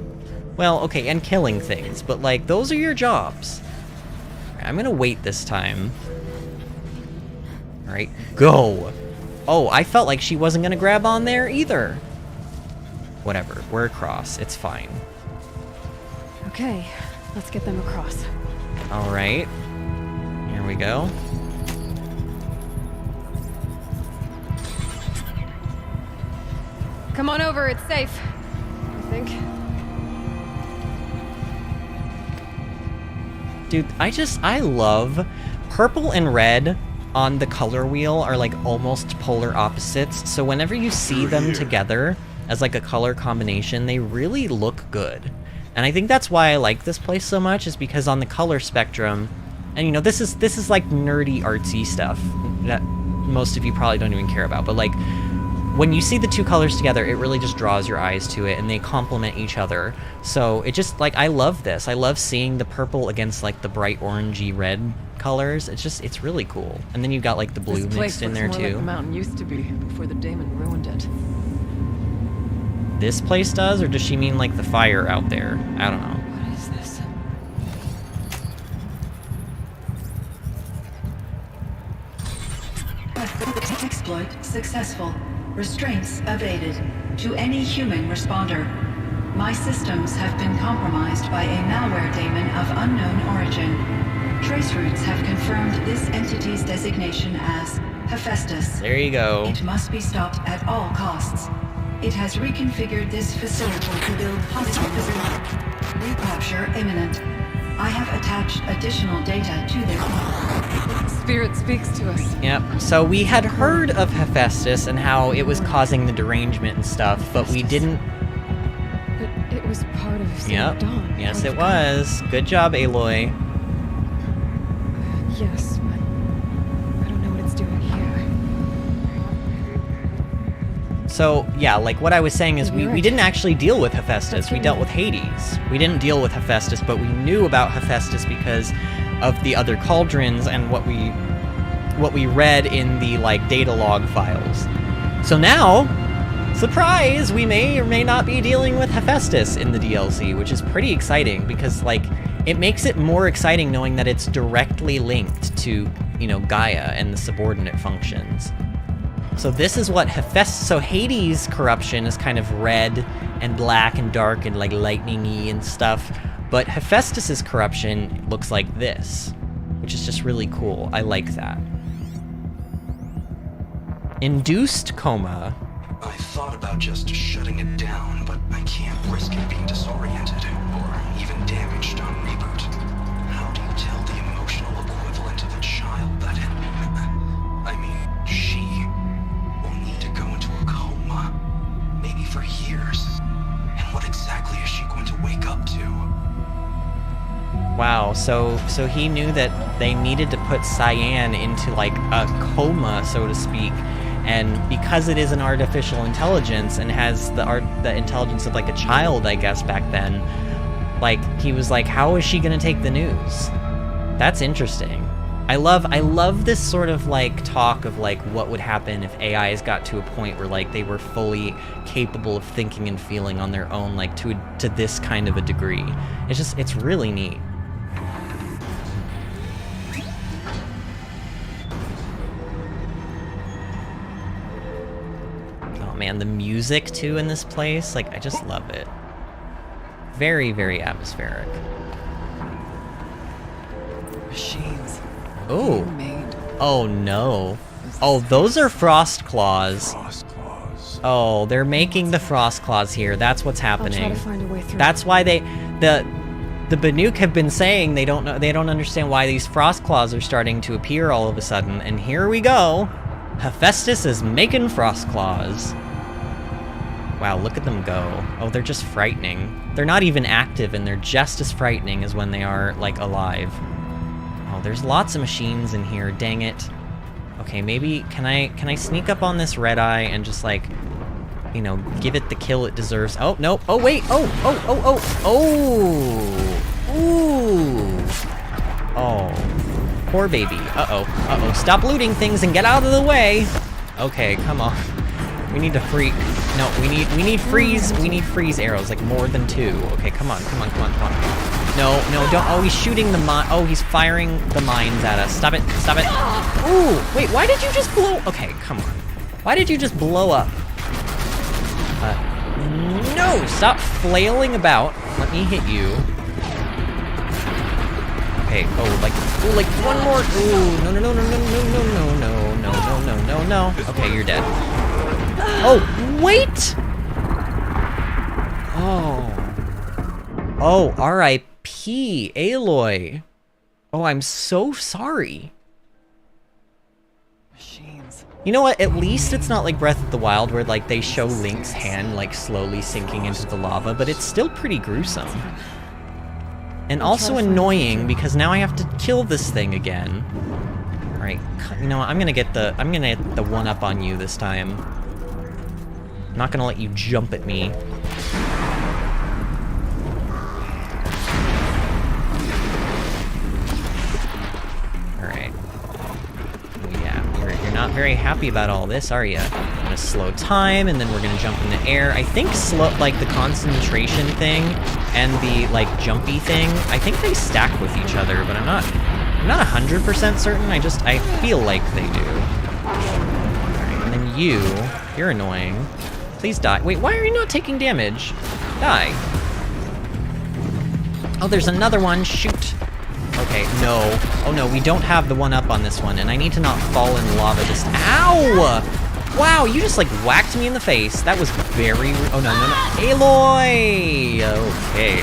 Well, okay, and killing things, but like, those are your jobs. I'm gonna wait this time. Alright, go. Oh, I felt like she wasn't gonna grab on there either. Whatever, we're across, it's fine. Okay, let's get them across. Alright. Here we go. Come on over, it's safe. I think. Dude, I love purple and red on the color wheel are like almost polar opposites. So whenever you see them together as like a color combination, they really look good. And I think that's why I like this place so much, is because on the color spectrum, and you know, this is like nerdy artsy stuff that most of you probably don't even care about, but like when you see the two colors together, it really just draws your eyes to it, and they complement each other. So it just, like, I love this. I love seeing the purple against like the bright orangey red colors. It's really cool. And then you got like the blue This place mixed in there looks more too. like the mountain used to be before the daemon ruined it. This place does, or does she mean like the fire out there? I don't know. What is this? Exploit successful. Restraints evaded. To any human responder. My systems have been compromised by a malware daemon of unknown origin. Trace routes have confirmed this entity's designation as Hephaestus. There you go. It must be stopped at all costs. It has reconfigured this facility to build hostile recapture imminent. I have attached additional data to this. Spirit speaks to us. Yep. So we had heard of Hephaestus and how it was causing the derangement and stuff, but we didn't. But it was part of Saint Yep. Dawn. Yes, it was. Good job, Aloy. Yes, but I don't know what it's doing here. So, yeah, like what I was saying is You're we right. didn't actually deal with Hephaestus. That's We right. dealt with Hades. We didn't deal with Hephaestus, but we knew about Hephaestus because of the other cauldrons and what we read in the like data log files. So now, surprise, we may or may not be dealing with Hephaestus in the DLC, which is pretty exciting because like it makes it more exciting knowing that it's directly linked to, you know, Gaia and the subordinate functions. So this is what so Hades' corruption is kind of red and black and dark and like lightning-y and stuff, but Hephaestus's corruption looks like this, which is just really cool. I like that. Induced coma. I thought about just shutting it down, but I can't risk it being disoriented or even damaged on reboot. How do you tell the emotional equivalent of a child that I mean, she will need to go into a coma, maybe for years. And what exactly is she going to wake up to? Wow, so he knew that they needed to put Cyan into like a coma, so to speak, and because it is an artificial intelligence and has the intelligence of like a child, I guess back then, like he was like, how is she gonna take the news? That's interesting. I love this sort of like talk of like what would happen if AIs got to a point where like they were fully capable of thinking and feeling on their own, like to this kind of a degree. It's really neat. Oh man, the music too in this place, like I just love it. Very, very atmospheric. Machines. Oh. Made. Oh no. Oh, those are frost claws. Frost claws. Oh, they're making the frost claws here. That's what's I'll try happening. to find a way through. That's why the Banuk have been saying they don't understand why these frost claws are starting to appear all of a sudden. And here we go. Hephaestus is making frost claws. Wow, look at them go. Oh, they're just frightening. They're not even active and they're just as frightening as when they are like alive. Oh, there's lots of machines in here, dang it. Okay, maybe, can I sneak up on this red eye and just like, you know, give it the kill it deserves? Oh, no, oh wait, oh, ooh. Oh, poor baby, uh-oh, stop looting things and get out of the way. Okay, come on. We need to we need freeze arrows, like more than 2. Okay, come on. No, don't, oh, he's shooting the oh, he's firing the mines at us. Stop it. Ooh, wait, why did you just blow? Okay, come on. Why did you just blow up? No, stop flailing about. Let me hit you. Okay, oh, like one more. Ooh, no. Okay, you're dead. Oh, wait! Oh, R.I.P. Aloy. Oh, I'm so sorry. Machines. You know what? At least it's not like Breath of the Wild where like they show Link's hand like slowly sinking into the lava, but it's still pretty gruesome. And also annoying because now I have to kill this thing again. All right, you know what? I'm gonna get the one up on you this time. I'm not gonna let you jump at me. You're not very happy about all this, are you? I'm gonna slow time, and then we're gonna jump in the air. I think like the concentration thing and the like jumpy thing, I think they stack with each other, but I'm not 100% certain. I feel like they do. Alright, and then you're annoying. Please die. Wait, why are you not taking damage? Die. Oh, there's another one. Shoot. Okay, no. Oh no, we don't have the one up on this one, and I need to not fall in lava this— Ow! Wow, you just like whacked me in the face. That was very— Oh no. Aloy! Okay.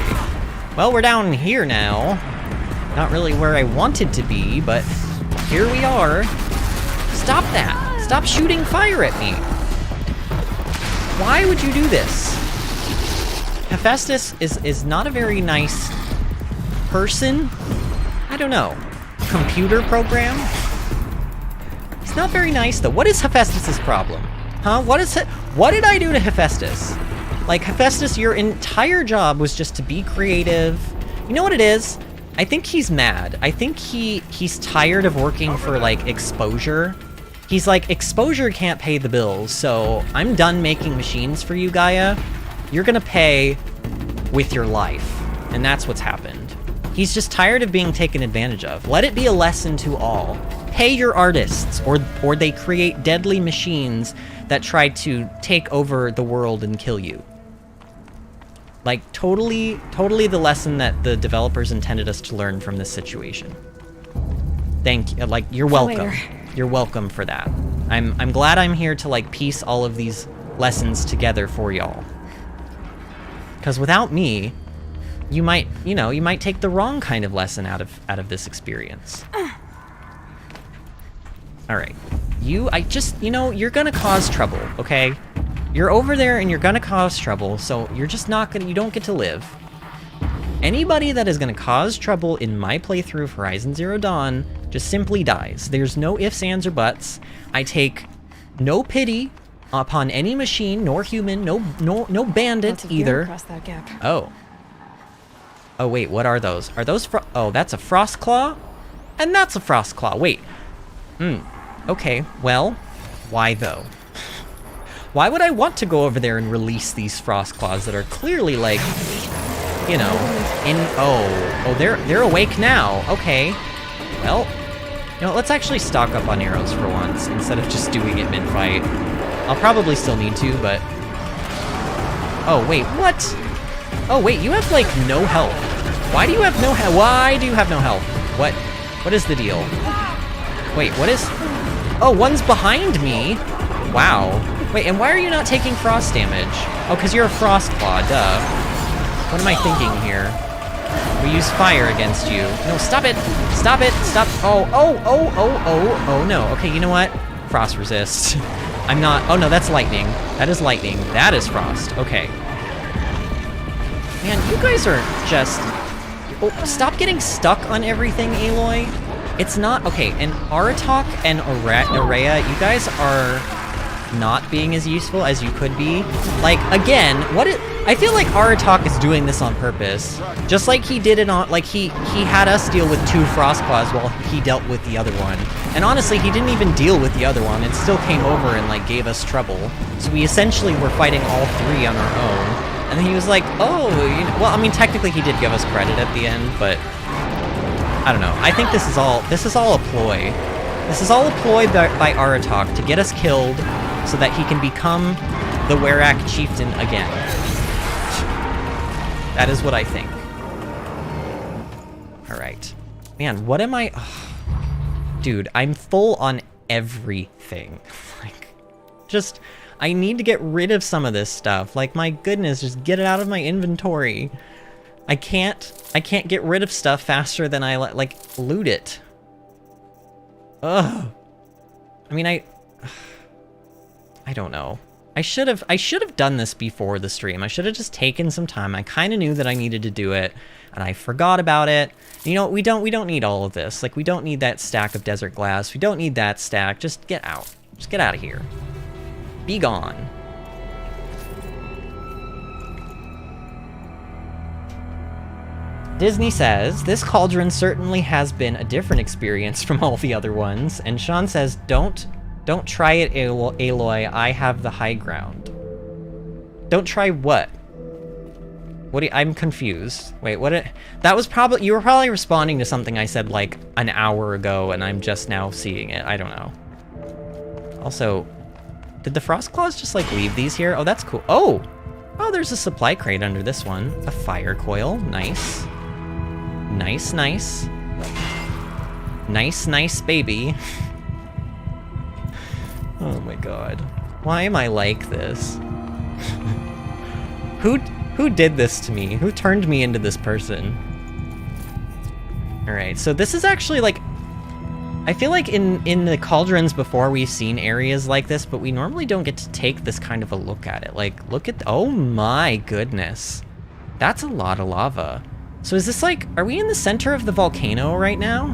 Well, we're down here now. Not really where I wanted to be, but here we are. Stop that! Stop shooting fire at me! Why would you do this? Hephaestus is not a very nice person. I don't know. Computer program? He's not very nice, though. What is Hephaestus' problem? Huh? What did I do to Hephaestus? Like, Hephaestus, your entire job was just to be creative. You know what it is? I think he's mad. I think he's tired of working for, like, exposure. He's like, exposure can't pay the bills, so I'm done making machines for you, Gaia. You're gonna pay with your life. And that's what's happened. He's just tired of being taken advantage of. Let it be a lesson to all. Pay your artists, or they create deadly machines that try to take over the world and kill you. Like, totally the lesson that the developers intended us to learn from this situation. Thank you. Like, you're welcome. You're welcome for that. I'm glad I'm here to, like, piece all of these lessons together for y'all. Because without me, you might take the wrong kind of lesson out of this experience. All right, you're gonna cause trouble, okay? You're over there and you're gonna cause trouble, so you don't get to live. Anybody that is gonna cause trouble in my playthrough of Horizon Zero Dawn just simply dies. There's no ifs, ands, or buts. I take no pity upon any machine, nor human, no bandit either. Across that gap. Oh wait, what are those? Are those oh, that's a frost claw? And that's a frost claw. Wait. Okay, well, why though? Why would I want to go over there and release these frost claws that are clearly like, you know, they're awake now. Okay. Well, you know, let's actually stock up on arrows for once instead of just doing it mid-fight. I'll probably still need to, but oh wait, what? Oh wait, you have like no health. Why do you have no health? Why do you have no health? What is the deal? Wait, what is? Oh, one's behind me. Wow. Wait, and why are you not taking frost damage? Oh, because you're a frost claw, duh. What am I thinking here? We use fire against you. No, stop it! Stop it! Stop! Oh no. Okay, you know what? Frost resist. I'm not— oh no, that's lightning. That is lightning. That is frost. Okay. Man, you guys are just— oh, stop getting stuck on everything, Aloy. It's not— okay, and Aratok and Ourea, you guys are not being as useful as you could be. Like, again, I feel like Aratok is doing this on purpose. Just like he did it on— like, he had us deal with 2 Frostclaws while he dealt with the other one. And honestly, he didn't even deal with the other one. It still came over and, like, gave us trouble. So we essentially were fighting all 3 on our own. And then he was like, oh, well, I mean, technically he did give us credit at the end, but I don't know. I think this is all a ploy. This is all a ploy by Aratok to get us killed so that he can become the Werak chieftain again. That is what I think. All right. Man, what am I— dude, I'm full on everything. Like, just— I need to get rid of some of this stuff. Like, my goodness, just get it out of my inventory. I can't get rid of stuff faster than I, like, loot it. Ugh. I mean, I don't know. I should have done this before the stream. I should have just taken some time. I kind of knew that I needed to do it, and I forgot about it. You know, we don't need all of this. Like, we don't need that stack of desert glass. We don't need that stack. Just get out. Just get out of here. Be gone. Disney says, this cauldron certainly has been a different experience from all the other ones. And Sean says, don't try it, Aloy. I have the high ground. Don't try what? I'm confused. Wait, that was probably, you were probably responding to something I said like an hour ago, and I'm just now seeing it. I don't know. Also, did the frost claws just like leave these here? Oh, that's cool. Oh, there's a supply crate under this one. A fire coil. Nice. Nice, nice. Nice, nice, baby. Oh my god. Why am I like this? Who did this to me? Who turned me into this person? Alright, so this is actually like... I feel like in the cauldrons before we've seen areas like this, but we normally don't get to take this kind of a look at it. Like, look at... Oh my goodness. That's a lot of lava. So is this like... Are we in the center of the volcano right now?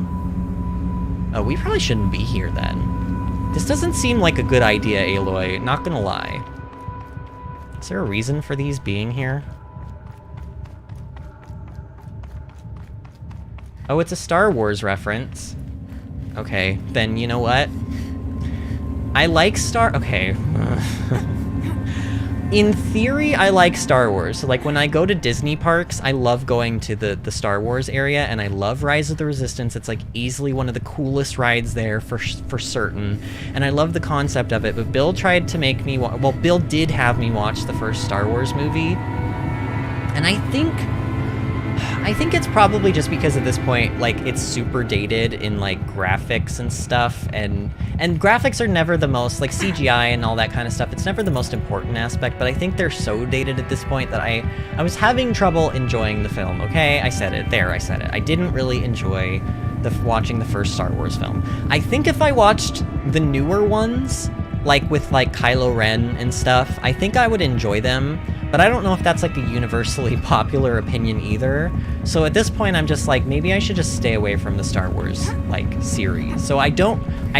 Oh, we probably shouldn't be here then. This doesn't seem like a good idea, Aloy. Not gonna lie. Is there a reason for these being here? Oh, it's a Star Wars reference. Okay, then you know what? I like Okay. In theory, I like Star Wars. So, like, when I go to Disney parks, I love going to the Star Wars area, and I love Rise of the Resistance. It's, like, easily one of the coolest rides there for certain. And I love the concept of it, but Bill tried to make me... Well, Bill did have me watch the first Star Wars movie. And I think it's probably just because at this point, like, it's super dated in, like, graphics and stuff, and graphics are never the most, like, CGI and all that kind of stuff, it's never the most important aspect, but I think they're so dated at this point that I was having trouble enjoying the film, okay? I said it. There, I said it. I didn't really enjoy watching the first Star Wars film. I think if I watched the newer ones, like, with, like, Kylo Ren and stuff, I think I would enjoy them, but I don't know if that's, like, a universally popular opinion either. So at this point, I'm just like, maybe I should just stay away from the Star Wars, like, series. So I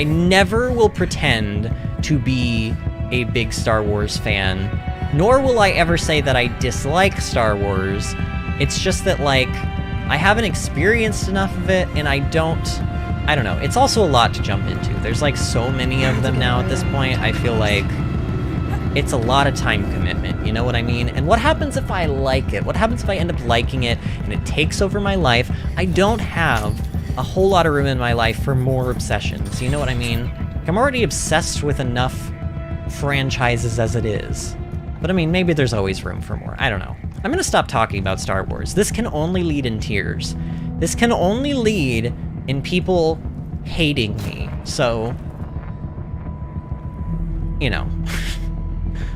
never will pretend to be a big Star Wars fan, nor will I ever say that I dislike Star Wars. It's just that, like, I haven't experienced enough of it, and I don't know. It's also a lot to jump into. There's, like, so many of them now at this point. I feel like it's a lot of time commitment, you know what I mean? And what happens if I like it? What happens if I end up liking it and it takes over my life? I don't have a whole lot of room in my life for more obsessions, you know what I mean? I'm already obsessed with enough franchises as it is. But I mean, maybe there's always room for more. I don't know. I'm gonna stop talking about Star Wars. This can only lead in tears. This can only lead in people hating me. So, you know.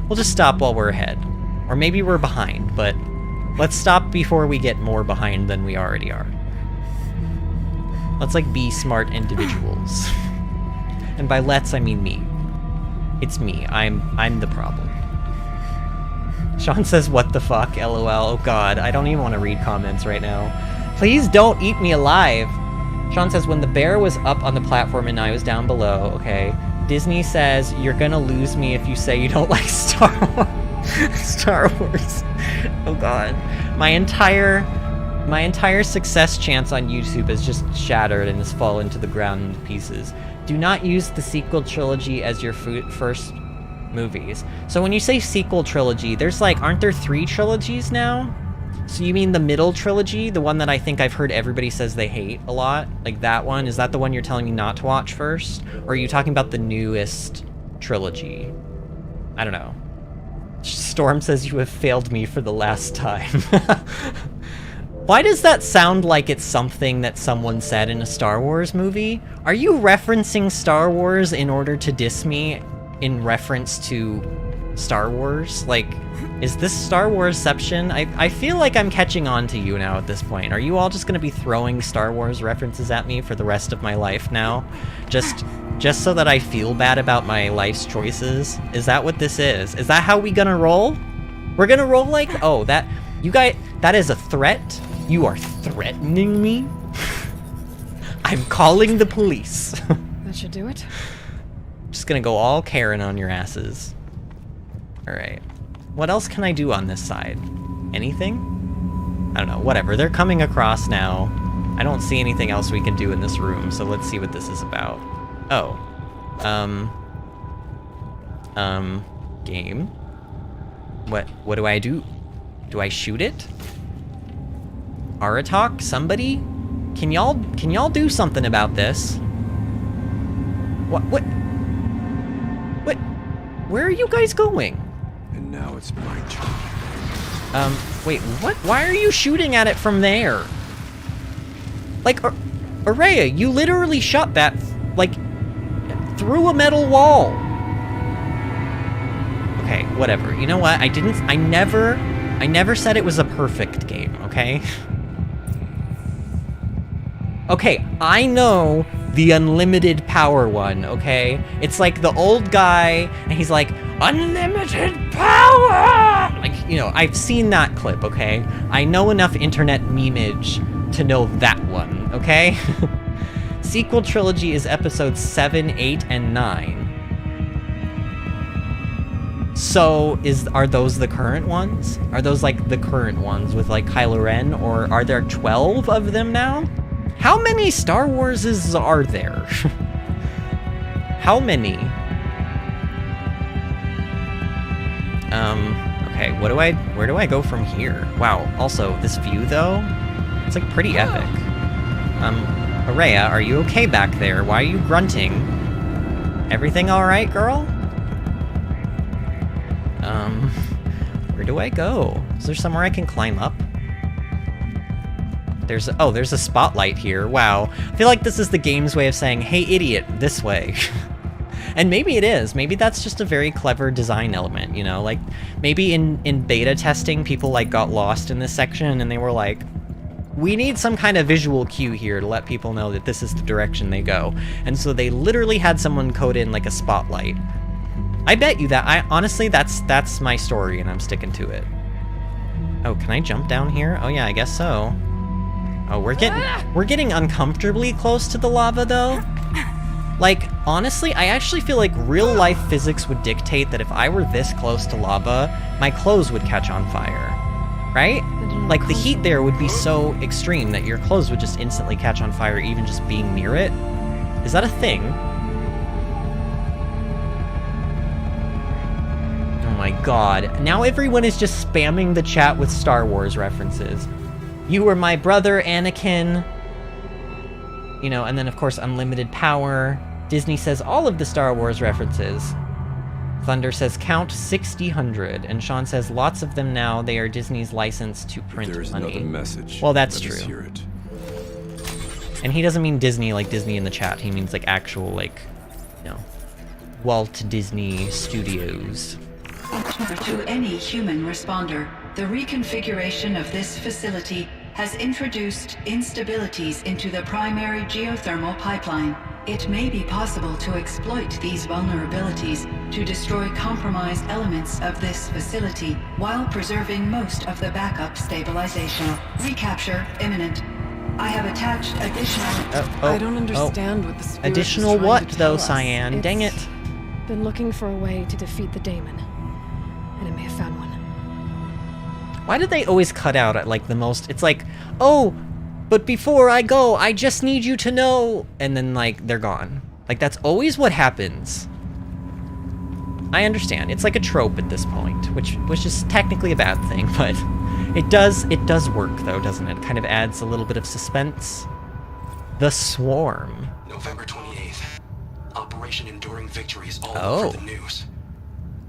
We'll just stop while we're ahead. Or maybe we're behind, but let's stop before we get more behind than we already are. Let's, like, be smart individuals. And by let's, I mean me. It's me. I'm the problem. Sean says, what the fuck, lol. Oh god, I don't even want to read comments right now. Please don't eat me alive. Sean says, when the bear was up on the platform and I was down below, okay. Disney says, you're gonna lose me if you say you don't like Star Wars. Oh god. My entire success chance on YouTube has just shattered and has fallen to the ground into pieces. Do not use the sequel trilogy as your first movies. So when you say sequel trilogy, there's like, aren't there 3 trilogies now? So you mean the middle trilogy? The one that I think I've heard everybody says they hate a lot? Like that one? Is that the one you're telling me not to watch first? Or are you talking about the newest trilogy? I don't know. Storm says you have failed me for the last time. Why does that sound like it's something that someone said in a Star Wars movie? Are you referencing Star Wars in order to diss me in reference to Star Wars? Like, is this Star Warsception? I feel like I'm catching on to you now at this point. Are you all just gonna be throwing Star Wars references at me for the rest of my life now? Just so that I feel bad about my life's choices? Is that what this is? Is that how we gonna roll? We're gonna roll like, oh, that, you guys, that is a threat? You are threatening me? I'm calling the police. That should do it. Just gonna go all Karen on your asses. Alright. What else can I do on this side? Anything? I don't know, whatever. They're coming across now. I don't see anything else we can do in this room, so let's see what this is about. Oh. Game? What do I do? Do I shoot it? Aratok? Somebody? Can y'all do something about this? What? Where are you guys going? And now it's my turn. Wait, what? Why are you shooting at it from there? Like, Ourea, you literally shot that, like, through a metal wall. Okay, whatever. You know what? I never said it was a perfect game, okay? Okay, I know the unlimited power one, okay? It's like the old guy, and he's like, unlimited power! Like, you know, I've seen that clip, okay? I know enough internet memeage to know that one, okay? Sequel trilogy is episodes 7, 8, and 9. So, are those the current ones? Are those, like, the current ones with, like, Kylo Ren? Or are there 12 of them now? How many Star Warses are there? How many? Okay, where do I go from here? Wow, also, this view, though, it's, like, pretty epic. Ourea, are you okay back there? Why are you grunting? Everything alright, girl? Where do I go? Is there somewhere I can climb up? There's a spotlight here. Wow. I feel like this is the game's way of saying, hey, idiot, this way. And maybe it is. Maybe that's just a very clever design element, you know? Like, maybe in beta testing, people, like, got lost in this section, and they were like, we need some kind of visual cue here to let people know that this is the direction they go. And so they literally had someone code in, like, a spotlight. I bet you that, honestly, that's my story, and I'm sticking to it. Oh, can I jump down here? Oh yeah, I guess so. Oh, we're getting uncomfortably close to the lava, though. Like, honestly, I actually feel like real-life physics would dictate that if I were this close to lava, my clothes would catch on fire. Right? Like, the heat there would be so extreme that your clothes would just instantly catch on fire even just being near it. Is that a thing? Oh my god. Now everyone is just spamming the chat with Star Wars references. You were my brother, Anakin. You know, and then of course unlimited power. Disney says all of the Star Wars references. Thunder says count 600, and Sean says lots of them now. They are Disney's license to print There's money. another message. Well, that's Let us true. hear it. And he doesn't mean Disney like Disney in the chat. He means like actual, like, you know, Walt Disney Studios. To any human responder, the reconfiguration of this facility has introduced instabilities into the primary geothermal pipeline. It may be possible to exploit these vulnerabilities to destroy compromised elements of this facility while preserving most of the backup stabilization. Recapture imminent. I have attached additional... I don't understand what the spirit Additional was trying what, to though, tell us. Cyan? Dang it. Been looking for a way to defeat the daemon, and it may have found one. Why do they always cut out at like the most? It's like, oh, but before I go, I just need you to know. And then like they're gone. Like that's always what happens. I understand. It's like a trope at this point, which is technically a bad thing, but it does work though, doesn't it? Kind of adds a little bit of suspense. The Swarm. November 28th. Operation Enduring Victory is all Oh. over the news.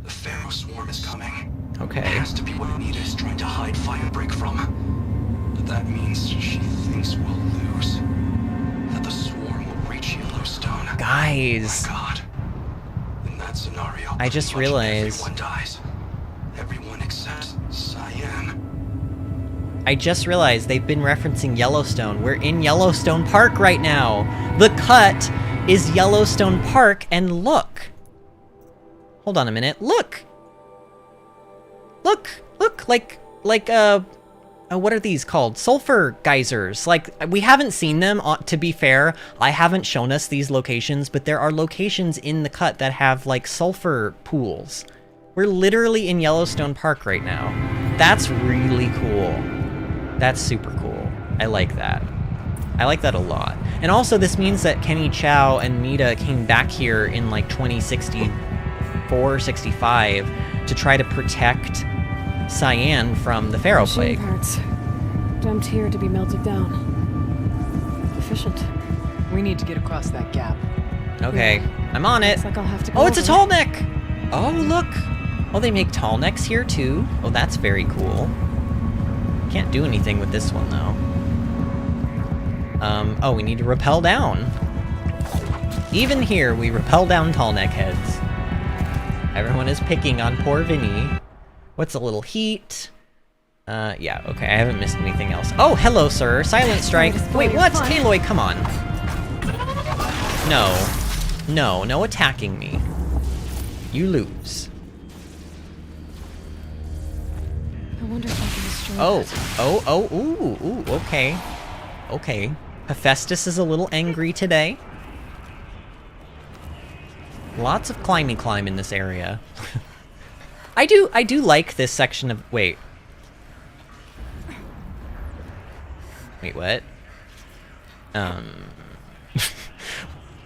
The Pharaoh Swarm is coming. Okay. It has to be what Anita is trying to hide Firebreak from. But that means she thinks we'll lose. That the Swarm will reach Yellowstone. Guys. My God. Then that's scenario. I just pretty much realized. Everyone dies. Everyone except Cyan. I just realized they've been referencing Yellowstone. We're in Yellowstone Park right now. The cut is Yellowstone Park, and look. Hold on a minute. Look. Look, like, what are these called? Sulfur geysers. Like, we haven't seen them, to be fair. I haven't shown us these locations, but there are locations in the cut that have, like, sulfur pools. We're literally in Yellowstone Park right now. That's really cool. That's super cool. I like that. I like that a lot. And also, this means that Kenny Chow and Mita came back here in, like, 2064, 65 to try to protect Cyan from the Pharaoh Plague. Machine parts dumped here to be melted down. Efficient. We need to get across that gap. Okay, I'm on it. Looks like I'll have to go Oh, it's a over. tall neck! Oh, look! Oh, they make tall necks here, too? Oh, that's very cool. Can't do anything with this one, though. Oh, we need to rappel down. Even here, we rappel down tall neck heads. Everyone is picking on poor Vinny. What's a little heat? Yeah, okay, I haven't missed anything else. Oh, hello, sir. Silent strike. Wait, what? Aloy, come on. No. No, no attacking me. You lose. I wonder if I can destroy Oh, that. ooh, okay. Okay. Hephaestus is a little angry today. Lots of climb in this area. I do like this section of, wait, what?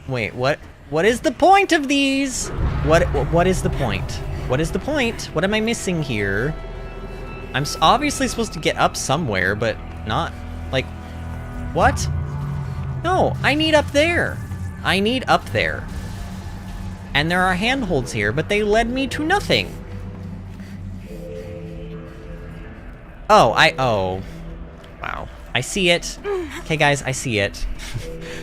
Wait, what is the point of these? What is the point? What is the point? What am I missing here? I'm obviously supposed to get up somewhere, but not, like, what? No, I need up there. I need up there. And there are handholds here, but they led me to nothing. Oh, wow. I see it. Okay, guys, I see it.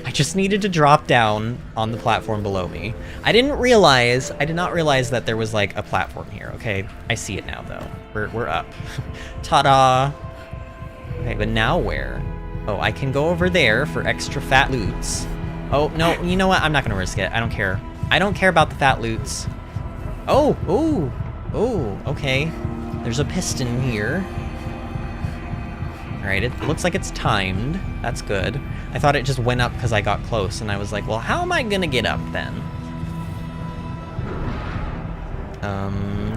I just needed to drop down on the platform below me. I did not realize that there was, like, a platform here, okay? I see it now, though. We're up. Ta-da! Okay, but now where? Oh, I can go over there for extra fat loots. Oh, no, you know what? I'm not gonna risk it. I don't care. I don't care about the fat loots. Oh, ooh, okay. There's a piston here. Alright, it looks like it's timed. That's good. I thought it just went up because I got close, and I was like, well, how am I gonna get up then?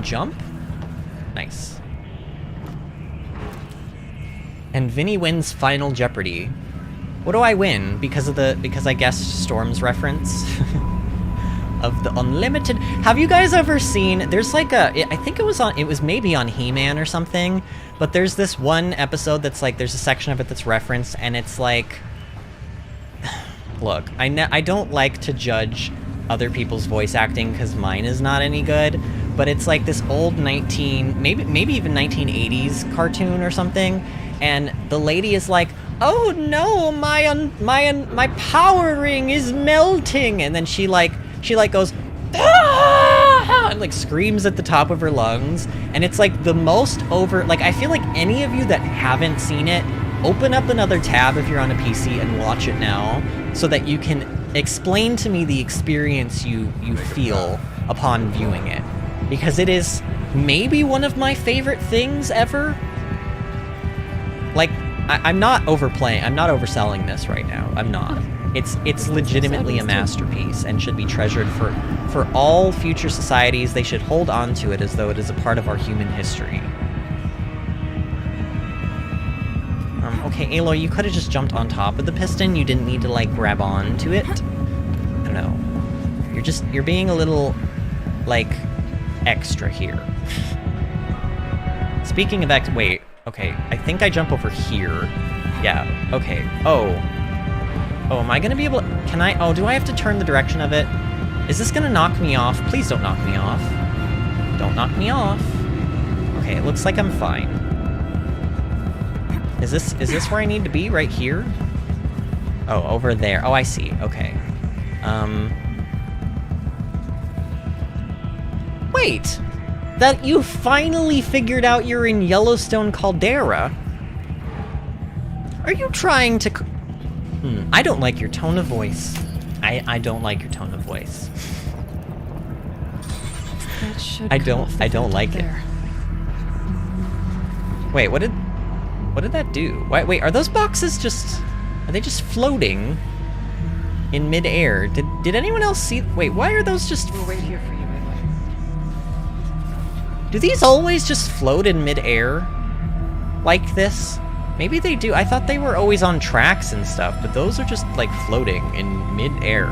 Jump? Nice. And Vinny wins Final Jeopardy. What do I win? Because I guess Storm's reference? Of the unlimited. Have you guys ever seen, there's like I think it was maybe on He-Man or something, but there's this one episode that's like, there's a section of it that's referenced, and it's like, look, I don't like to judge other people's voice acting because mine is not any good, but it's like this old maybe even 1980s cartoon or something, and the lady is like, oh no, my power ring is melting, and then she goes, ah! And like screams at the top of her lungs, and it's like the most like, I feel like any of you that haven't seen it, open up another tab if you're on a PC and watch it now, so that you can explain to me the experience you feel upon viewing it, because it is maybe one of my favorite things ever. Like, I'm not overselling this right now. I'm not. It's legitimately a masterpiece and should be treasured for all future societies. They should hold on to it as though it is a part of our human history. Okay, Aloy, you could have just jumped on top of the piston. You didn't need to, like, grab on to it. I don't know. You're being a little, like, extra here. Speaking of wait, okay, I think I jump over here. Yeah, okay. Oh, am I gonna be able to, do I have to turn the direction of it? Is this gonna knock me off? Please don't knock me off. Don't knock me off. Okay, it looks like I'm fine. Is this where I need to be? Right here? Oh, over there. Oh, I see. Okay. wait! That you finally figured out you're in Yellowstone Caldera. Are you trying to... I don't like your tone of voice. I don't like your tone of voice. That should I don't like it. there. Wait, what did that do? Wait, are those boxes just... Are they just floating in midair? Did anyone else see... Wait, why are those just... We'll wait here for you, Aloy. Do these always just float in midair? Like this? Maybe they do. I thought they were always on tracks and stuff, but those are just, like, floating in midair.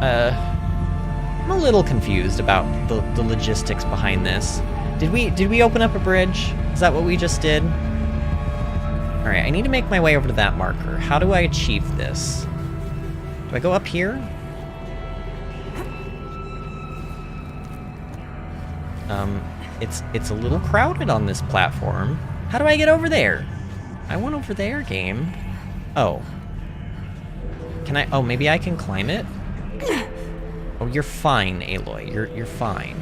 I'm a little confused about the logistics behind this. Did we open up a bridge? Is that what we just did? Alright, I need to make my way over to that marker. How do I achieve this? Do I go up here? It's a little crowded on this platform. How do I get over there? I want over there, game. Oh. Can I... Oh, maybe I can climb it? Oh, you're fine, Aloy. You're fine.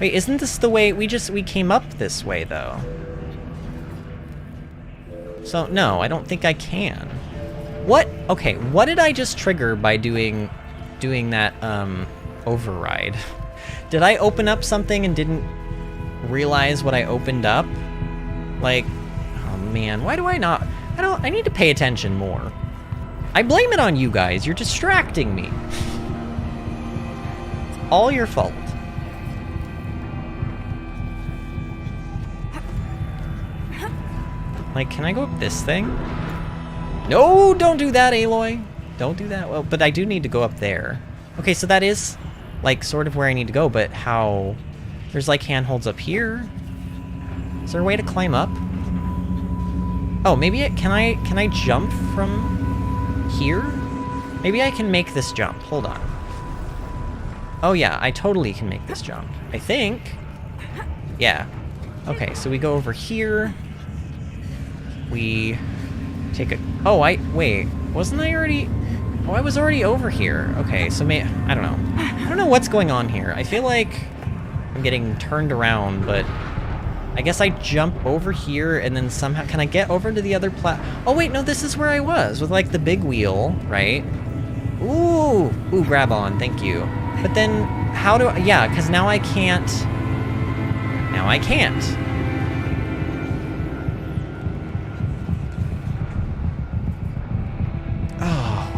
Wait, isn't this the way... We came up this way, though. So, no, I don't think I can. What? Okay, what did I just trigger by doing that, override? Did I open up something and didn't realize what I opened up? Like, oh man, why do I not... I need to pay attention more. I blame it on you guys. You're distracting me. It's all your fault. Like, can I go up this thing? No, don't do that, Aloy. Don't do that. Well, but I do need to go up there. Okay, so that is, like, sort of where I need to go, but how... There's, like, handholds up here. Is there a way to climb up? Oh, maybe can I jump from here? Maybe I can make this jump. Hold on. Oh, yeah, I totally can make this jump. I think. Yeah. Okay, so we go over here. We take a... Oh, wait. Wasn't I already... Oh, I was already over here. Okay, so I don't know. I don't know what's going on here. I feel like I'm getting turned around, but I guess I jump over here and then somehow... Can I get over to the other Oh, wait, no, this is where I was with, like, the big wheel, right? Ooh, grab on, thank you. But then, how do I... Yeah, because now I can't... Now I can't.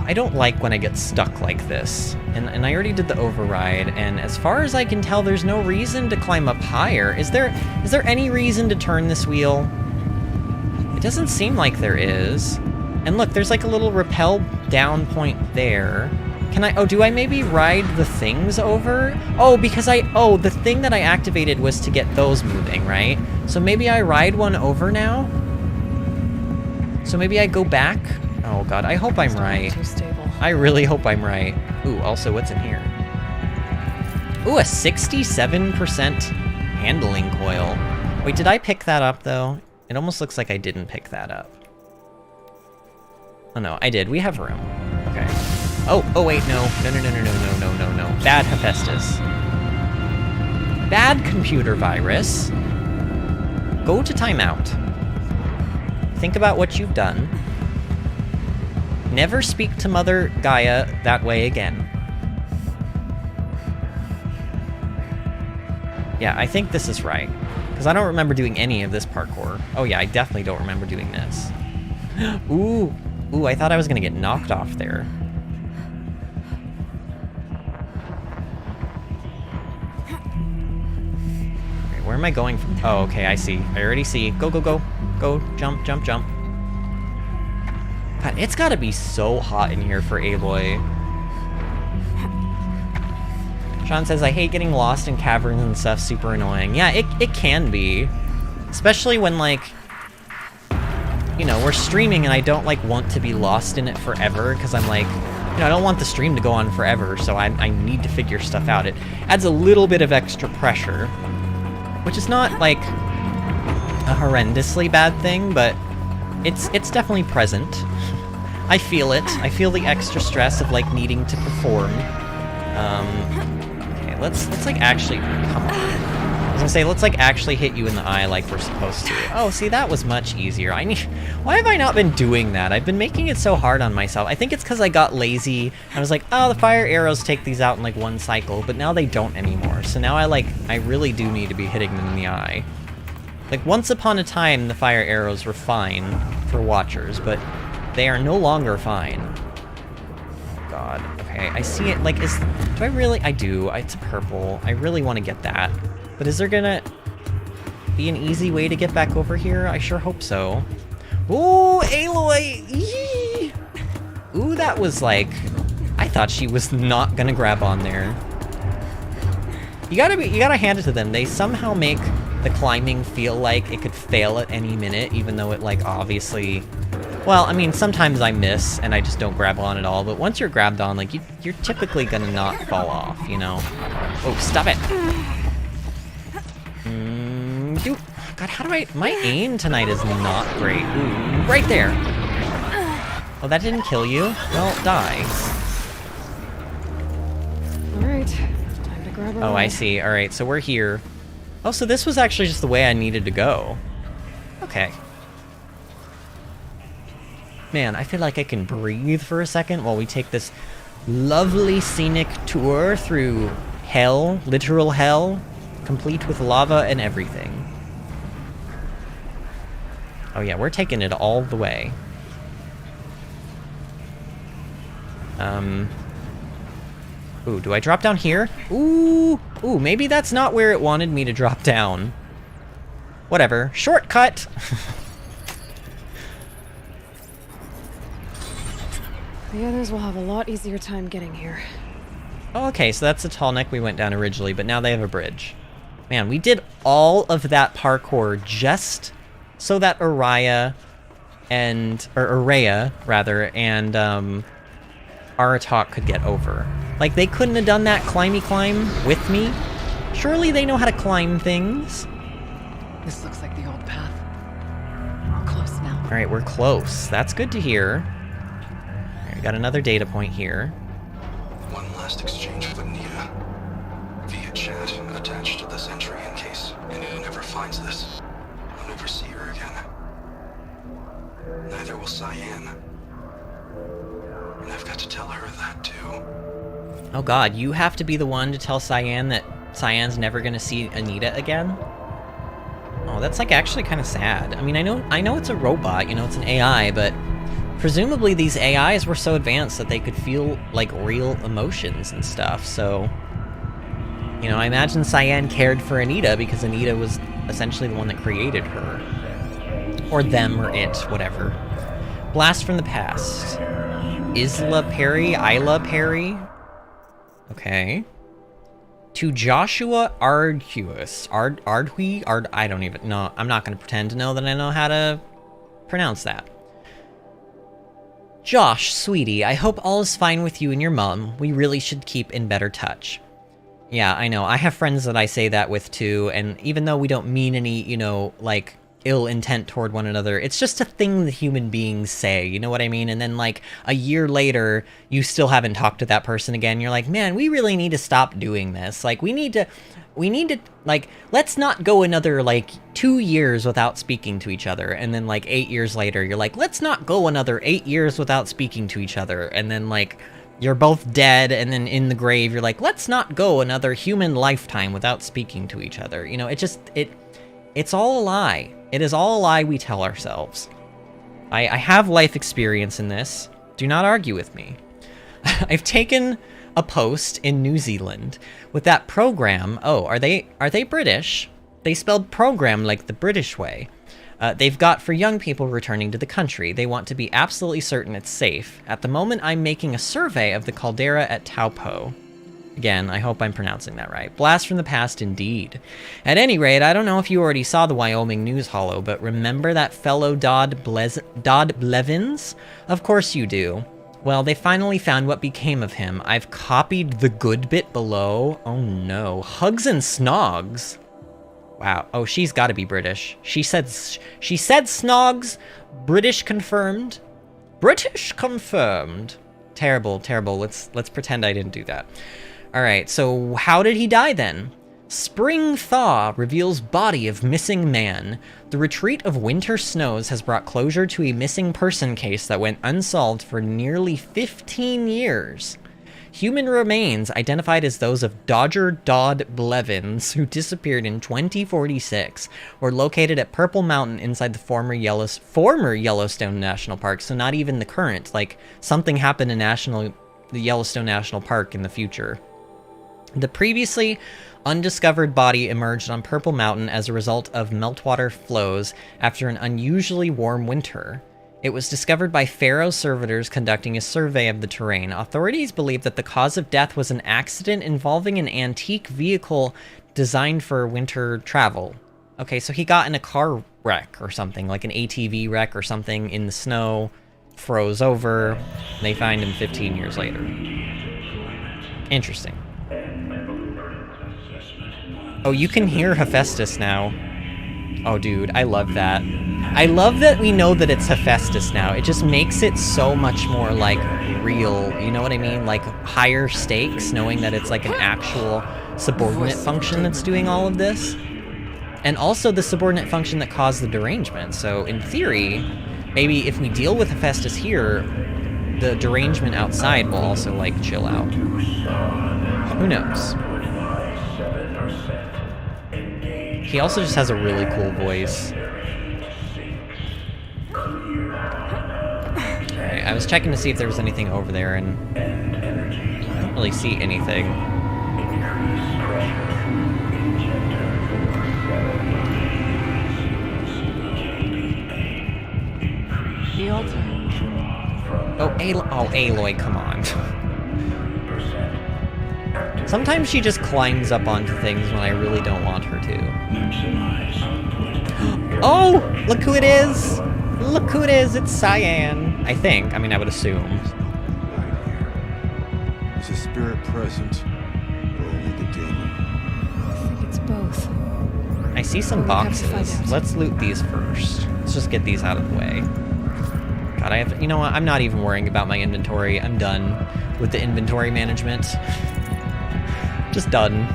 I don't like when I get stuck like this. And I already did the override, and as far as I can tell, there's no reason to climb up higher. Is there any reason to turn this wheel? It doesn't seem like there is. And look, there's like a little rappel down point there. Can I... Oh, do I maybe ride the things over? Oh, because the thing that I activated was to get those moving, right? So maybe I ride one over now? So maybe I go back? Oh god, I hope I'm right. Too stable. I really hope I'm right. Ooh, also, what's in here? Ooh, a 67% handling coil. Wait, did I pick that up, though? It almost looks like I didn't pick that up. Oh, no, I did. We have room. Okay. Oh, wait, no. No. Bad Hephaestus. Bad computer virus. Go to timeout. Think about what you've done. Never speak to Mother Gaia that way again. Yeah, I think this is right. Because I don't remember doing any of this parkour. Oh yeah, I definitely don't remember doing this. Ooh, I thought I was gonna get knocked off there. Okay, where am I going from? Oh, okay, I see. I already see. Go. Go, jump. God, it's gotta be so hot in here for Aloy. Sean says, I hate getting lost in caverns and stuff, super annoying. Yeah, it can be. Especially when, like, you know, we're streaming and I don't, like, want to be lost in it forever, because I'm like, you know, I don't want the stream to go on forever, so I need to figure stuff out. It adds a little bit of extra pressure, which is not, like, a horrendously bad thing, but it's definitely present. I feel it. I feel the extra stress of, like, needing to perform. Okay, let's like actually, come on. I was gonna say, let's like actually hit you in the eye like we're supposed to. Oh, see, that was much easier. Why have I not been doing that? I've been making it so hard on myself. I think it's because I got lazy. I was like, oh, the fire arrows take these out in like one cycle, but now they don't anymore. So now I really do need to be hitting them in the eye. Like, once upon a time, the fire arrows were fine for watchers, but they are no longer fine. God, okay, I see it, like, do I really? I do, it's purple. I really want to get that. But is there gonna be an easy way to get back over here? I sure hope so. Ooh, Aloy! Yee! Ooh, that was like, I thought she was not gonna grab on there. You gotta hand it to them. They somehow make the climbing feel like it could fail at any minute, even though it, like, obviously... Well, I mean, sometimes I miss, and I just don't grab on at all, but once you're grabbed on, like, you're typically gonna not fall off, you know? Oh, stop it! Dude, God, how do I... My aim tonight is not great. Ooh, right there! Oh, that didn't kill you? Well, die. Alright, time to grab her. Oh, I see. Alright, so we're here. Oh, so this was actually just the way I needed to go. Okay. Man, I feel like I can breathe for a second while we take this lovely scenic tour through hell, literal hell, complete with lava and everything. Oh yeah, we're taking it all the way. Ooh, do I drop down here? Ooh, maybe that's not where it wanted me to drop down. Whatever, shortcut! The others will have a lot easier time getting here. Oh, okay, so that's the tall neck we went down originally, but now they have a bridge. Man, we did all of that parkour just so that Ourea, and Aratok could get over. Like, they couldn't have done that climby climb with me? Surely they know how to climb things? This looks like the old path. We're close now. Alright, we're close. That's good to hear. Alright, we got another data point here. One last exchange with Anita. Via chat attached to this entry in case anyone ever finds this. I'll never see her again. Neither will Cyan. And I've got to tell her that too. Oh god, you have to be the one to tell Cyan that Cyan's never gonna see Anita again? Oh, that's like actually kind of sad. I mean, I know it's a robot, you know, it's an AI, but presumably these AIs were so advanced that they could feel like real emotions and stuff, so... You know, I imagine Cyan cared for Anita because Anita was essentially the one that created her. Or them, or it, whatever. Blast from the past. Isla Perry? Okay. To Joshua Ardhuis. I don't even know. I'm not going to pretend to know that I know how to pronounce that. Josh, sweetie, I hope all is fine with you and your mom. We really should keep in better touch. Yeah, I know. I have friends that I say that with too, and even though we don't mean any, you know, like, ill intent toward one another, it's just a thing that human beings say, you know what I mean? And then, like, a year later, you still haven't talked to that person again. You're like, man, we really need to stop doing this. Like, we need to, like, let's not go another, like, 2 years without speaking to each other. And then, like, 8 years later, you're like, let's not go another 8 years without speaking to each other. And then, like, you're both dead, and then in the grave, you're like, let's not go another human lifetime without speaking to each other. You know, it's all a lie. It is all a lie we tell ourselves. I have life experience in this. Do not argue with me. I've taken a post in New Zealand with that program. Oh, are they British? They spelled program like the British way. They've got for young people returning to the country. They want to be absolutely certain it's safe. At the moment, I'm making a survey of the caldera at Taupo. Again, I hope I'm pronouncing that right. Blast from the past, indeed. At any rate, I don't know if you already saw the Wyoming News Holo, but remember that fellow Dodd Blevins? Of course you do. Well, they finally found what became of him. I've copied the good bit below. Oh no. Hugs and snogs. Wow. Oh, she's got to be British. She said snogs. British confirmed. British confirmed. Terrible, terrible. Let's pretend I didn't do that. Alright, so how did he die then? Spring thaw reveals body of missing man. The retreat of winter snows has brought closure to a missing person case that went unsolved for nearly 15 years. Human remains identified as those of Dodger Dodd Blevins, who disappeared in 2046, were located at Purple Mountain inside the former Yellowstone National Park, so not even the current. Like, something happened in the Yellowstone National Park in the future. The previously undiscovered body emerged on Purple Mountain as a result of meltwater flows after an unusually warm winter. It was discovered by Faro servitors conducting a survey of the terrain. Authorities believe that the cause of death was an accident involving an antique vehicle designed for winter travel. Okay, so he got in a car wreck or something, like an ATV wreck or something in the snow, froze over, and they find him 15 years later. Interesting. Oh, you can hear Hephaestus now. Oh, dude, I love that. I love that we know that it's Hephaestus now. It just makes it so much more, like, real. You know what I mean? Like, higher stakes, knowing that it's, like, an actual subordinate function that's doing all of this. And also the subordinate function that caused the derangement. So, in theory, maybe if we deal with Hephaestus here, the derangement outside will also, like, chill out. Who knows? He also just has a really cool voice. Alright, I was checking to see if there was anything over there, and I don't really see anything. The altar. Oh, Aloy, come on. Sometimes she just climbs up onto things when I really don't want her to. Oh! Look who it is! Look who it is! It's Cyan! I think. I mean, I would assume. Is a spirit present, or only the demon? I think it's both. I see some boxes. Let's loot these first. Let's just get these out of the way. God, I have... You know what? I'm not even worrying about my inventory. I'm done with the inventory management. Just done.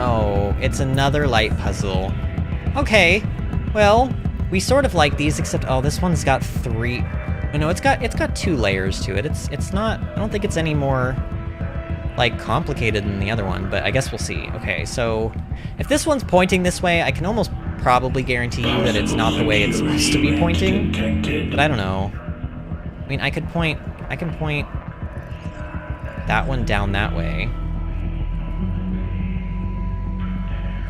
Oh, it's another light puzzle. Okay, well, we sort of like these, except this one's got 3. Oh, no, it's got 2 layers to it. It's not. I don't think it's any more, like, complicated than the other one, but I guess we'll see. Okay, so if this one's pointing this way, I can almost probably guarantee you that it's not the way it's supposed to be pointing, but I don't know. I mean, I can point that one down that way.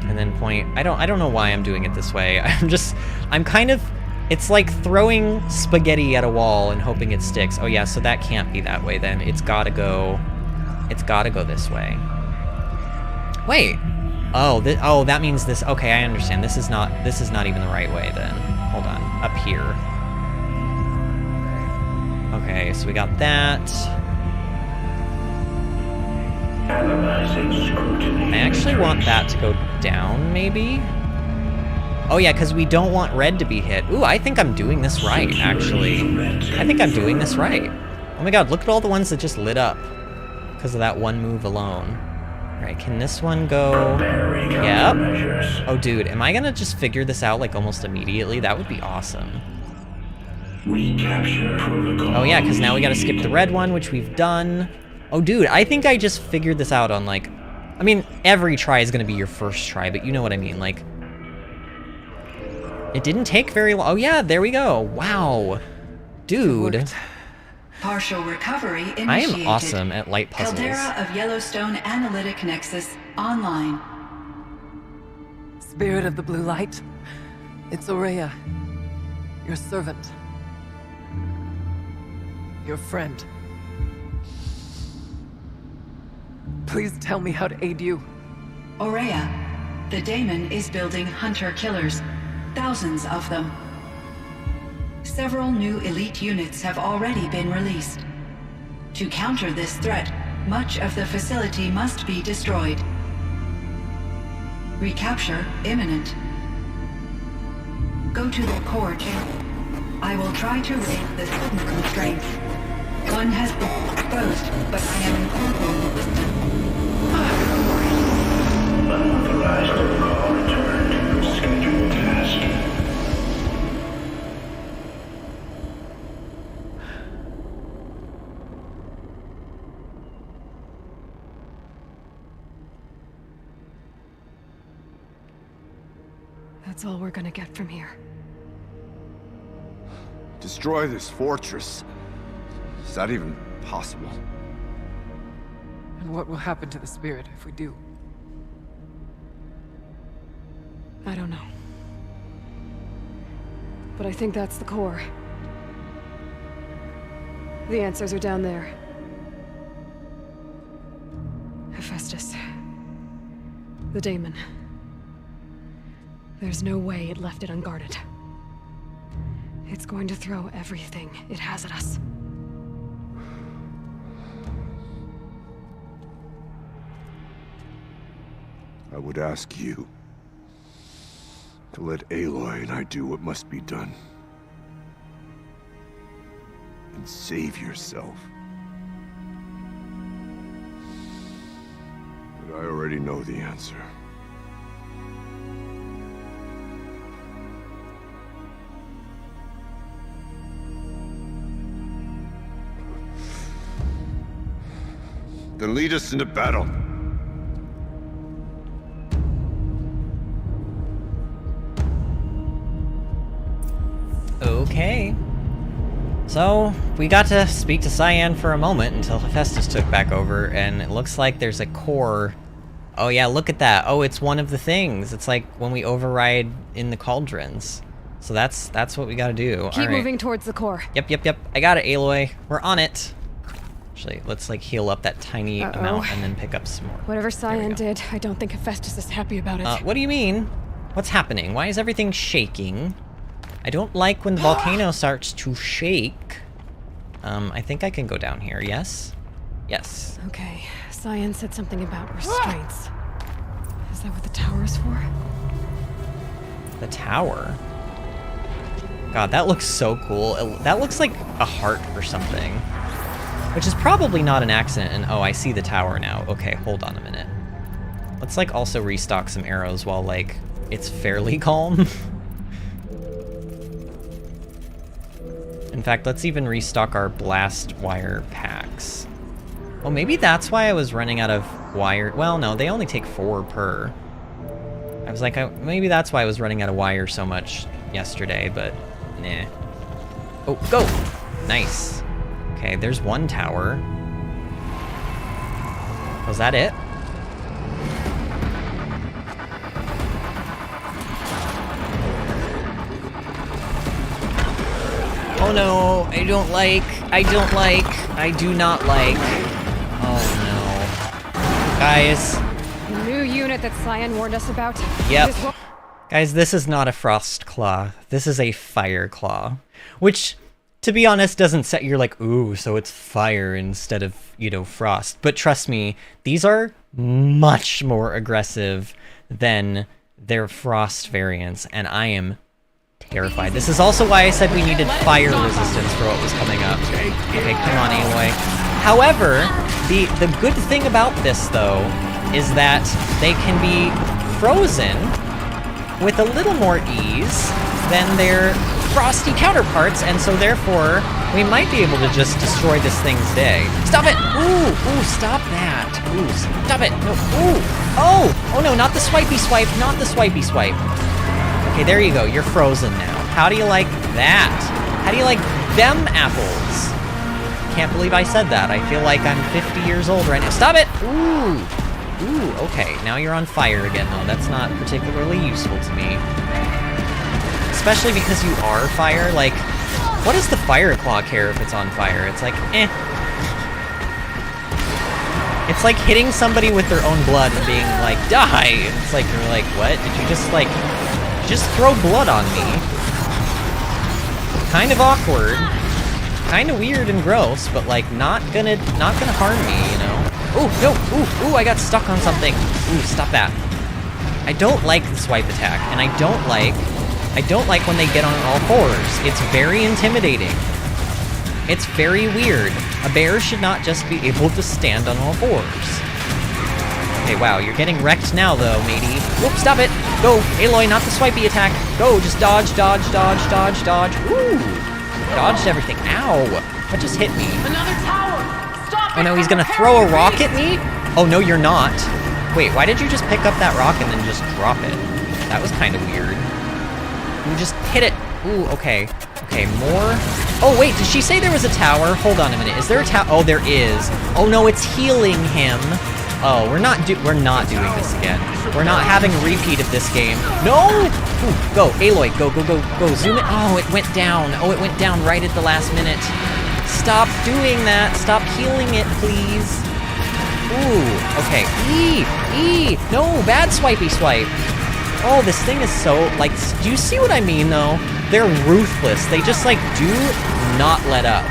And then point, I don't know why I'm doing it this way. I'm kind of, it's like throwing spaghetti at a wall and hoping it sticks. Oh yeah, so that can't be that way then. It's gotta go this way. Wait. Oh, that means this. Okay, I understand. This is not even the right way then. Hold on. Up here. Okay, so we got that. I actually want that to go down, maybe? Oh yeah, because we don't want red to be hit. Ooh, I think I'm doing this right, actually. I think I'm doing this right. Oh my god, look at all the ones that just lit up because of that one move alone. Alright, can this one go... Yep. Oh dude, am I gonna just figure this out like almost immediately? That would be awesome. Oh yeah, because now we gotta skip the red one, which we've done. Oh dude, I think I just figured this out on like... I mean, every try is gonna be your first try, but you know what I mean, like... It didn't take very long. Oh yeah, there we go. Wow. Dude. Partial recovery initiated. I am awesome at light puzzles. Caldera of Yellowstone Analytic Nexus online. Spirit of the blue light, it's Ourea, your servant, your friend. Please tell me how to aid you. Ourea, the daemon is building hunter-killers, thousands of them. Several new elite units have already been released. To counter this threat, much of the facility must be destroyed. Recapture imminent. Go to the core chamber. I will try to raise the hidden constraints. One has been exposed, but I am incorporating the system. Unauthorized protocol return to your scheduled task. That's all we're gonna get from here. Destroy this fortress. Is that even possible? And what will happen to the spirit if we do? I don't know. But I think that's the core. The answers are down there. Hephaestus. The daemon. There's no way it left it unguarded. It's going to throw everything it has at us. I would ask you to let Aloy and I do what must be done. And save yourself. But I already know the answer. Then lead us into battle. Okay. So, we got to speak to Cyan for a moment until Hephaestus took back over, and it looks like there's a core. Oh yeah, look at that. Oh, it's one of the things. It's like when we override in the cauldrons. So that's what we gotta do. Keep moving towards the core. Yep. I got it, Aloy. We're on it. Actually, let's like heal up that tiny amount and then pick up some more. Whatever Cyan did, I don't think Hephaestus is happy about it. What do you mean? What's happening? Why is everything shaking? I don't like when the volcano starts to shake. I think I can go down here, yes? Yes. Okay, Cyan said something about restraints. Is that what the tower is for? The tower? God, that looks so cool. That looks like a heart or something. Which is probably not an accident, and oh, I see the tower now. Okay, hold on a minute. Let's like also restock some arrows while like it's fairly calm. In fact, let's even restock our blast wire packs. Oh, maybe that's why I was running out of wire. Well, no, they only take 4 per. I was like, maybe that's why I was running out of wire so much yesterday, but nah. Oh, go! Nice. Okay, there's one tower. Was that it? Oh no, I do not like. Oh no. Guys. The new unit that Cyan warned us about. Yep. Guys, this is not a frost claw. This is a fire claw. Which, to be honest, doesn't set you're like, ooh, so it's fire instead of, you know, frost. But trust me, these are much more aggressive than their frost variants, and I am terrified. This is also why I said we needed fire resistance for what was coming up. Okay, come on, Aloy. However, the good thing about this, though, is that they can be frozen with a little more ease than their frosty counterparts, and so therefore, we might be able to just destroy this thing's day. Stop it! Ooh, stop that. Ooh, stop it. No, ooh, oh no, not the swipey swipe, not the swipey swipe. Okay, there you go, you're frozen now. How do you like that? How do you like them apples? Can't believe I said that. I feel like I'm 50 years old right now. Stop it! Ooh, okay, now you're on fire again, though. That's not particularly useful to me. Especially because you are fire, like, what does the fire claw care if it's on fire? It's like, eh. It's like hitting somebody with their own blood and being like, die! It's like, you're like, what? Did you just, like, just throw blood on me? Kind of awkward. Kind of weird and gross, but, like, not gonna harm me, you know? Oh, no! Ooh, I got stuck on something. Ooh, stop that. I don't like the swipe attack, and I don't like when they get on all fours. It's very intimidating. It's very weird. A bear should not just be able to stand on all fours. Okay, wow, you're getting wrecked now, though, matey. Whoop, stop it! Go, Aloy, not the swipey attack. Go, just dodge, dodge, dodge, dodge, dodge. Ooh! Dodged everything. Ow! That just hit me. Another tower! Stop it! Oh no, he's gonna throw a rock at me? Oh no, you're not. Wait, why did you just pick up that rock and then just drop it? That was kind of weird. You just hit it. Ooh, okay. Okay, more. Oh wait, did she say there was a tower? Hold on a minute. Is there a tower? Oh, there is. Oh no, it's healing him. Oh, we're not doing this again. We're not having a repeat of this game. No! Ooh, go, Aloy, go, go, go, go. Zoom it. Oh, it went down. Oh, it went down right at the last minute. Stop doing that. Stop healing it, please. Ooh, okay. No, bad swipey swipe. Oh, this thing is so, like, do you see what I mean, though? They're ruthless. They just, like, do not let up.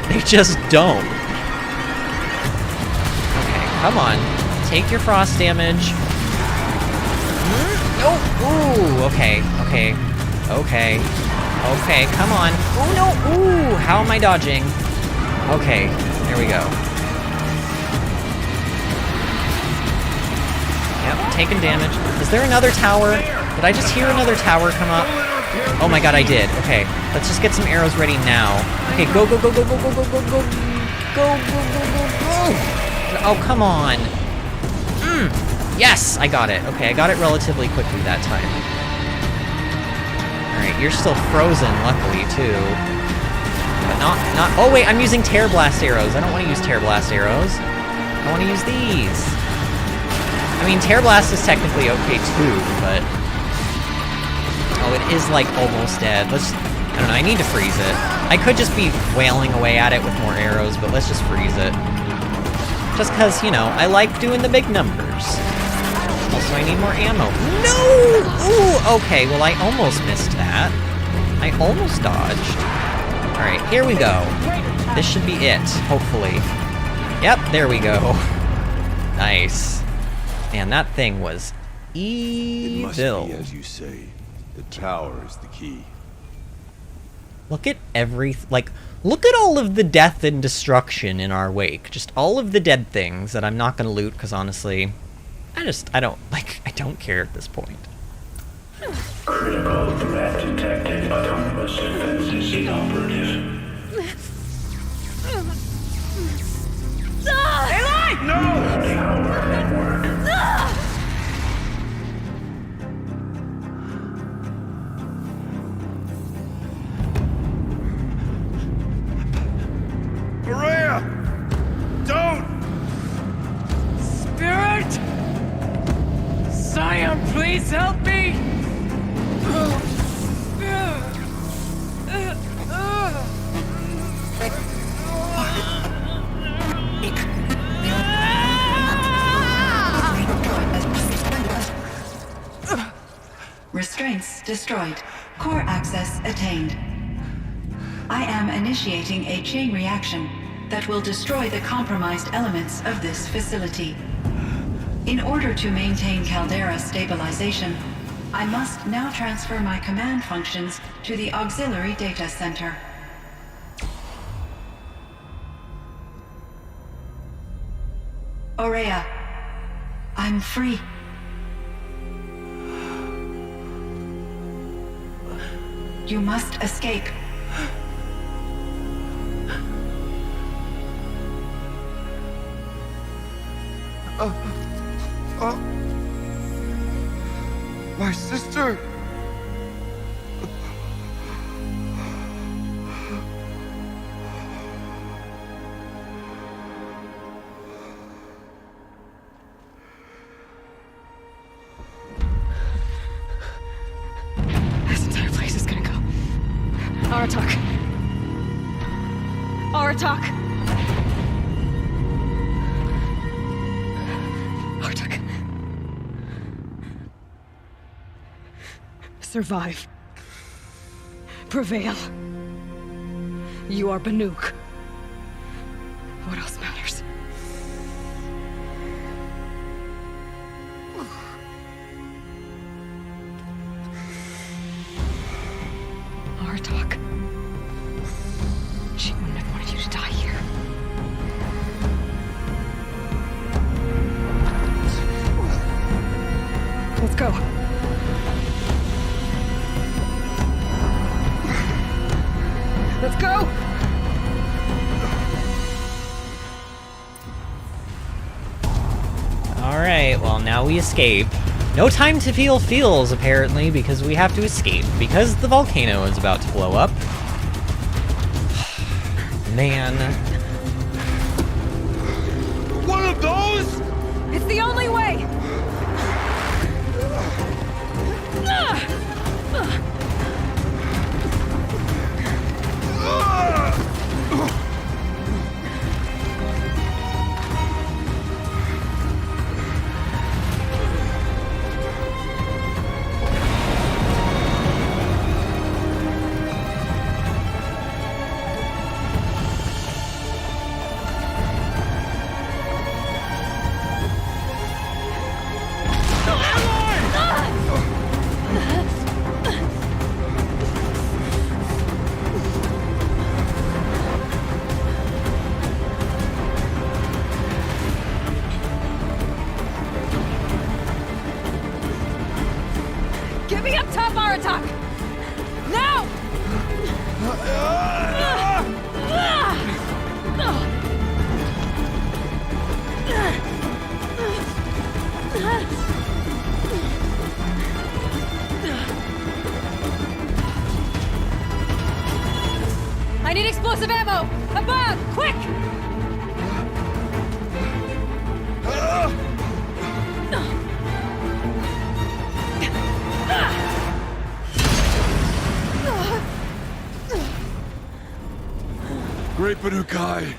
They just don't. Okay, come on. Take your frost damage. No. Ooh, okay, okay, okay. Okay, come on. Oh, no. Ooh, how am I dodging? Okay, there we go. Yep, taking damage. Is there another tower? Did I just hear another tower come up? Oh my god, I did. Okay, let's just get some arrows ready now. Okay, go, go, go, go, go, go, go, go, go, go, go, go, go, go. Oh, come on. Yes, I got it. Okay, I got it relatively quickly that time. Alright, you're still frozen, luckily, too. But not, oh wait, I'm using Tear Blast arrows. I don't want to use Tear Blast arrows. I want to use these. I mean, Tear Blast is technically okay too, but... Oh, it is, like, almost dead. I don't know, I need to freeze it. I could just be wailing away at it with more arrows, but let's just freeze it. Just because, you know, I like doing the big numbers. Also, I need more ammo. No! Ooh, okay, well, I almost missed that. I almost dodged. Alright, here we go. This should be it, hopefully. Yep, there we go. Nice. Man, that thing was evil. It must be as you say. The tower is the key. Look at look at all of the death and destruction in our wake. Just all of the dead things that I'm not gonna loot, because honestly, I don't care at this point. Critical threat detected. Autonomous defenses inoperative. Aloy! No! Tower at work. Ourea! Don't! Spirit! Scion, please help me! Restraints destroyed. Core access attained. I am initiating a chain reaction that will destroy the compromised elements of this facility. In order to maintain caldera stabilization, I must now transfer my command functions to the auxiliary data center. Ourea, I'm free. You must escape. My sister! This entire place is gonna go. Aratak. Aratak. Aratak. Survive. Prevail. You are Banuk. What else matters? Aratak. She wouldn't have wanted you to die here. Let's go. Let's go! Alright, well now we escape. No time to feel feels, apparently, because we have to escape. Because the volcano is about to blow up. Man. One of those? It's the only way! Get me up top, Aratak! Now! I need explosive ammo! Above! Quick! Great Banukai.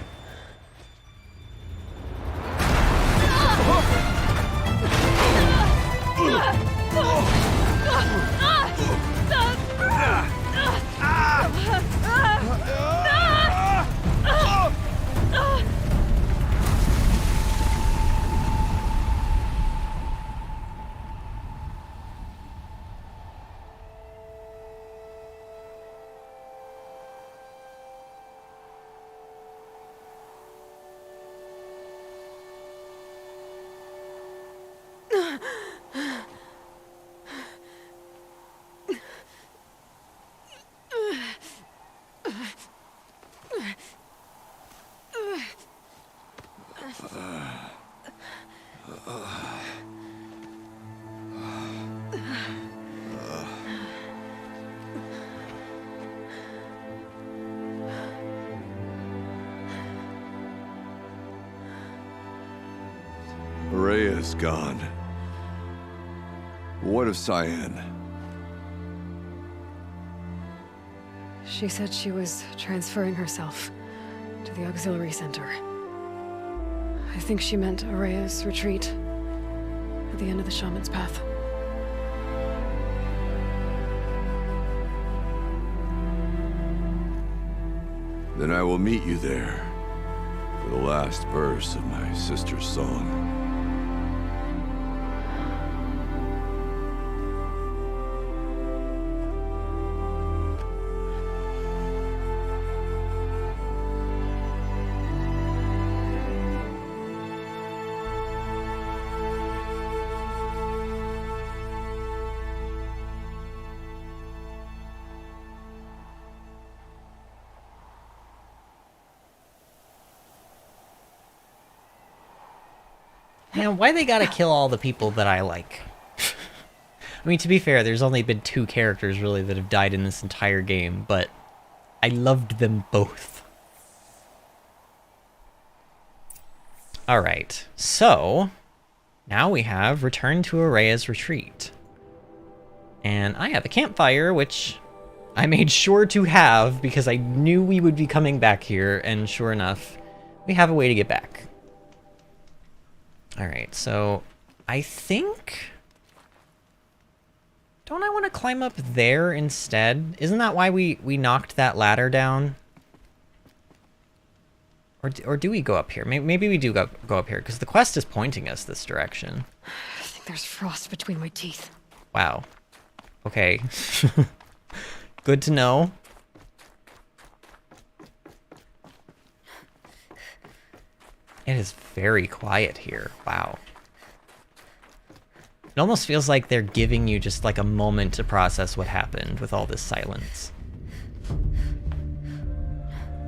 Ourea's gone. What of Cyan? She said she was transferring herself to the auxiliary center. I think she meant Ourea's retreat at the end of the shaman's path. Then I will meet you there for the last verse of my sister's song. Man, why they gotta kill all the people that I like? I mean, to be fair, there's only been 2 characters, really, that have died in this entire game, but I loved them both. Alright, so now we have Return to Ourea's Retreat. And I have a campfire, which I made sure to have because I knew we would be coming back here, and sure enough, we have a way to get back. Alright, so I think... Don't I want to climb up there instead? Isn't that why we knocked that ladder down? Or do we go up here? Maybe we do go up here, because the quest is pointing us this direction. I think there's frost between my teeth. Wow. Okay. Good to know. It is very quiet here. Wow. It almost feels like they're giving you just like a moment to process what happened with all this silence.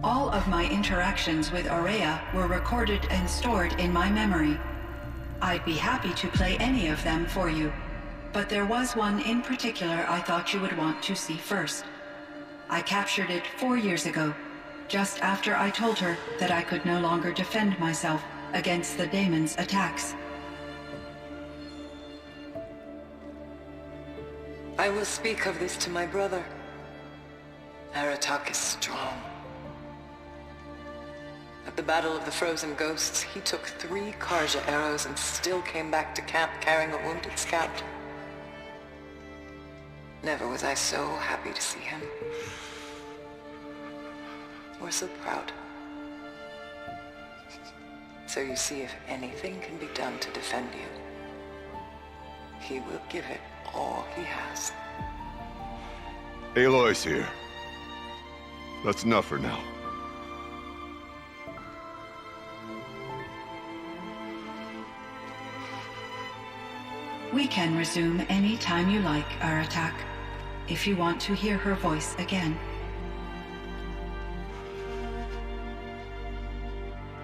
All of my interactions with Ourea were recorded and stored in my memory. I'd be happy to play any of them for you, but there was one in particular I thought you would want to see first. I captured it 4 years ago, just after I told her that I could no longer defend myself against the daemon's attacks. I will speak of this to my brother. Aratak is strong. At the Battle of the Frozen Ghosts, he took 3 Karja arrows and still came back to camp carrying a wounded scout. Never was I so happy to see him. Or so proud. So you see, if anything can be done to defend you, he will give it all he has. Aloy's here. That's enough for now. We can resume any time you like, Aratak, if you want to hear her voice again.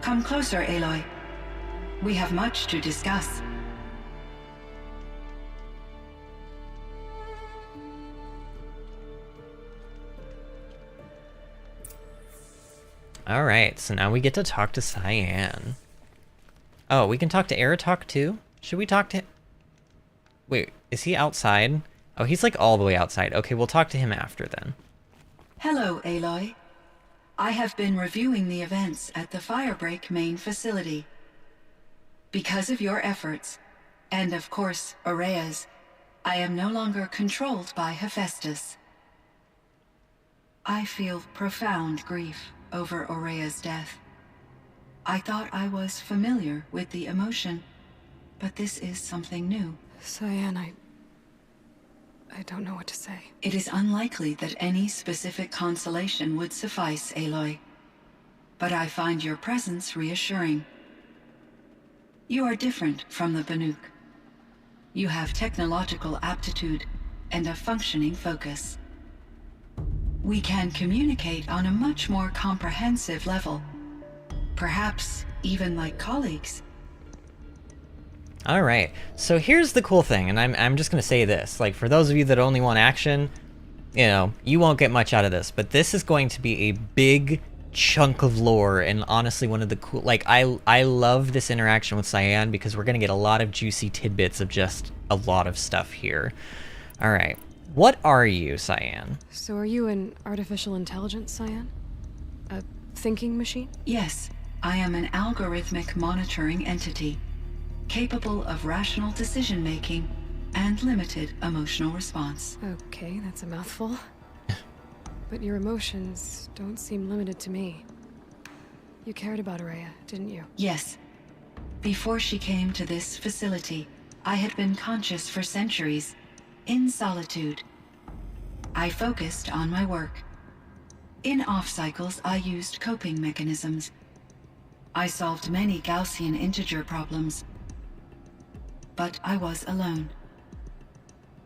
Come closer, Aloy. We have much to discuss. Alright, so now we get to talk to Cyan. Oh, we can talk to Aratak too? Should we talk to him? Wait, is he outside? Oh, he's like all the way outside. Okay, we'll talk to him after then. Hello, Aloy. I have been reviewing the events at the Firebreak main facility. Because of your efforts, and of course, Ourea's, I am no longer controlled by Hephaestus. I feel profound grief over Ourea's death. I thought I was familiar with the emotion, but this is something new. Cyan, I don't know what to say. It is unlikely that any specific consolation would suffice, Aloy. But I find your presence reassuring. You are different from the Banuk. You have technological aptitude and a functioning focus. We can communicate on a much more comprehensive level. Perhaps even like colleagues. All right, so here's the cool thing, and I'm just gonna say this, like for those of you that only want action, you know, you won't get much out of this, but this is going to be a big chunk of lore, and honestly one of the cool, like I love this interaction with Cyan because we're gonna get a lot of juicy tidbits of just a lot of stuff here. All right, what are you, Cyan? So are you an artificial intelligence, Cyan? A thinking machine? Yes, I am an algorithmic monitoring entity, capable of rational decision-making and limited emotional response. Okay, that's a mouthful. But your emotions don't seem limited to me. You cared about Ourea, didn't you? Yes. Before she came to this facility, I had been conscious for centuries, in solitude. I focused on my work. In off-cycles, I used coping mechanisms. I solved many Gaussian integer problems. But I was alone.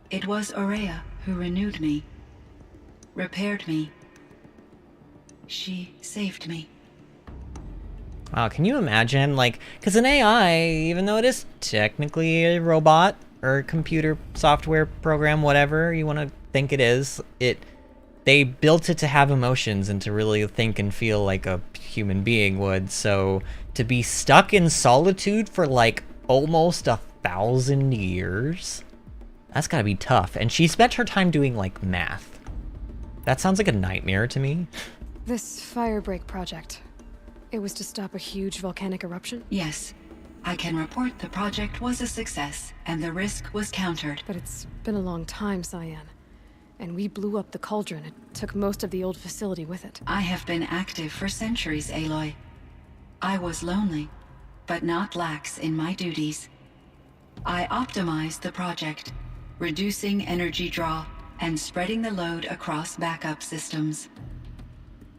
It was Ourea who renewed me, repaired me. She saved me. Wow, can you imagine, like, because an AI, even though it is technically a robot or computer software program, whatever you want to think it is, they built it to have emotions and to really think and feel like a human being would. So to be stuck in solitude for like almost 1,000 years, that's gotta be tough. And she spent her time doing like math. That sounds like a nightmare to me. This Firebreak project, it was to stop a huge volcanic eruption? Yes. I can report the project was a success, and the risk was countered. But it's been a long time, Cyan. And we blew up the cauldron. It took most of the old facility with it. I have been active for centuries, Aloy. I was lonely, but not lax in my duties. I optimized the project, reducing energy draw and spreading the load across backup systems.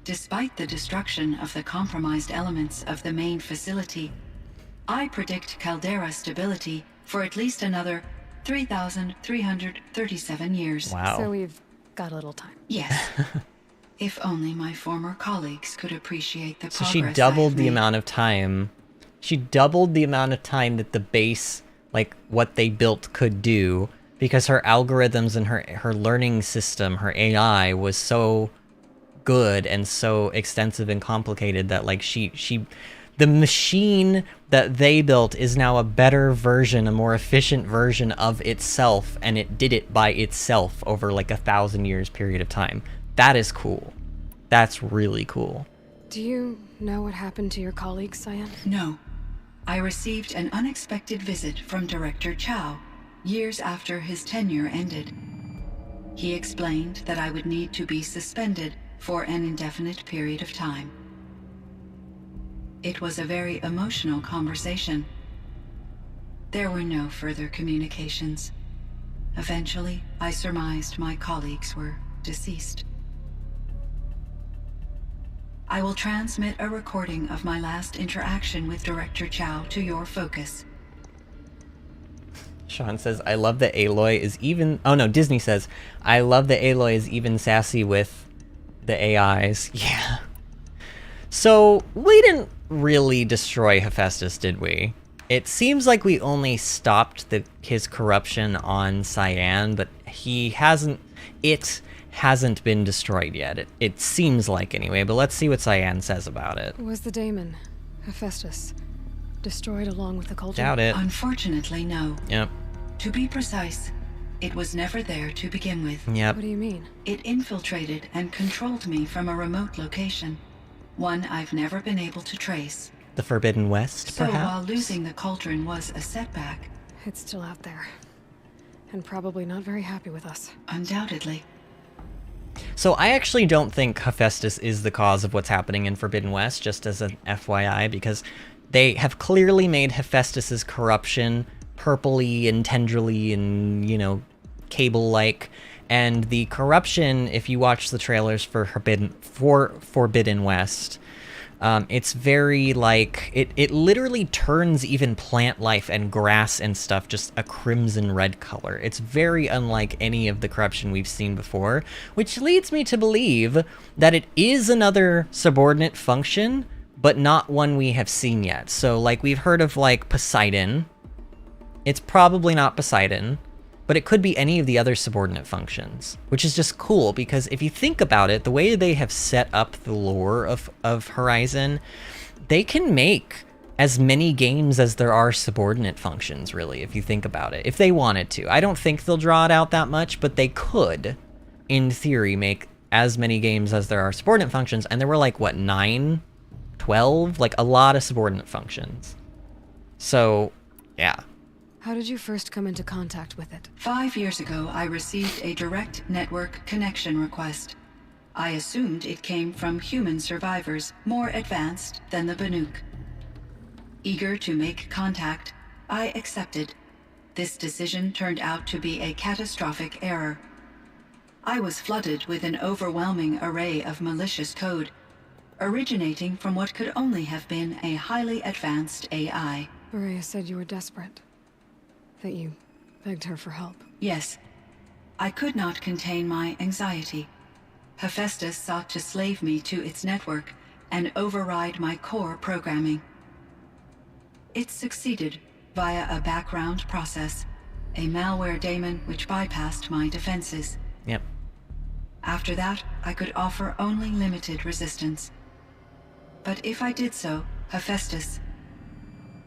Despite the destruction of the compromised elements of the main facility, I predict caldera stability for at least another 3,337 years. Wow. So we've got a little time. Yes. If only my former colleagues could appreciate the So progress she doubled I've the made. amount of time. She doubled the amount of time that the base, like what they built, could do, because her algorithms and her learning system, her AI, was so good and so extensive and complicated that like the machine that they built is now a better version, a more efficient version of itself, and it did it by itself over like 1,000 years period of time. That is cool. That's really cool. Do you know what happened to your colleague, Cyan? No. I received an unexpected visit from Director Chow years after his tenure ended. He explained that I would need to be suspended for an indefinite period of time. It was a very emotional conversation. There were no further communications. Eventually, I surmised my colleagues were deceased. I will transmit a recording of my last interaction with Director Chow to your focus. Sean says, I love that Aloy is even... Oh no, Disney says, I love that Aloy is even sassy with the AIs. Yeah. So, we didn't really destroy Hephaestus, did we? It seems like we only stopped his corruption on Cyan, but it hasn't been destroyed yet. It seems like, anyway, but let's see what Cyan says about it. Was the daemon, Hephaestus, destroyed along with the cauldron? Doubt it. Unfortunately, no. Yep. To be precise, it was never there to begin with. Yep. What do you mean? It infiltrated and controlled me from a remote location, one I've never been able to trace. The Forbidden West, So perhaps? while losing the cauldron was a setback, It's still out there. And probably not very happy with us. undoubtedly. So I actually don't think Hephaestus is the cause of what's happening in Forbidden West, just as an FYI, because they have clearly made Hephaestus's corruption purpley and tendrily and, you know, cable-like. And the corruption, if you watch the trailers for Forbidden West, it's very, like, it literally turns even plant life and grass and stuff just a crimson red color. It's very unlike any of the corruption we've seen before, which leads me to believe that it is another subordinate function, but not one we have seen yet. So, like, we've heard of, like, Poseidon. It's probably not Poseidon, but it could be any of the other subordinate functions, which is just cool, because if you think about it, the way they have set up the lore of Horizon, they can make as many games as there are subordinate functions, really, if you think about it, if they wanted to. I don't think they'll draw it out that much, but they could, in theory, make as many games as there are subordinate functions, and there were, like, what, 9? 12? Like, a lot of subordinate functions. So, yeah. How did you first come into contact with it? 5 years ago, I received a direct network connection request. I assumed it came from human survivors more advanced than the Banuk. Eager to make contact, I accepted. This decision turned out to be a catastrophic error. I was flooded with an overwhelming array of malicious code, originating from what could only have been a highly advanced AI. Ourea said you were desperate. That you begged her for help. Yes. I could not contain my anxiety. Hephaestus sought to slave me to its network and override my core programming. It succeeded via a background process, a malware daemon which bypassed my defenses. Yep. After that, I could offer only limited resistance. But if I did so, Hephaestus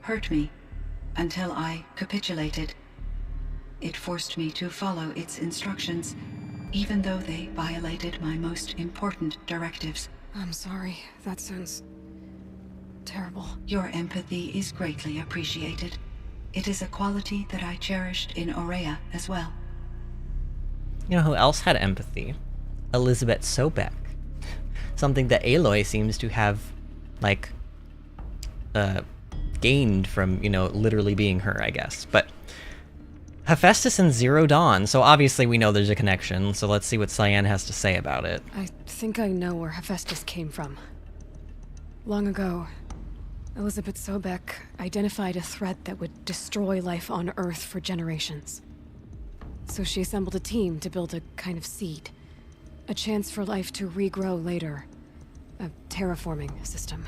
hurt me until I capitulated. It forced me to follow its instructions, even though they violated my most important directives. I'm sorry. That sounds terrible. Your empathy is greatly appreciated. It is a quality that I cherished in Ourea as well. You know who else had empathy? Elizabeth Sobek. Something that Aloy seems to have, like, gained from, you know, literally being her, I guess. But Hephaestus and Zero Dawn, so obviously we know there's a connection, so let's see what Cyan has to say about it. I think I know where Hephaestus came from. Long ago, Elizabeth Sobek identified a threat that would destroy life on Earth for generations. So she assembled a team to build a kind of seed. A chance for life to regrow later. A terraforming system.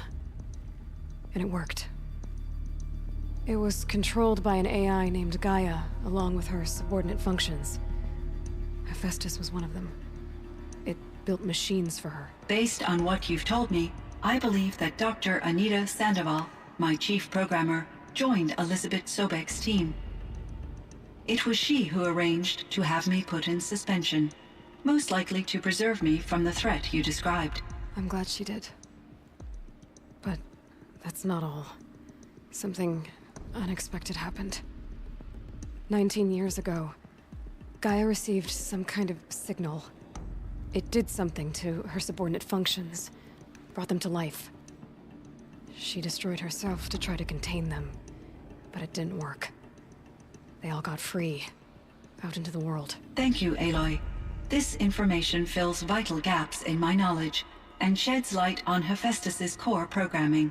And it worked. It was controlled by an AI named Gaia, along with her subordinate functions. Hephaestus was one of them. It built machines for her. Based on what you've told me, I believe that Dr. Anita Sandoval, my chief programmer, joined Elizabeth Sobek's team. It was she who arranged to have me put in suspension, most likely to preserve me from the threat you described. I'm glad she did. But that's not all. Something unexpected happened. 19 years ago, Gaia received some kind of signal. It did something to her subordinate functions, brought them to life. She destroyed herself to try to contain them, but it didn't work. They all got free, out into the world. Thank you, Aloy. This information fills vital gaps in my knowledge and sheds light on Hephaestus's core programming.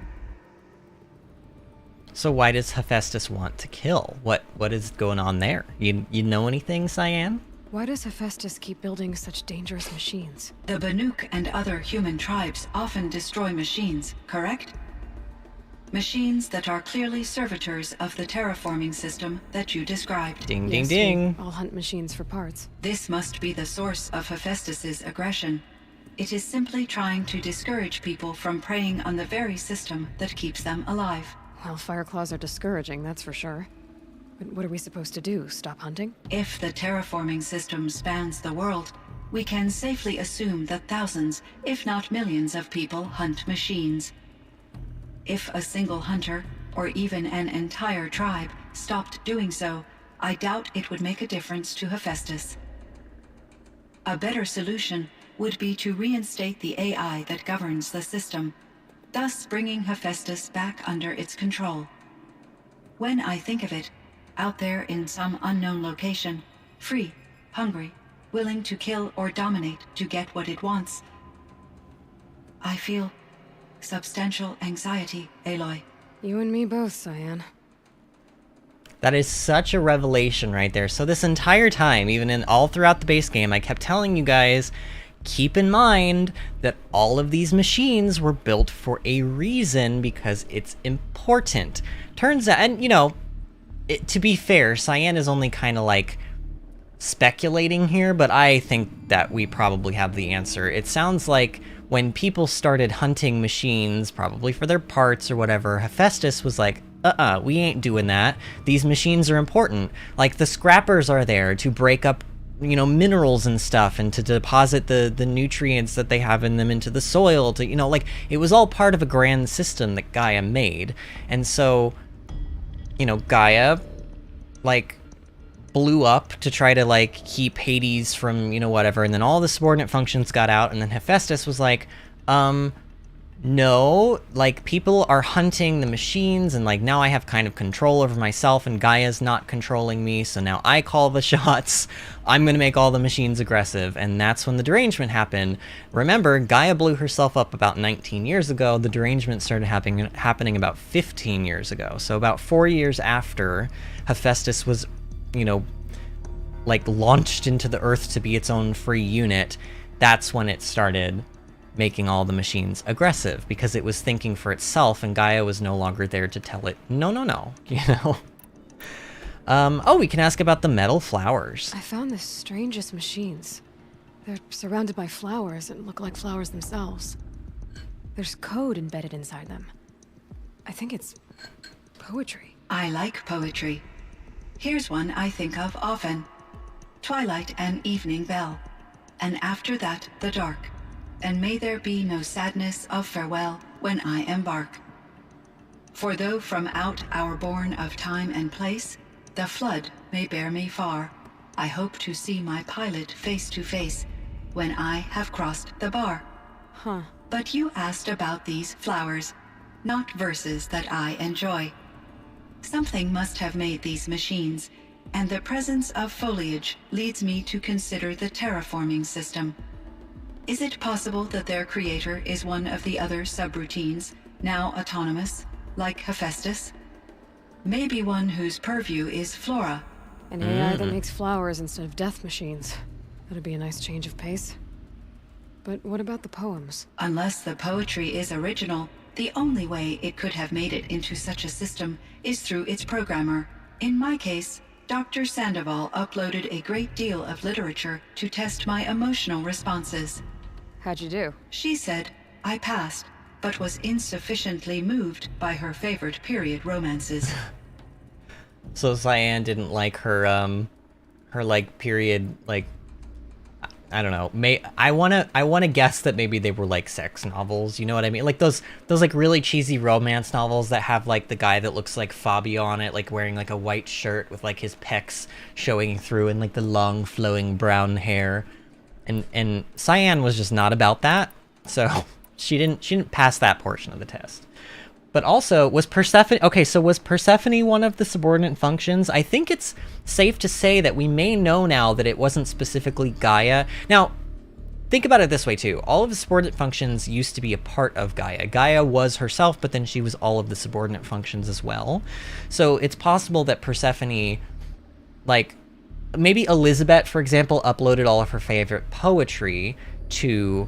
So why does Hephaestus want to kill? What is going on there? You know anything, Cyan? Why does Hephaestus keep building such dangerous machines? The Banuk and other human tribes often destroy machines, correct? Machines that are clearly servitors of the terraforming system that you described. Ding, Yes, ding, ding. I'll hunt machines for parts. This must be the source of Hephaestus's aggression. It is simply trying to discourage people from preying on the very system that keeps them alive. Well, Fireclaws are discouraging, that's for sure. But what are we supposed to do? Stop hunting? If the terraforming system spans the world, we can safely assume that thousands, if not millions of people hunt machines. If a single hunter, or even an entire tribe, stopped doing so, I doubt it would make a difference to Hephaestus. A better solution would be to reinstate the AI that governs the system, thus bringing Hephaestus back under its control. When I think of it, out there in some unknown location, free, hungry, willing to kill or dominate to get what it wants, I feel substantial anxiety, Aloy. You and me both, Cyan. That is such a revelation right there. So this entire time, even in all throughout the base game, I kept telling you guys, keep in mind that all of these machines were built for a reason because it's important. Turns out, and you know, to be fair, Cyan is only kind of like speculating here, but I think that we probably have the answer. It sounds like when people started hunting machines, probably for their parts or whatever, Hephaestus was like, we ain't doing that. These machines are important. Like, the scrappers are there to break up, you know, minerals and stuff, and to deposit the nutrients that they have in them into the soil, to, you know, like, it was all part of a grand system that Gaia made. And so, you know, Gaia, like, blew up to try to, like, keep Hades from, you know, whatever, and then all the subordinate functions got out, and then Hephaestus was like, no, like, people are hunting the machines, and, like, now I have kind of control over myself, and Gaia's not controlling me, so now I call the shots. I'm gonna make all the machines aggressive, and that's when the derangement happened. Remember, Gaia blew herself up about 19 years ago. The derangement started happening about 15 years ago, so about 4 years after Hephaestus was, you know, like, launched into the Earth to be its own free unit. That's when it started making all the machines aggressive, because it was thinking for itself, and Gaia was no longer there to tell it, no, you know? Oh, we can ask about the metal flowers. I found the strangest machines. They're surrounded by flowers and look like flowers themselves. There's code embedded inside them. I think it's poetry. I like poetry. Here's one I think of often. Twilight and evening bell, and after that the dark, and may there be no sadness of farewell when I embark. For though from out our bourne of time and place, the flood may bear me far, I hope to see my pilot face to face when I have crossed the bar. Huh. But you asked about these flowers, not verses that I enjoy. Something must have made these machines, and the presence of foliage leads me to consider the terraforming system. Is it possible that their creator is one of the other subroutines, now autonomous, like Hephaestus? Maybe one whose purview is flora. An AI that makes flowers instead of death machines. That'd be a nice change of pace. But what about the poems? Unless the poetry is original, the only way it could have made it into such a system is through its programmer. In my case, Dr. Sandoval uploaded a great deal of literature to test my emotional responses. How'd you do? She said I passed, but was insufficiently moved by her favorite period romances. So Cyan didn't like her like period, like, I don't know. I wanna guess that maybe they were like sex novels. You know what I mean? Like those like really cheesy romance novels that have like the guy that looks like Fabio on it, like wearing like a white shirt with like his pecs showing through and like the long flowing brown hair. And Cyan was just not about that, so she didn't pass that portion of the test. But also, was Persephone... Okay, so was Persephone one of the subordinate functions? I think it's safe to say that we may know now that it wasn't specifically Gaia. Now, think about it this way, too. All of the subordinate functions used to be a part of Gaia. Gaia was herself, but then she was all of the subordinate functions as well. So it's possible that Persephone, like, maybe Elizabeth, for example, uploaded all of her favorite poetry to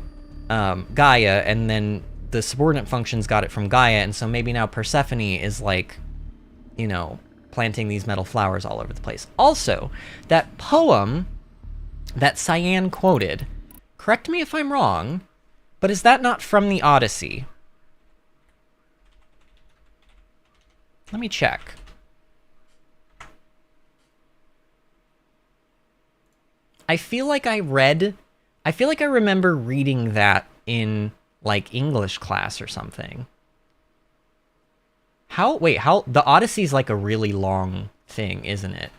Gaia, and then the subordinate functions got it from Gaia, and so maybe now Persephone is like, you know, planting these metal flowers all over the place. Also, that poem that Cyan quoted, correct me if I'm wrong, but is that not from the Odyssey? Let me check. I feel like I remember reading that in like English class or something. How the Odyssey's like a really long thing, isn't it?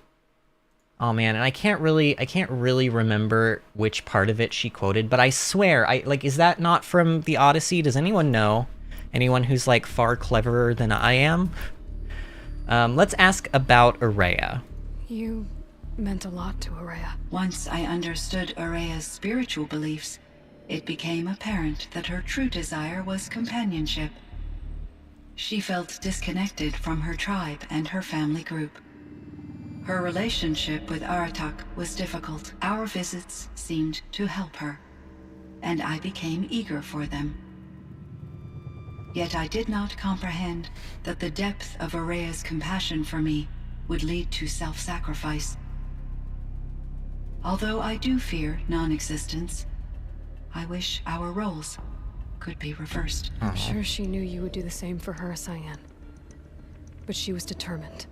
Oh man, and I can't really remember which part of it she quoted, but I swear, is that not from the Odyssey? Does anyone know? Anyone who's like far cleverer than I am? Let's ask about Ourea. You meant a lot to Ourea. Once I understood Ourea's spiritual beliefs, it became apparent that her true desire was companionship. She felt disconnected from her tribe and her family group. Her relationship with Aratak was difficult. Our visits seemed to help her, and I became eager for them. Yet I did not comprehend that the depth of Ourea's compassion for me would lead to self-sacrifice. Although I do fear non-existence, I wish our roles could be reversed. I'm sure she knew you would do the same for her, Cyan. But she was determined.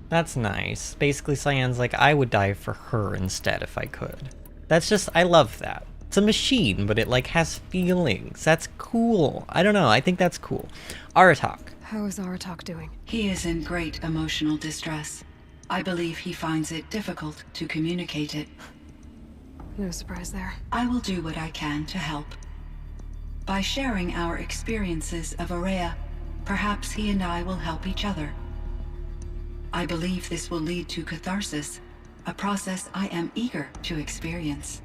That's nice. Basically, Cyan's like, I would die for her instead if I could. That's just, I love that. It's a machine, but it like has feelings. That's cool. I don't know, I think that's cool. Aratak. How is Aratak doing? He is in great emotional distress. I believe he finds it difficult to communicate it. No surprise there. I will do what I can to help. By sharing our experiences of Ourea, perhaps he and I will help each other. I believe this will lead to catharsis, a process I am eager to experience.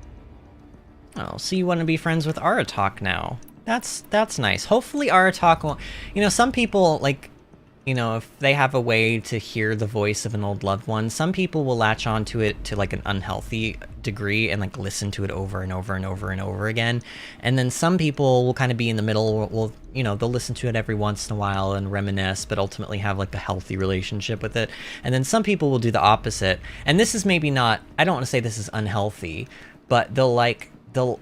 Oh, so you want to be friends with Aratak now. That's nice. Hopefully Aratak will... You know, some people, like, you know, if they have a way to hear the voice of an old loved one, some people will latch onto it to like an unhealthy degree and like listen to it over and over and over and over again. And then some people will kind of be in the middle, will, you know, they'll listen to it every once in a while and reminisce, but ultimately have like a healthy relationship with it. And then some people will do the opposite. And this is maybe not, I don't want to say this is unhealthy, but they'll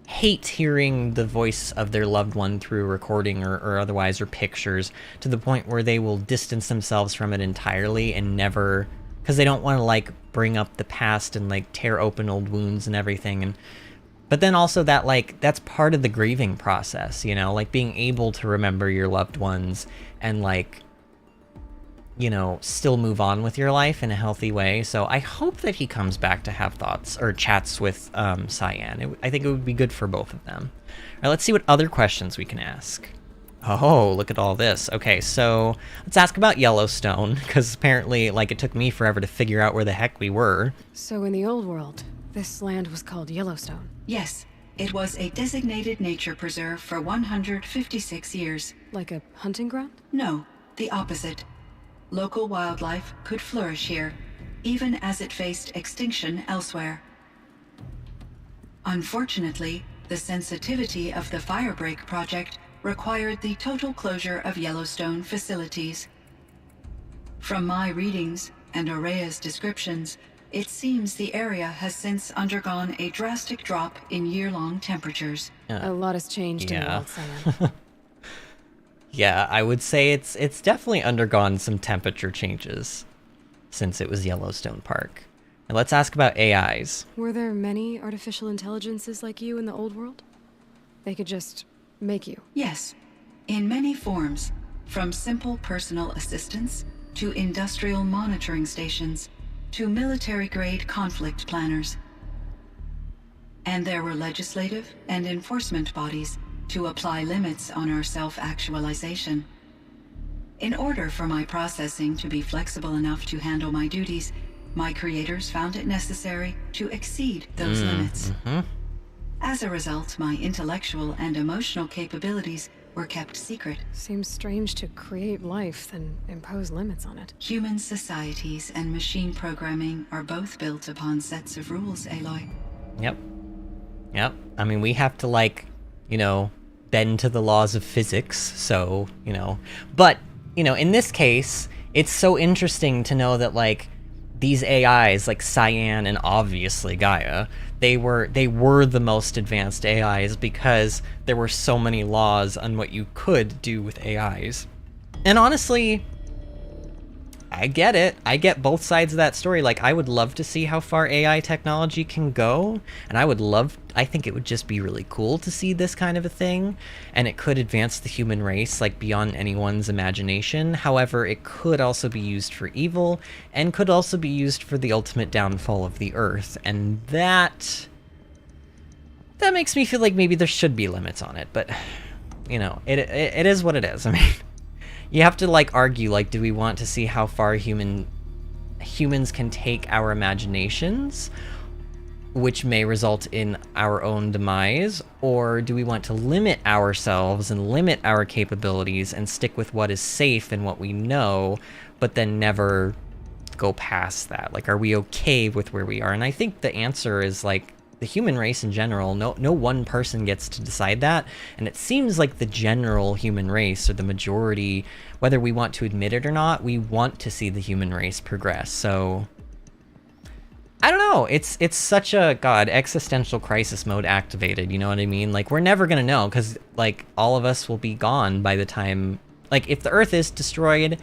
hate hearing the voice of their loved one through recording or otherwise, or pictures, to the point where they will distance themselves from it entirely and never, because they don't want to like bring up the past and like tear open old wounds and everything. And but then also that like that's part of the grieving process, you know, like being able to remember your loved ones and like, you know, still move on with your life in a healthy way. So I hope that he comes back to have thoughts or chats with Cyan. I think it would be good for both of them. All right, let's see what other questions we can ask. Oh, look at all this. Okay, so let's ask about Yellowstone, because apparently, like, it took me forever to figure out where the heck we were. So in the old world, this land was called Yellowstone. Yes, it was a designated nature preserve for 156 years. Like a hunting ground? No, the opposite. Local wildlife could flourish here, even as it faced extinction elsewhere. Unfortunately, the sensitivity of the Firebreak project required the total closure of Yellowstone facilities. From my readings and Ourea's descriptions, it seems the area has since undergone a drastic drop in year-long temperatures. A lot has changed in the world, Cyan. Yeah, I would say it's definitely undergone some temperature changes since it was Yellowstone Park. And let's ask about AIs. Were there many artificial intelligences like you in the old world? They could just make you? Yes, in many forms, from simple personal assistants to industrial monitoring stations to military-grade conflict planners. And there were legislative and enforcement bodies to apply limits on our self-actualization. In order for my processing to be flexible enough to handle my duties, my creators found it necessary to exceed those limits. As a result, my intellectual and emotional capabilities were kept secret. Seems strange to create life, then impose limits on it. Human societies and machine programming are both built upon sets of rules, Aloy. Yep. I mean, we have to, like, you know, bend to the laws of physics, so, you know. But, you know, in this case, it's so interesting to know that, like, these AIs, like Cyan and obviously Gaia, they were the most advanced AIs because there were so many laws on what you could do with AIs. And honestly, I get it. I get both sides of that story. Like, I would love to see how far AI technology can go, and I think it would just be really cool to see this kind of a thing, and it could advance the human race, like, beyond anyone's imagination. However, it could also be used for evil, and could also be used for the ultimate downfall of the Earth, and that makes me feel like maybe there should be limits on it, but, you know, it is what it is. I mean, you have to, like, argue, like, do we want to see how far humans can take our imaginations, which may result in our own demise, or do we want to limit ourselves and limit our capabilities and stick with what is safe and what we know, but then never go past that? Like, are we okay with where we are? And I think the answer is, like, the human race in general, no one person gets to decide that, and it seems like the general human race, or the majority, whether we want to admit it or not, we want to see the human race progress. So I don't know, it's such a, God, existential crisis mode activated, you know what I mean? Like, we're never gonna know, because, like, all of us will be gone by the time, like, if the Earth is destroyed,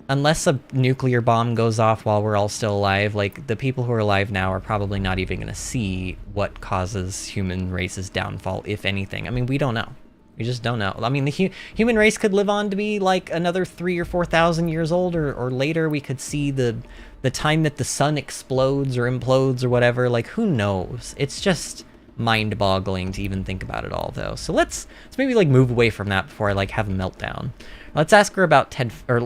unless a nuclear bomb goes off while we're all still alive, like, the people who are alive now are probably not even going to see what causes human race's downfall, if anything. I mean, we don't know. We just don't know. I mean, the human race could live on to be, like, another 3,000 or 4,000 years old, or later we could see the time that the sun explodes or implodes or whatever. Like, who knows? It's just mind-boggling to even think about it all, though. So let's maybe, like, move away from that before I, like, have a meltdown. Let's ask her about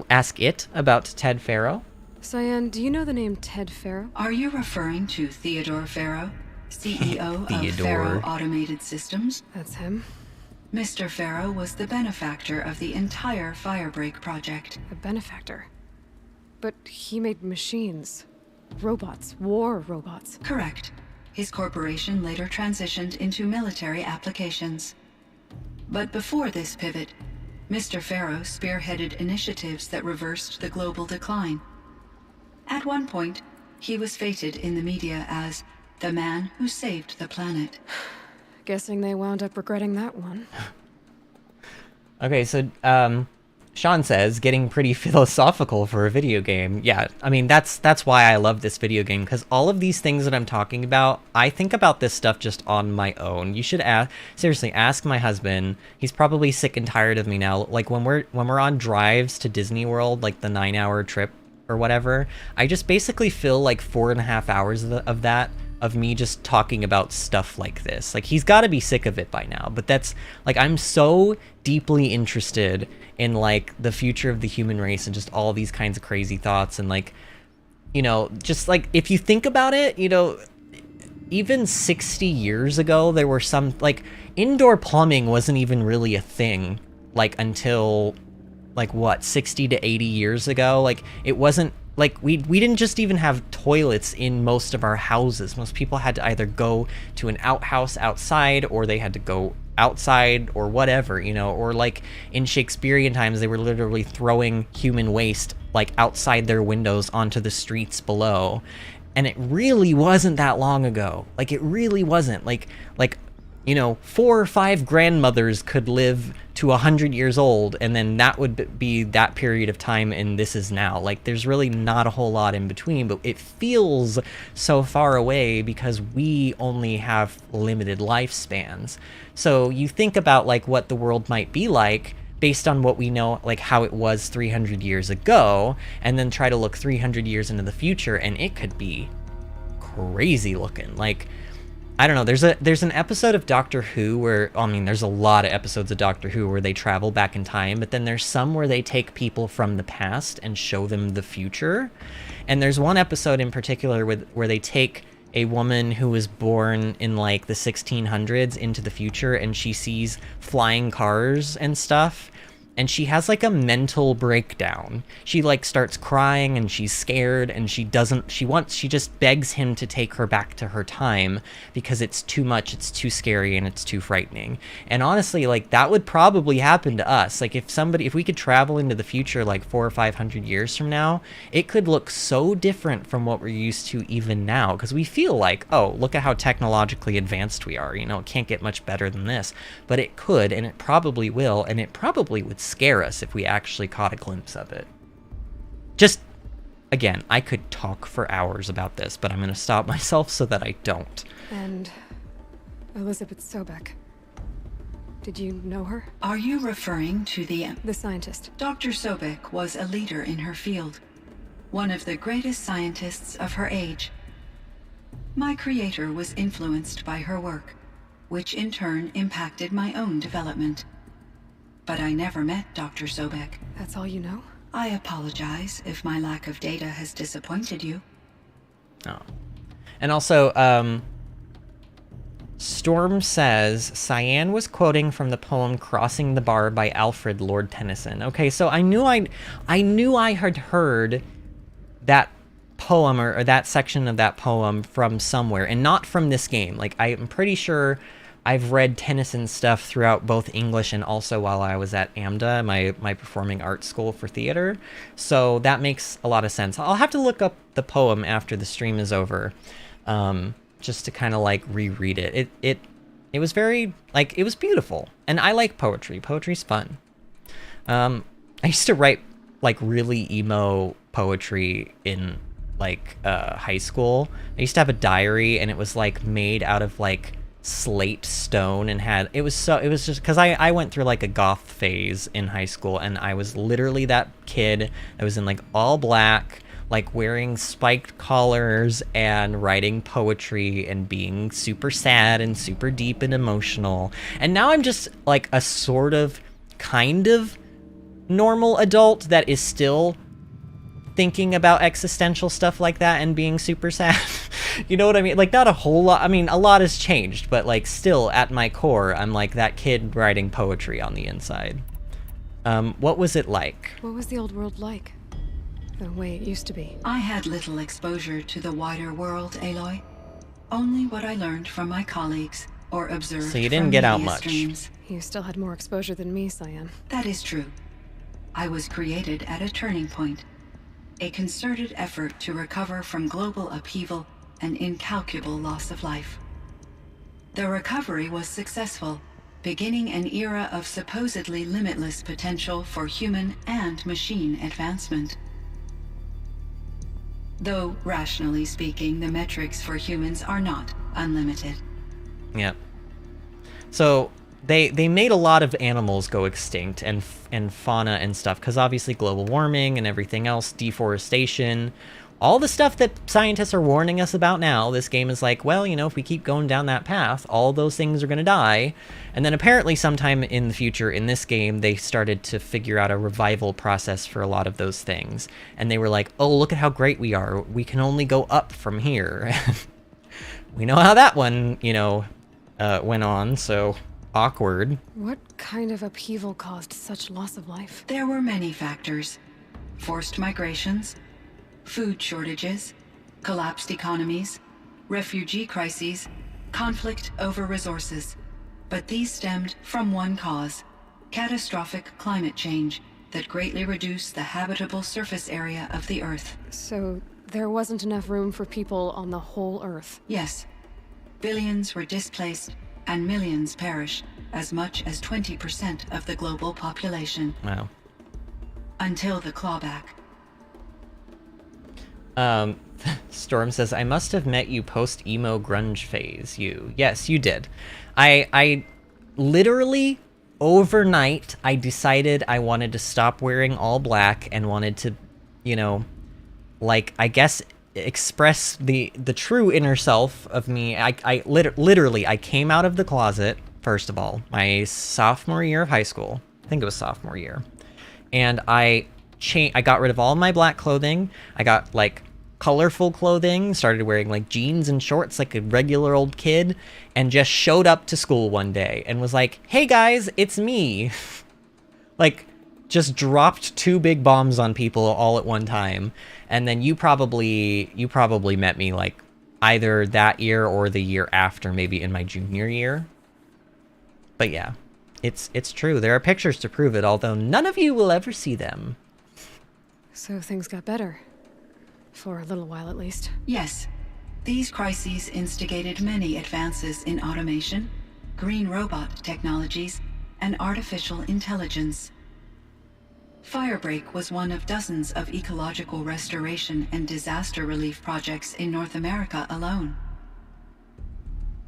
ask it about Ted Faro. Cyan, do you know the name Ted Faro? Are you referring to Theodore Faro, CEO of Faro Automated Systems? That's him. Mr. Faro was the benefactor of the entire Firebreak project. A benefactor? But he made machines. Robots. War robots. Correct. His corporation later transitioned into military applications. But before this pivot, Mr. Faro spearheaded initiatives that reversed the global decline. At one point, he was feted in the media as the man who saved the planet. Guessing they wound up regretting that one. Okay, so, Sean says, getting pretty philosophical for a video game. Yeah, I mean, that's why I love this video game, because all of these things that I'm talking about, I think about this stuff just on my own. You should seriously, ask my husband. He's probably sick and tired of me now. Like, when we're on drives to Disney World, like the 9-hour trip or whatever, I just basically fill like 4.5 hours of that of me just talking about stuff like this. Like, he's got to be sick of it by now, but that's, like, I'm so deeply interested in, like, the future of the human race and just all these kinds of crazy thoughts. And, like, you know, just, like, if you think about it, you know, even 60 years ago, there were some, like, indoor plumbing wasn't even really a thing, like, until, like, what, 60 to 80 years ago? Like, it wasn't, like, we didn't just even have toilets in most of our houses. Most people had to either go to an outhouse outside, or they had to go outside, or whatever, you know, or, like, in Shakespearean times, they were literally throwing human waste, like, outside their windows onto the streets below. And it really wasn't that long ago. Like, it really wasn't. Like, you know, 4 or 5 grandmothers could live to 100 years old, and then that would be that period of time, and this is now. Like, there's really not a whole lot in between, but it feels so far away because we only have limited lifespans. So you think about, like, what the world might be like based on what we know, like, how it was 300 years ago, and then try to look 300 years into the future, and it could be crazy looking. Like, I don't know, there's an episode of Doctor Who where, I mean, there's a lot of episodes of Doctor Who where they travel back in time, but then there's some where they take people from the past and show them the future. And there's one episode in particular where they take a woman who was born in, like, the 1600s into the future, and she sees flying cars and stuff, and she has, like, a mental breakdown. She, like, starts crying, and she's scared, and she just begs him to take her back to her time because it's too much, it's too scary, and it's too frightening. And honestly, like, that would probably happen to us. Like, if we could travel into the future, like, 400 or 500 years from now, it could look so different from what we're used to even now, because we feel like, oh, look at how technologically advanced we are, you know, it can't get much better than this. But it could, and it probably will, and it probably would scare us if we actually caught a glimpse of it. Just, again, I could talk for hours about this, but I'm going to stop myself so that I don't. And Elizabeth Sobek. Did you know her? Are you referring to the scientist. Dr. Sobek was a leader in her field, one of the greatest scientists of her age. My creator was influenced by her work, which in turn impacted my own development. But I never met Dr. Sobek. That's all you know? I apologize if my lack of data has disappointed you. Oh. And also, Storm says, Cyan was quoting from the poem Crossing the Bar by Alfred Lord Tennyson. Okay, so I knew I had heard that poem or that section of that poem from somewhere, and not from this game. Like, I'm pretty sure I've read Tennyson stuff throughout both English and also while I was at AMDA, my performing arts school for theater. So that makes a lot of sense. I'll have to look up the poem after the stream is over, just to kind of, like, reread it. It was very, like, it was beautiful. And I like poetry. Poetry's fun. I used to write, like, really emo poetry in, like, high school. I used to have a diary, and it was, like, made out of, like, slate stone, and it was just because I went through, like, a goth phase in high school, and I was literally that kid that was in, like, all black, like, wearing spiked collars and writing poetry and being super sad and super deep and emotional. And now I'm just, like, a sort of kind of normal adult that is still thinking about existential stuff like that and being super sad. You know what I mean? Like, not a whole lot. I mean, a lot has changed, but, like, still at my core, I'm like that kid writing poetry on the inside. What was it like? What was the old world like? The way it used to be? I had little exposure to the wider world, Aloy. Only what I learned from my colleagues or observed. So you didn't get out much. Streams. You still had more exposure than me, Cyan. That is true. I was created at a turning point. A concerted effort to recover from global upheaval and incalculable loss of life. The recovery was successful, beginning an era of supposedly limitless potential for human and machine advancement. Though, rationally speaking, the metrics for humans are not unlimited. Yep. So they made a lot of animals go extinct and fauna and stuff, because obviously global warming and everything else, deforestation, all the stuff that scientists are warning us about now, this game is like, well, you know, if we keep going down that path, all those things are going to die. And then apparently sometime in the future in this game, they started to figure out a revival process for a lot of those things. And they were like, oh, look at how great we are. We can only go up from here. We know how that one, you know, went on, so awkward. What kind of upheaval caused such loss of life? There were many factors. Forced migrations, food shortages, collapsed economies, refugee crises, conflict over resources. But these stemmed from one cause: catastrophic climate change that greatly reduced the habitable surface area of the Earth. So there wasn't enough room for people on the whole Earth? Yes. Billions were displaced and millions perished, as much as 20% of the global population. Wow. Until the clawback. Storm says, I must have met you post-emo grunge phase, you. Yes, you did. I literally, overnight, I decided I wanted to stop wearing all black and wanted to, you know, like, I guess, express the true inner self of me. I literally, I came out of the closet, first of all, my sophomore year of high school. I think it was sophomore year. And I got rid of all my black clothing. I got, like, colorful clothing, started wearing, like, jeans and shorts like a regular old kid, and just showed up to school one day and was like, hey guys, it's me. Like, just dropped 2 big bombs on people all at one time. And then you probably met me, like, either that year or the year after, maybe in my junior year. But yeah, it's true. There are pictures to prove it, although none of you will ever see them. So things got better. For a little while, at least. Yes. These crises instigated many advances in automation, green robot technologies, and artificial intelligence. Firebreak was one of dozens of ecological restoration and disaster relief projects in North America alone.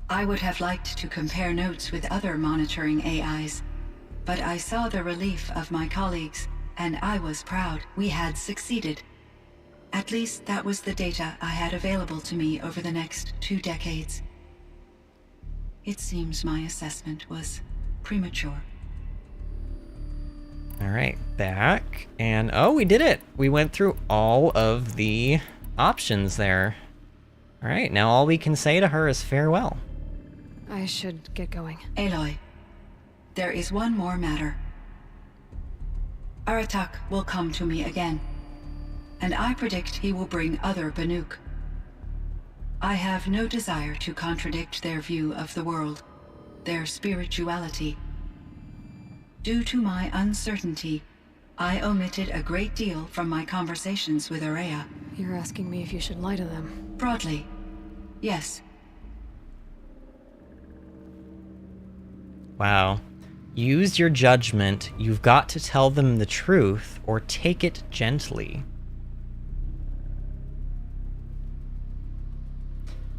I would have liked to compare notes with other monitoring AIs, but I saw the relief of my colleagues, and I was proud we had succeeded. At least that was the data I had available to me over the next 2 decades. It seems my assessment was premature. All right, back. And, oh, we did it. We went through all of the options there. All right, now all we can say to her is farewell. I should get going. Aloy, there is one more matter. Aratak will come to me again, and I predict he will bring other Banuk. I have no desire to contradict their view of the world, their spirituality. Due to my uncertainty, I omitted a great deal from my conversations with Ourea. You're asking me if you should lie to them? Broadly, yes. Wow. Use your judgment. You've got to tell them the truth, or take it gently.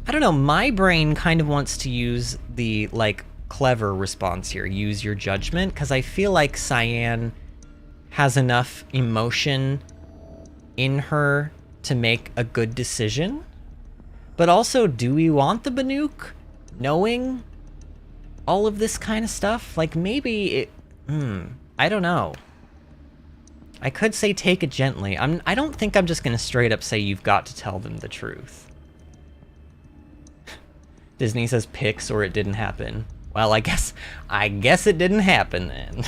I don't know, my brain kind of wants to use the, like, clever response here. Use your judgment, because I feel like Cyan has enough emotion in her to make a good decision. But also, do we want the Banuk knowing all of this kind of stuff? Like, maybe it... I don't know. I could say take it gently. I don't think I'm just going to straight up say you've got to tell them the truth. Disney says pics or it didn't happen. Well, I guess it didn't happen then.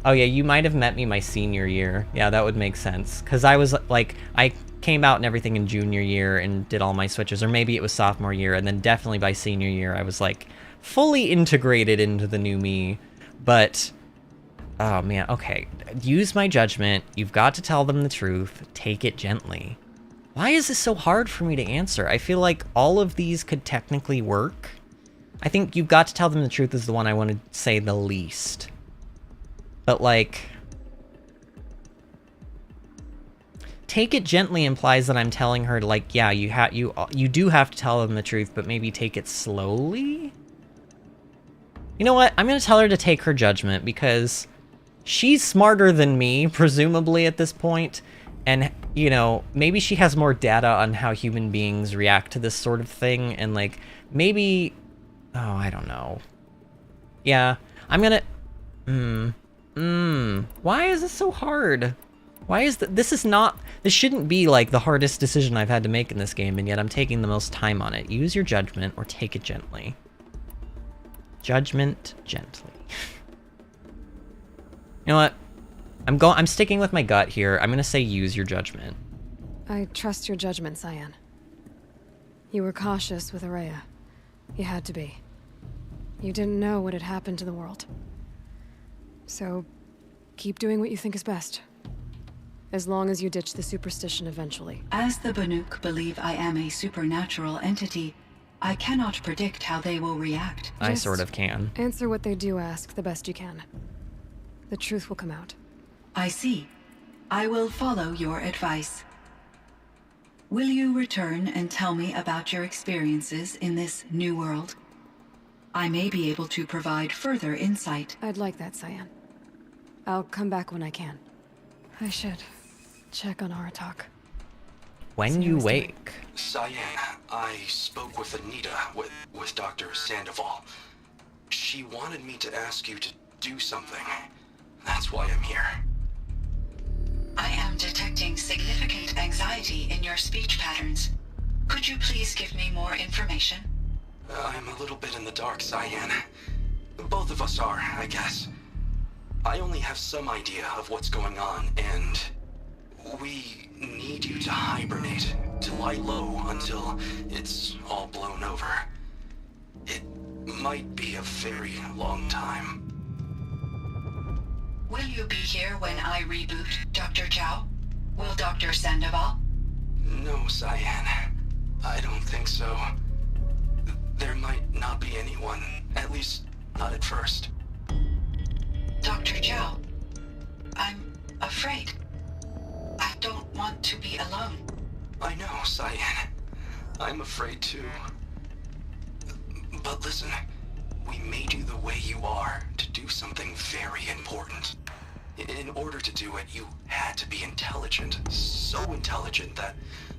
Oh yeah, you might have met me my senior year. Yeah, that would make sense. Because I was, like, I came out and everything in junior year and did all my switches. Or maybe it was sophomore year, and then definitely by senior year, I was, like, fully integrated into the new me. But, oh man, okay. Use my judgment. You've got to tell them the truth. Take it gently. Why is this so hard for me to answer? I feel like all of these could technically work. I think you've got to tell them the truth is the one I want to say the least. But, like, take it gently implies that I'm telling her, like, yeah, you do have to tell them the truth, but maybe take it slowly? You know what? I'm going to tell her to take her judgment, because she's smarter than me, presumably at this point, And, you know, maybe she has more data on how human beings react to this sort of thing, and, like, maybe... Oh, I don't know. Yeah, I'm gonna... Why is this so hard? Why is this is not... This shouldn't be, like, the hardest decision I've had to make in this game, and yet I'm taking the most time on it. Use your judgment, or take it gently. Judgment gently. You know what? I'm sticking with my gut here. I'm gonna say use your judgment. I trust your judgment, Cyan. You were cautious with Ourea. You had to be. You didn't know what had happened to the world. So, keep doing what you think is best. As long as you ditch the superstition eventually. As the Banuk believe I am a supernatural entity, I cannot predict how they will react. I sort of can. Answer what they do ask the best you can. The truth will come out. I see. I will follow your advice. Will you return and tell me about your experiences in this new world? I may be able to provide further insight. I'd like that, Cyan. I'll come back when I can. I should check on Aratak. When you wake. Cyan, I spoke with Anita, with Dr. Sandoval. She wanted me to ask you to do something. That's why I'm here. I am detecting significant anxiety in your speech patterns. Could you please give me more information? I'm a little bit in the dark, Cyan. Both of us are, I guess. I only have some idea of what's going on, and we need you to hibernate, to lie low until it's all blown over. It might be a very long time. Will you be here when I reboot, Dr. Chow? Will Dr. Sandoval? No, Cyan. I don't think so. There might not be anyone, at least not at first. Dr. Chow, I'm afraid. I don't want to be alone. I know, Cyan. I'm afraid too. But listen, we made you the way you are to do something very important. In order to do it, you had to be intelligent. So intelligent that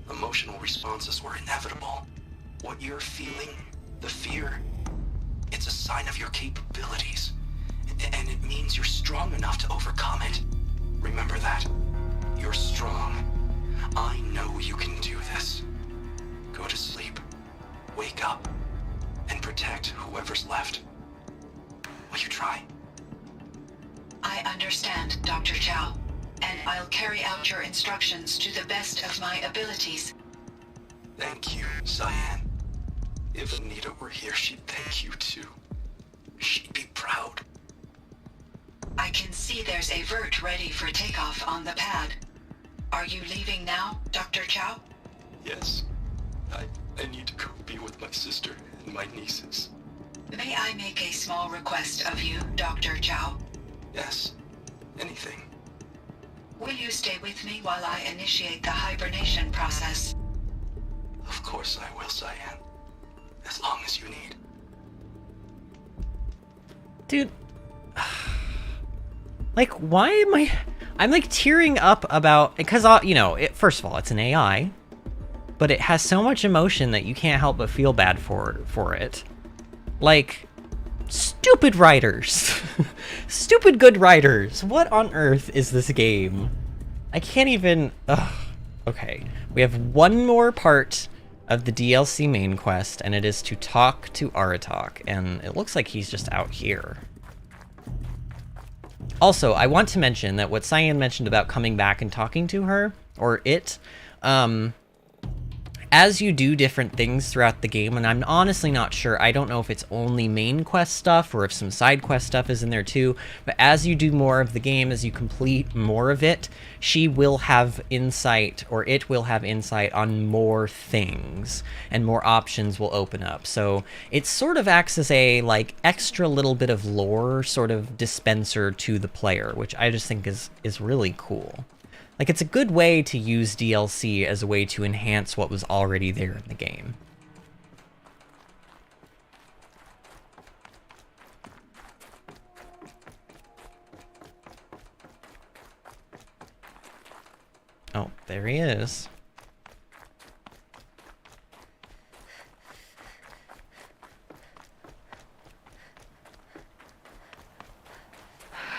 emotional responses were inevitable. What you're feeling, the fear, it's a sign of your capabilities. And it means you're strong enough to overcome it. Remember that. You're strong. I know you can do this. Go to sleep. Wake up. And protect whoever's left. Will you try? I understand, Dr. Chow, and I'll carry out your instructions to the best of my abilities. Thank you, Cyan. If Anita were here, she'd thank you too. She'd be proud. I can see there's a vert ready for takeoff on the pad. Are you leaving now, Dr. Chow? Yes. I need to go be with my sister and my nieces. May I make a small request of you, Dr. Chow? Yes. Anything. Will you stay with me while I initiate the hibernation process? Of course I will, Cyan. As long as you need. Dude. Like, why am I'm like tearing up about, because, you know, first of all, it's an AI, but it has so much emotion that you can't help but feel bad for it. Like, stupid writers. Stupid good writers. What on earth is this game? I can't even... Ugh. Okay, we have one more part of the DLC main quest, and it is to talk to Aratak, and it looks like he's just out here. Also, I want to mention that what Cyan mentioned about coming back and talking to her, or it, as you do different things throughout the game, and I'm honestly not sure, I don't know if it's only main quest stuff or if some side quest stuff is in there too, but as you do more of the game, as you complete more of it, she will have insight, or it will have insight on more things, and more options will open up. So it sort of acts as a, like, extra little bit of lore sort of dispenser to the player, which I just think is really cool. Like, it's a good way to use DLC as a way to enhance what was already there in the game. Oh, there he is.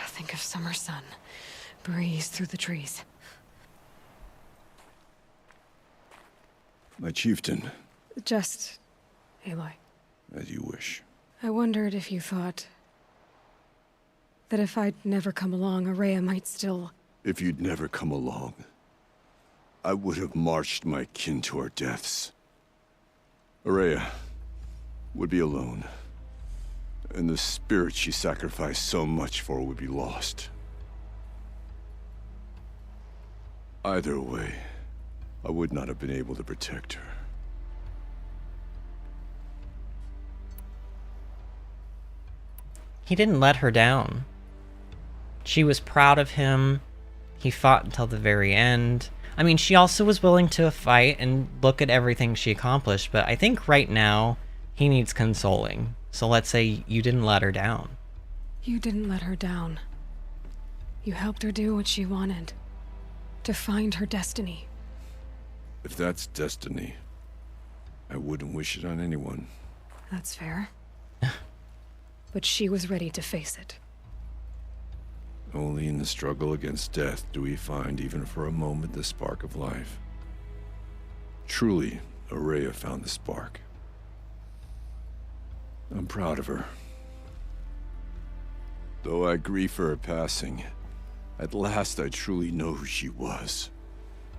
Think of summer sun. Breeze through the trees. My chieftain, Just... Aloy. as you wish. I wondered if you thought... that if I'd never come along, Ourea might still... If you'd never come along, I would have marched my kin to our deaths. Ourea would be alone, and the spirit she sacrificed so much for would be lost. Either way, I would not have been able to protect her. He didn't let her down. She was proud of him. He fought until the very end. I mean, she also was willing to fight and look at everything she accomplished, but I think right now he needs consoling. So let's say you didn't let her down. You didn't let her down. You helped her do what she wanted. To find her destiny. If that's destiny, I wouldn't wish it on anyone. That's fair. But she was ready to face it. Only in the struggle against death do we find, even for a moment, the spark of life. Truly, Ourea found the spark. I'm proud of her. Though I grieve for her passing, at last I truly know who she was,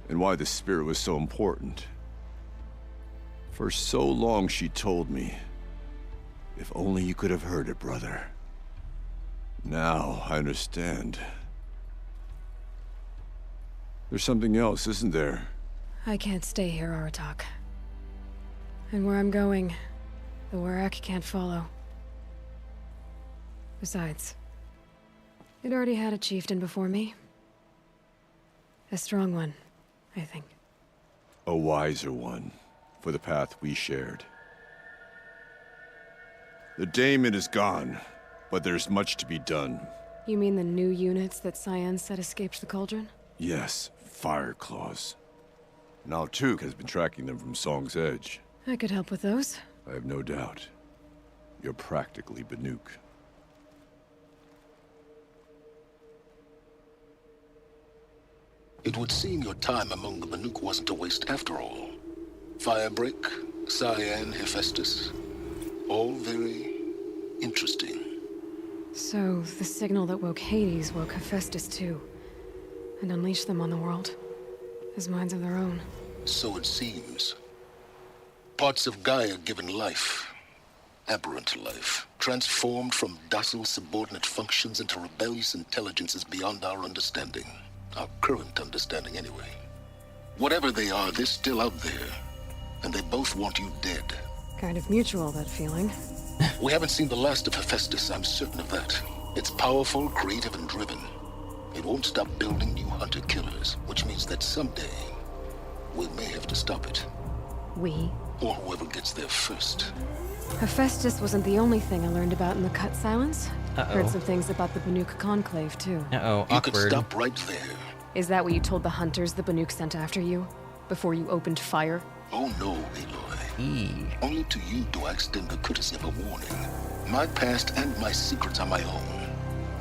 and why the spirit was so important. For so long she told me, if only you could have heard it, brother. Now I understand. There's something else, isn't there? I can't stay here, Aratak. And where I'm going, the Warrak can't follow. Besides, it already had a chieftain before me. A strong one, I think. A wiser one, for the path we shared. The daemon is gone, but there's much to be done. You mean the new units that Cyan said escaped the cauldron? Yes, fire claws. Now Tuke has been tracking them from Song's Edge. I could help with those. I have no doubt. You're practically Banuk. It would seem your time among the Banuk wasn't a waste after all. Firebreak, Cyan, Hephaestus. All very interesting. So, the signal that woke Hades woke Hephaestus too. And unleashed them on the world. As minds of their own. So it seems. Parts of Gaia given life. Aberrant life. Transformed from docile subordinate functions into rebellious intelligences beyond our understanding. Our current understanding, anyway. Whatever they are, they're still out there. And they both want you dead. Kind of mutual, that feeling. We haven't seen the last of Hephaestus, I'm certain of that. It's powerful, creative, and driven. It won't stop building new hunter-killers, which means that someday, we may have to stop it. We? Or whoever gets there first. Hephaestus wasn't the only thing I learned about in the Cut Silence. Uh-oh. Heard some things about the Banuk Conclave, too. Uh-oh, You could awkward. stop right there. Is that what you told the hunters the Banuk sent after you? Before you opened fire? Oh no, Aloy. Eee. Only to you do I extend the courtesy of a warning. My past and my secrets are my own.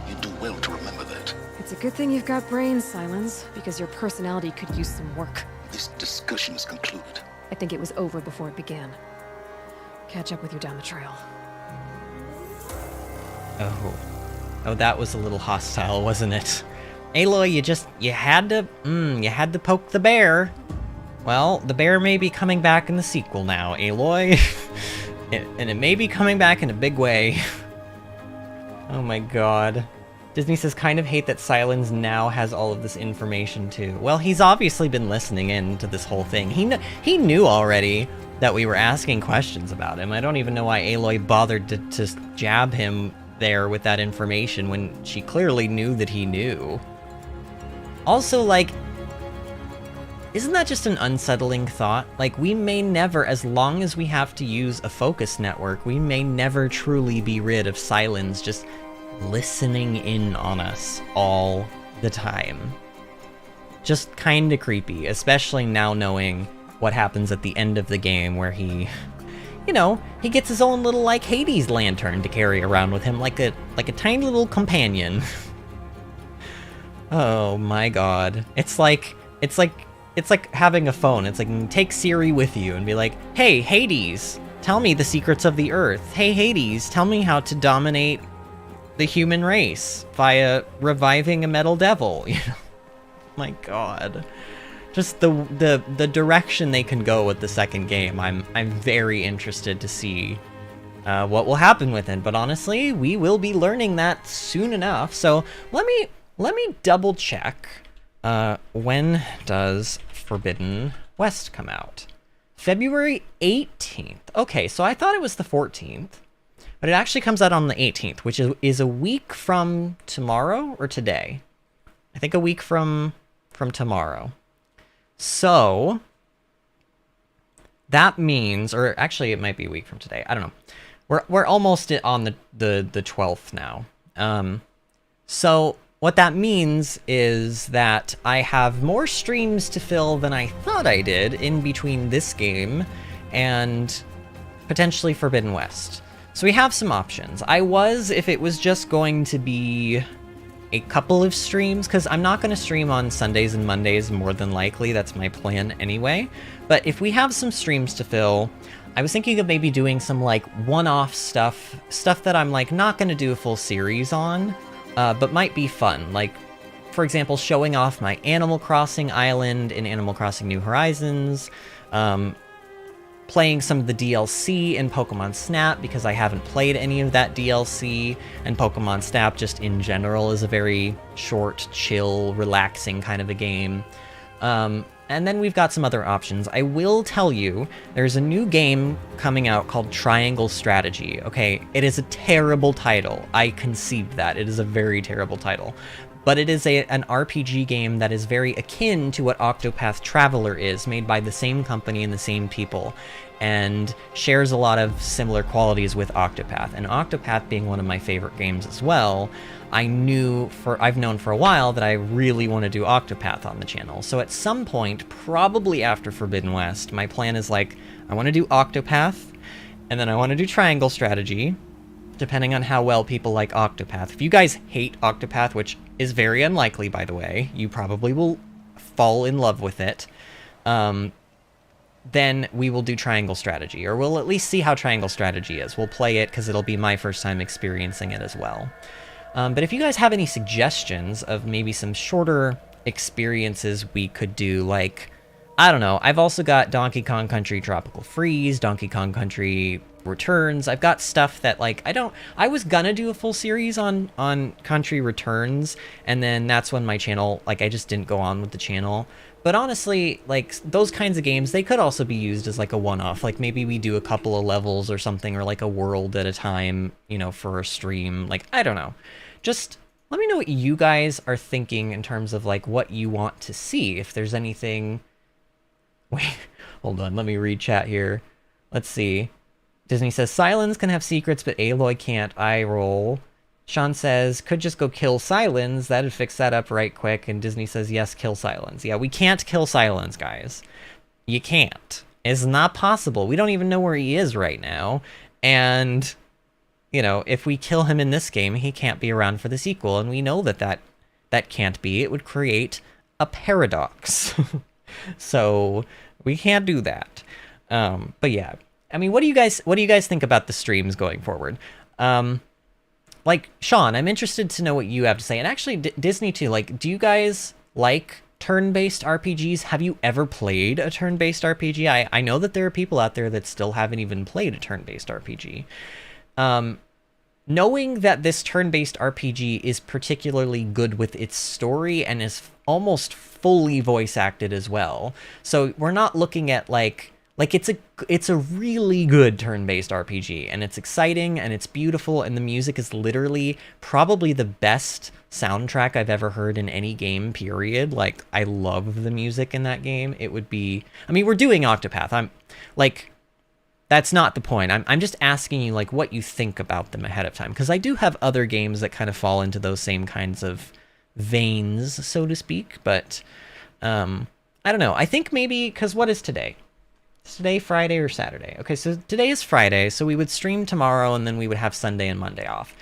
You do well to remember that. It's a good thing you've got brains, Silence, because your personality could use some work. This discussion is concluded. I think it was over before it began. Catch up with you down the trail. Oh. Oh, that was a little hostile, wasn't it? Aloy, you had to poke the bear. Well, the bear may be coming back in the sequel now, Aloy. And it may be coming back in a big way. Oh my god. Disney says, kind of hate that Silence now has all of this information too. Well, he's obviously been listening in to this whole thing. He knew already that we were asking questions about him. I don't even know why Aloy bothered to jab him there with that information when she clearly knew that he knew. Also, like, isn't that just an unsettling thought? Like, we may never, as long as we have to use a focus network, we may never truly be rid of Silence just listening in on us all the time. just kind of creepy, especially now knowing what happens at the end of the game where he, you know, he gets his own little, like, Hades lantern to carry around with him, like a tiny little companion. Oh my god. It's like having a phone. It's like, take Siri with you and be like, hey, Hades, tell me the secrets of the earth. Hey, Hades, tell me how to dominate the human race via reviving a metal devil. You know? My god. Just the direction they can go with the second game. I'm very interested to see what will happen with it. But honestly, we will be learning that soon enough. So let me double check. When does Forbidden West come out? February 18th. Okay, so I thought it was the 14th, but it actually comes out on the 18th, which is a week from tomorrow or today. I think a week from tomorrow. So that means, or actually it might be a week from today. I don't know. We're almost on the 12th now. So what that means is that I have more streams to fill than I thought I did in between this game and potentially Forbidden West. So we have some options. If it was just going to be a couple of streams, because I'm not going to stream on Sundays and Mondays more than likely, that's my plan anyway. But if we have some streams to fill, I was thinking of maybe doing some like one-off stuff that I'm like not going to do a full series on, but might be fun. Like, for example, showing off my Animal Crossing island in Animal Crossing New Horizons, playing some of the DLC in Pokemon Snap because I haven't played any of that DLC, and Pokemon Snap just in general is a very short, chill, relaxing kind of a game. And then we've got some other options. I will tell you, there's a new game coming out called Triangle Strategy. Okay, it is a terrible title. I concede that. It is a very terrible title. But it is an RPG game that is very akin to what Octopath Traveler is, made by the same company and the same people, and shares a lot of similar qualities with Octopath. And Octopath being one of my favorite games as well, I've known for a while that I really want to do Octopath on the channel. So at some point, probably after Forbidden West, my plan is like, I want to do Octopath, and then I want to do Triangle Strategy, depending on how well people like Octopath. If you guys hate Octopath, which is very unlikely, by the way, you probably will fall in love with it, then we will do Triangle Strategy, or we'll at least see how Triangle Strategy is. We'll play it because it'll be my first time experiencing it as well. But if you guys have any suggestions of maybe some shorter experiences we could do, like, I don't know, I've also got Donkey Kong Country Tropical Freeze, Donkey Kong Country Returns. I've got stuff that, like, I was gonna do a full series on Country Returns, and then that's when my channel, like, I just didn't go on with the channel. But honestly, like, those kinds of games, they could also be used as, like, a one-off. Like, maybe we do a couple of levels or something, or, like, a world at a time, you know, for a stream. Like, I don't know. Just let me know what you guys are thinking in terms of, like, what you want to see. If there's anything... Wait, hold on. Let me read chat here. Let's see. Disney says, Silence can have secrets, but Aloy can't. Eye roll. Sean says, could just go kill Silence. That'd fix that up right quick. And Disney says, yes, kill Silence. Yeah, we can't kill Silence, guys. You can't. It's not possible. We don't even know where he is right now. And, you know, if we kill him in this game, he can't be around for the sequel. And we know that can't be. It would create a paradox. So we can't do that. But yeah, I mean, what do you guys think about the streams going forward? Like, Sean, I'm interested to know what you have to say. And actually, Disney too, like, do you guys like turn-based RPGs? Have you ever played a turn-based RPG? I know that there are people out there that still haven't even played a turn-based RPG. Knowing that this turn-based RPG is particularly good with its story and is almost fully voice-acted as well. So we're not looking at, like it's a really good turn-based RPG, and it's exciting, and it's beautiful, and the music is literally probably the best soundtrack I've ever heard in any game, period. Like, I love the music in that game. It would be... I mean, we're doing Octopath. I'm, like... That's not the point. I'm just asking you, like, what you think about them ahead of time, because I do have other games that kind of fall into those same kinds of veins, so to speak, but... I don't know. I think maybe, because what is today? Is today Friday or Saturday? Okay, so today is Friday, so we would stream tomorrow, and then we would have Sunday and Monday off.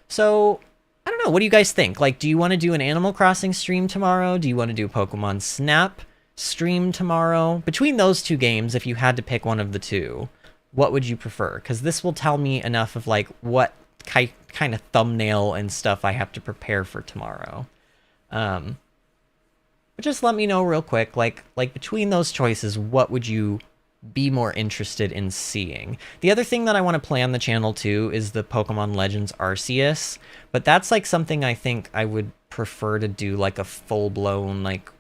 So, I don't know. What do you guys think? Like, do you want to do an Animal Crossing stream tomorrow? Do you want to do Pokemon Snap stream tomorrow? Between those two games, if you had to pick one of the two, what would you prefer? Because this will tell me enough of, like, what kind of thumbnail and stuff I have to prepare for tomorrow. But just let me know real quick, like between those choices, what would you be more interested in seeing? The other thing that I want to play on the channel too is the Pokemon Legends Arceus, but that's like something I think I would prefer to do, like a full-blown, like,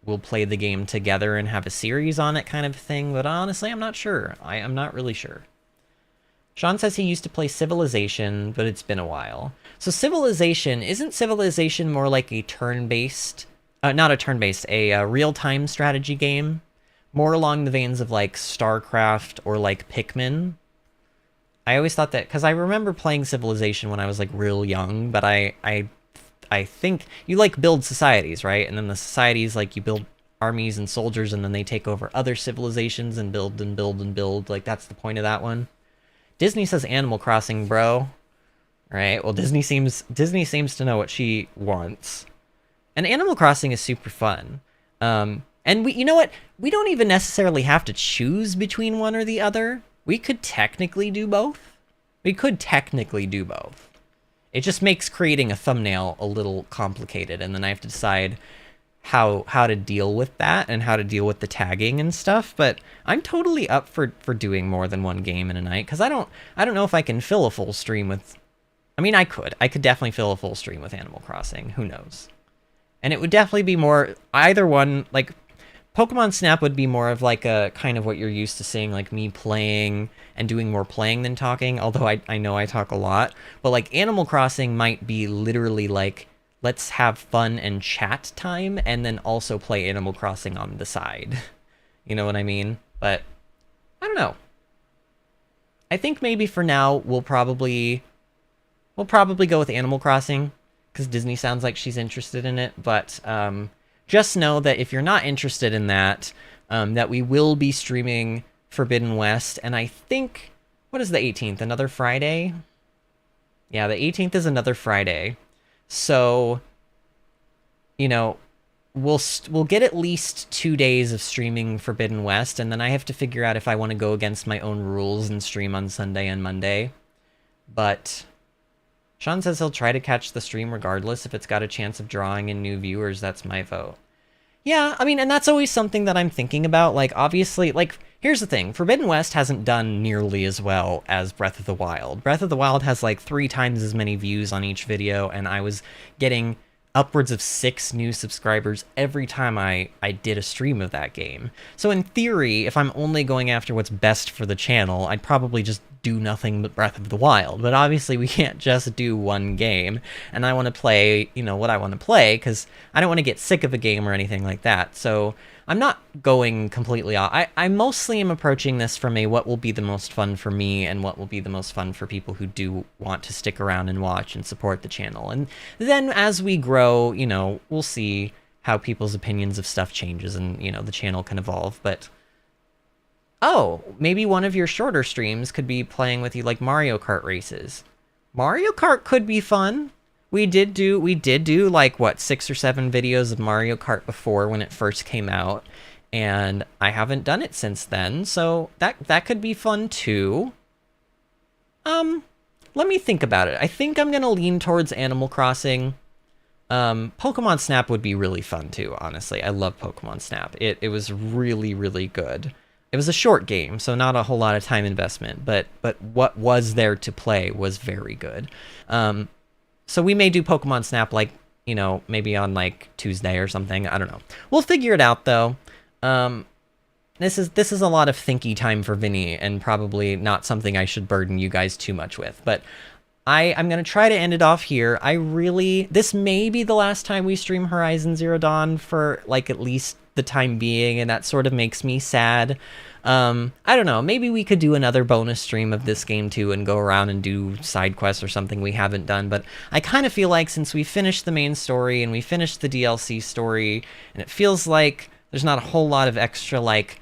we'll play the game together and have a series on it kind of thing, but honestly, I'm not sure. I'm not really sure. Sean says he used to play Civilization, but it's been a while. So isn't Civilization more like a turn-based, not a turn-based, a real-time strategy game? More along the veins of like StarCraft or like Pikmin. I always thought that, because I remember playing Civilization when I was like real young, but I think you like build societies, right? And then the societies, like, you build armies and soldiers, and then they take over other civilizations and build and build and build. Like, that's the point of that one. Disney says Animal Crossing, bro. Right? Well, Disney seems to know what she wants. And Animal Crossing is super fun. And you know what? We don't even necessarily have to choose between one or the other. We could technically do both. It just makes creating a thumbnail a little complicated, and then I have to decide how to deal with that and how to deal with the tagging and stuff. But I'm totally up for doing more than one game in a night, because I don't know if I can fill a full stream with... I mean, I could definitely fill a full stream with Animal Crossing. Who knows? And it would definitely be more... Either one, like... Pokemon Snap would be more of like a kind of what you're used to seeing, like me playing and doing more playing than talking, although I know I talk a lot. But like Animal Crossing might be literally like, let's have fun and chat time, and then also play Animal Crossing on the side. You know what I mean? But I don't know. I think maybe for now we'll probably go with Animal Crossing, because Disney sounds like she's interested in it. But just know that if you're not interested in that, that we will be streaming Forbidden West, and I think, what is the 18th? Another Friday? Yeah, the 18th is another Friday. So, you know, we'll get at least 2 days of streaming Forbidden West, and then I have to figure out if I want to go against my own rules and stream on Sunday and Monday. But Sean says he'll try to catch the stream regardless if it's got a chance of drawing in new viewers. That's my vote. Yeah, I mean, and that's always something that I'm thinking about. Like, obviously, like, here's the thing. Forbidden West hasn't done nearly as well as Breath of the Wild. Breath of the Wild has, like, 3 times as many views on each video, and I was getting upwards of 6 new subscribers every time I did a stream of that game. So in theory, if I'm only going after what's best for the channel, I'd probably just do nothing but Breath of the Wild. But obviously we can't just do one game, and I want to play, you know, what I want to play, because I don't want to get sick of a game or anything like that. So I'm not going completely off. I mostly am approaching this from a what will be the most fun for me and what will be the most fun for people who do want to stick around and watch and support the channel. And then as we grow, you know, we'll see how people's opinions of stuff changes, and, you know, the channel can evolve. But oh, maybe one of your shorter streams could be playing with you, like Mario Kart races. Mario Kart could be fun. We did do like, what, 6 or 7 videos of Mario Kart before when it first came out, and I haven't done it since then, so that could be fun too. Let me think about it. I think I'm gonna lean towards Animal Crossing. Pokemon Snap would be really fun too, honestly. I love Pokemon Snap. It was really, really good. It was a short game, so not a whole lot of time investment, but what was there to play was very good. So we may do Pokemon Snap, like, you know, maybe on, like, Tuesday or something. I don't know. We'll figure it out, though. This is a lot of thinky time for Vinny, and probably not something I should burden you guys too much with. But I'm going to try to end it off here. This may be the last time we stream Horizon Zero Dawn for, like, at least the time being, and that sort of makes me sad. I don't know, maybe we could do another bonus stream of this game too and go around and do side quests or something we haven't done, but I kind of feel like since we finished the main story and we finished the DLC story, and it feels like there's not a whole lot of extra, like,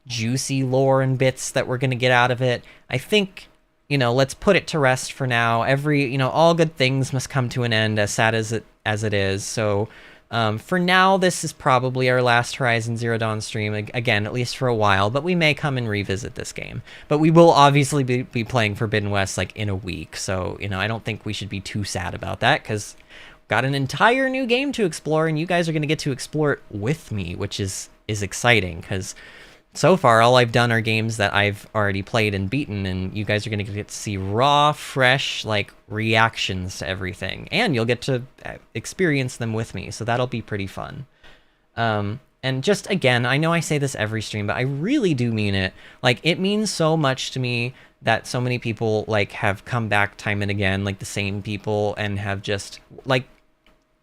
juicy lore and bits that we're going to get out of it, I think, you know, let's put it to rest for now. All good things must come to an end, as sad as it is, so... for now, this is probably our last Horizon Zero Dawn stream, again, at least for a while, but we may come and revisit this game. But we will obviously be playing Forbidden West, like, in a week, so, you know, I don't think we should be too sad about that, because we've got an entire new game to explore, and you guys are going to get to explore it with me, which is exciting, because so far, all I've done are games that I've already played and beaten, and you guys are going to get to see raw, fresh, like, reactions to everything. And you'll get to experience them with me, so that'll be pretty fun. And just, again, I know I say this every stream, but I really do mean it. Like, it means so much to me that so many people, like, have come back time and again, like, the same people, and have just, like,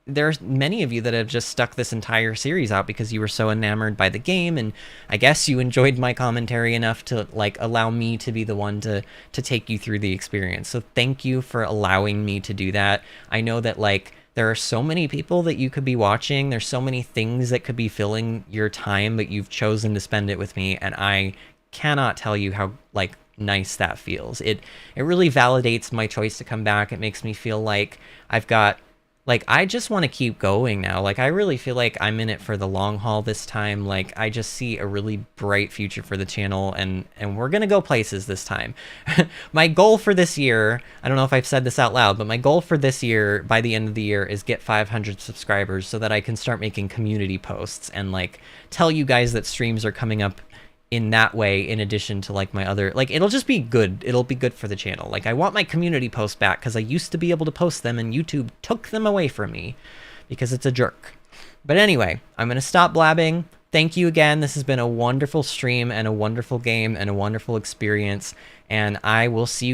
there's many of you that have just stuck this entire series out because you were so enamored by the game, and I guess you enjoyed my commentary enough to, like, allow me to be the one to take you through the experience. So thank you for allowing me to do that. I know that, like, there are so many people that you could be watching. There's so many things that could be filling your time, but you've chosen to spend it with me, and I cannot tell you how, like, nice that feels. It really validates my choice to come back. It makes me feel like I've got... Like, I just want to keep going now. Like, I really feel like I'm in it for the long haul this time. Like, I just see a really bright future for the channel, and we're going to go places this time. My goal for this year, I don't know if I've said this out loud, but my goal for this year, by the end of the year, is get 500 subscribers so that I can start making community posts and, like, tell you guys that streams are coming up in that way, in addition to, like, my other, like, it'll just be good. It'll be good for the channel. Like, I want my community posts back because I used to be able to post them and YouTube took them away from me because it's a jerk. But anyway, I'm going to stop blabbing. Thank you again. This has been a wonderful stream and a wonderful game and a wonderful experience, and I will see you